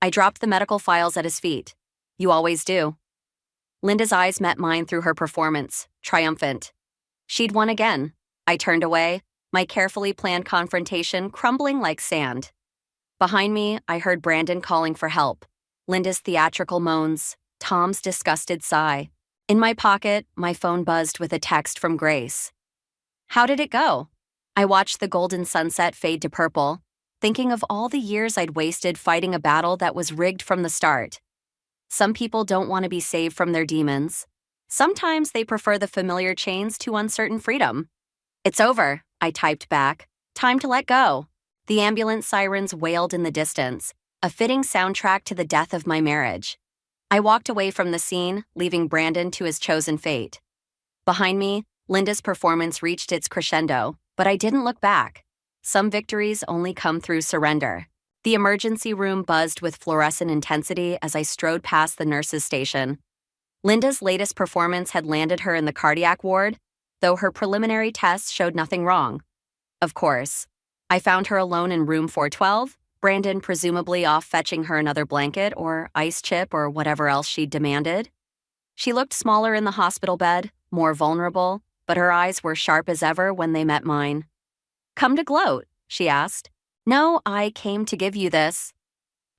I dropped the medical files at his feet. You always do. Linda's eyes met mine through her performance, triumphant. She'd won again. I turned away, my carefully planned confrontation crumbling like sand. Behind me, I heard Brandon calling for help. Linda's theatrical moans, Tom's disgusted sigh. In my pocket, my phone buzzed with a text from Grace. How did it go? I watched the golden sunset fade to purple, thinking of all the years I'd wasted fighting a battle that was rigged from the start. Some people don't want to be saved from their demons. Sometimes they prefer the familiar chains to uncertain freedom. It's over, I typed back. Time to let go. The ambulance sirens wailed in the distance, a fitting soundtrack to the death of my marriage. I walked away from the scene, leaving Brandon to his chosen fate. Behind me, Linda's performance reached its crescendo, but I didn't look back. Some victories only come through surrender. The emergency room buzzed with fluorescent intensity as I strode past the nurse's station. Linda's latest performance had landed her in the cardiac ward, though her preliminary tests showed nothing wrong. Of course. I found her alone in room 412, Brandon presumably off fetching her another blanket or ice chip or whatever else she'd demanded. She looked smaller in the hospital bed, more vulnerable, but her eyes were sharp as ever when they met mine. Come to gloat, she asked. No, I came to give you this.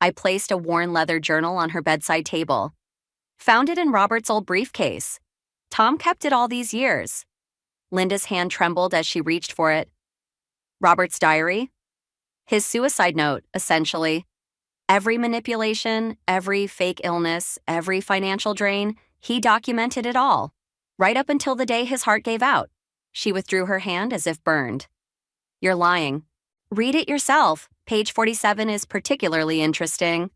I placed a worn leather journal on her bedside table. Found it in Robert's old briefcase. Tom kept it all these years. Linda's hand trembled as she reached for it. Robert's diary? His suicide note, essentially. Every manipulation, every fake illness, every financial drain, he documented it all. Right up until the day his heart gave out. She withdrew her hand as if burned. You're lying. Read it yourself. Page 47 is particularly interesting.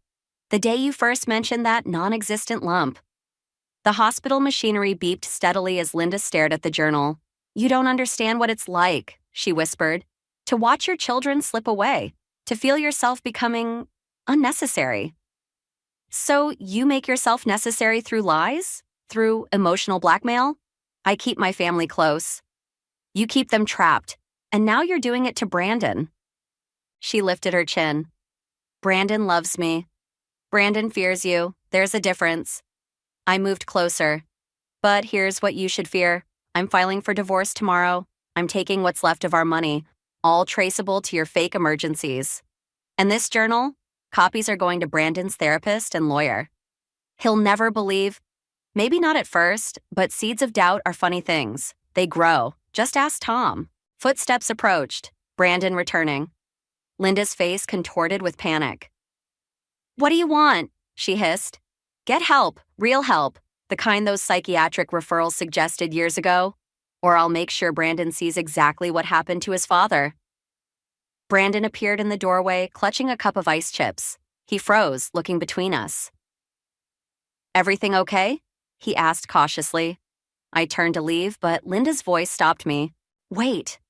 The day you first mentioned that non-existent lump. The hospital machinery beeped steadily as Linda stared at the journal. You don't understand what it's like, she whispered. To watch your children slip away. To feel yourself becoming unnecessary. So you make yourself necessary through lies? Through emotional blackmail? I keep my family close. You keep them trapped, and now you're doing it to Brandon. She lifted her chin. Brandon loves me. Brandon fears you. There's a difference. I moved closer. But here's what you should fear. I'm filing for divorce tomorrow. I'm taking what's left of our money, all traceable to your fake emergencies. And this journal, copies are going to Brandon's therapist and lawyer. He'll never believe. Maybe not at first, but seeds of doubt are funny things. They grow. Just ask Tom. Footsteps approached. Brandon returning. Linda's face contorted with panic. What do you want? She hissed. Get help, real help, the kind those psychiatric referrals suggested years ago, or I'll make sure Brandon sees exactly what happened to his father. Brandon appeared in the doorway, clutching a cup of ice chips. He froze, looking between us. Everything okay? He asked cautiously. I turned to leave, but Linda's voice stopped me. Wait.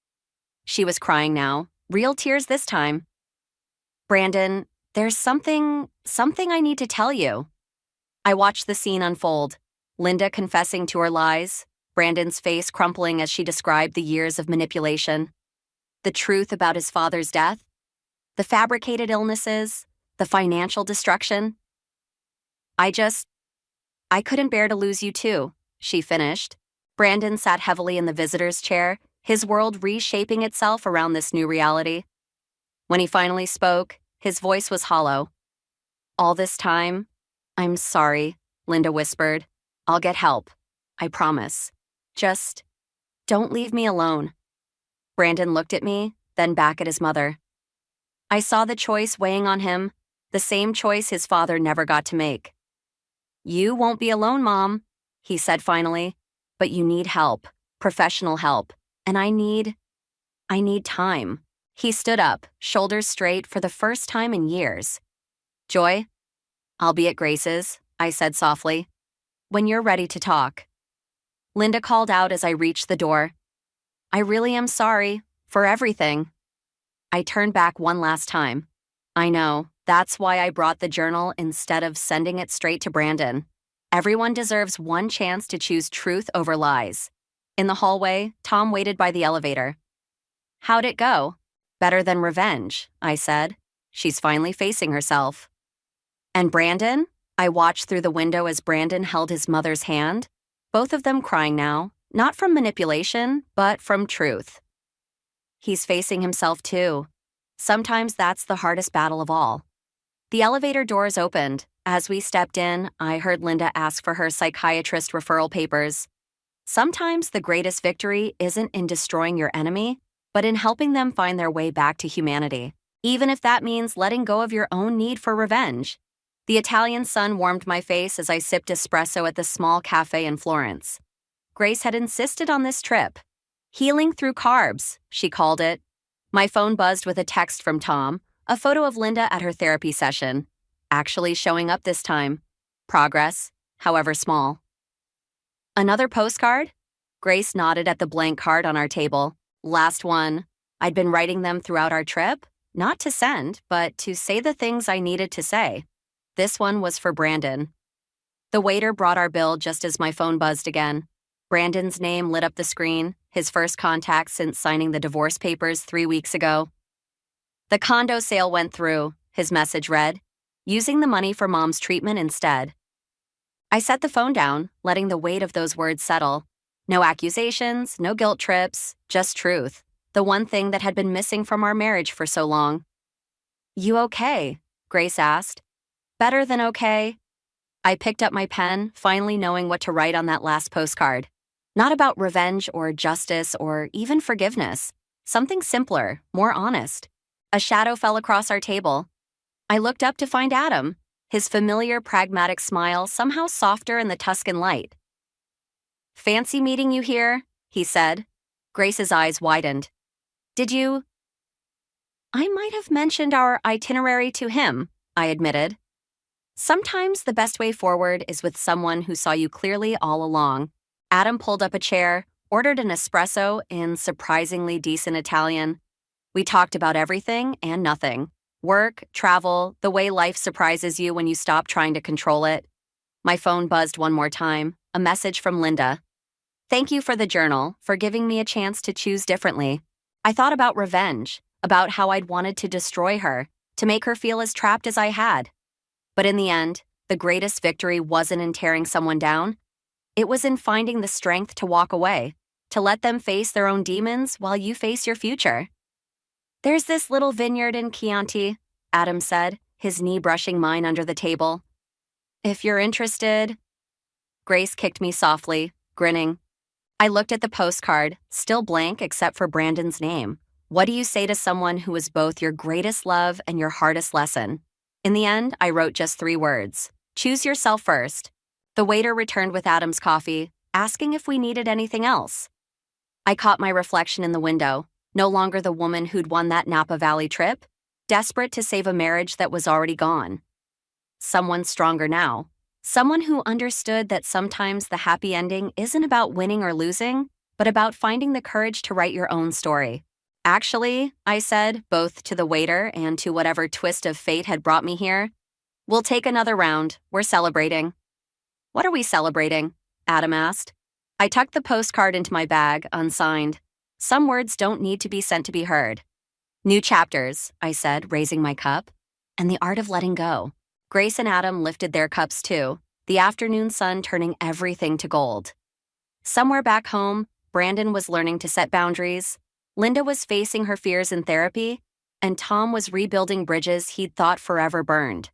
She was crying now, real tears this time. Brandon, there's something I need to tell you. I watched the scene unfold. Linda confessing to her lies, Brandon's face crumpling as she described the years of manipulation. The truth about his father's death, the fabricated illnesses, the financial destruction. I couldn't bear to lose you too, she finished. Brandon sat heavily in the visitor's chair, his world reshaping itself around this new reality. When he finally spoke, his voice was hollow. All this time, I'm sorry, Linda whispered. I'll get help. I promise. Just don't leave me alone. Brandon looked at me, then back at his mother. I saw the choice weighing on him, the same choice his father never got to make. You won't be alone, Mom, he said finally, but you need help, professional help, and I need time. He stood up, shoulders straight for the first time in years. Joy, I'll be at Grace's, I said softly, when you're ready to talk. Linda called out as I reached the door. I really am sorry for everything. I turned back one last time. I know, that's why I brought the journal instead of sending it straight to Brandon. Everyone deserves one chance to choose truth over lies. In the hallway, Tom waited by the elevator. How'd it go? Better than revenge, I said. She's finally facing herself. And Brandon? I watched through the window as Brandon held his mother's hand, both of them crying now, not from manipulation, but from truth. He's facing himself too. Sometimes that's the hardest battle of all. The elevator doors opened. As we stepped in, I heard Linda ask for her psychiatrist referral papers. Sometimes the greatest victory isn't in destroying your enemy, but in helping them find their way back to humanity, even if that means letting go of your own need for revenge. The Italian sun warmed my face as I sipped espresso at the small cafe in Florence. Grace had insisted on this trip. Healing through carbs, she called it. My phone buzzed with a text from Tom, a photo of Linda at her therapy session, actually showing up this time. Progress, however small. Another postcard? Grace nodded at the blank card on our table. Last one. I'd been writing them throughout our trip, not to send, but to say the things I needed to say. This one was for Brandon. The waiter brought our bill just as my phone buzzed again. Brandon's name lit up the screen, his first contact since signing the divorce papers 3 weeks ago. The condo sale went through, his message read, using the money for Mom's treatment instead. I set the phone down, letting the weight of those words settle. No accusations, no guilt trips, just truth, the one thing that had been missing from our marriage for so long. You okay? Grace asked. Better than okay. I picked up my pen, finally knowing what to write on that last postcard. Not about revenge or justice or even forgiveness. Something simpler, more honest. A shadow fell across our table. I looked up to find Adam, his familiar pragmatic smile somehow softer in the Tuscan light. Fancy meeting you here, he said. Grace's eyes widened. Did you? I might have mentioned our itinerary to him, I admitted. Sometimes the best way forward is with someone who saw you clearly all along. Adam pulled up a chair, ordered an espresso in surprisingly decent Italian. We talked about everything and nothing. Work, travel, the way life surprises you when you stop trying to control it. My phone buzzed one more time, a message from Linda. Thank you for the journal, for giving me a chance to choose differently. I thought about revenge, about how I'd wanted to destroy her, to make her feel as trapped as I had. But in the end, the greatest victory wasn't in tearing someone down. It was in finding the strength to walk away, to let them face their own demons while you face your future. There's this little vineyard in Chianti, Adam said, his knee brushing mine under the table. If you're interested. Grace kicked me softly, grinning. I looked at the postcard, still blank except for Brandon's name. What do you say to someone who is both your greatest love and your hardest lesson? In the end, I wrote just 3 words. Choose yourself first. The waiter returned with Adam's coffee, asking if we needed anything else. I caught my reflection in the window, no longer the woman who'd won that Napa Valley trip, desperate to save a marriage that was already gone. Someone stronger now. Someone who understood that sometimes the happy ending isn't about winning or losing, but about finding the courage to write your own story. Actually, I said, both to the waiter and to whatever twist of fate had brought me here, we'll take another round. We're celebrating. What are we celebrating? Adam asked. I tucked the postcard into my bag, unsigned. Some words don't need to be sent to be heard. New chapters, I said, raising my cup, and the art of letting go. Grace and Adam lifted their cups too, the afternoon sun turning everything to gold. Somewhere back home, Brandon was learning to set boundaries, Linda was facing her fears in therapy, and Tom was rebuilding bridges he'd thought forever burned.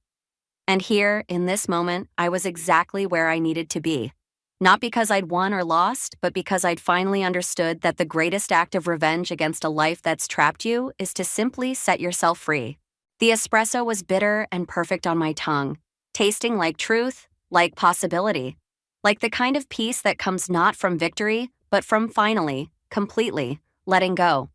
And here, in this moment, I was exactly where I needed to be. Not because I'd won or lost, but because I'd finally understood that the greatest act of revenge against a life that's trapped you is to simply set yourself free. The espresso was bitter and perfect on my tongue, tasting like truth, like possibility, like the kind of peace that comes not from victory, but from finally, completely, letting go.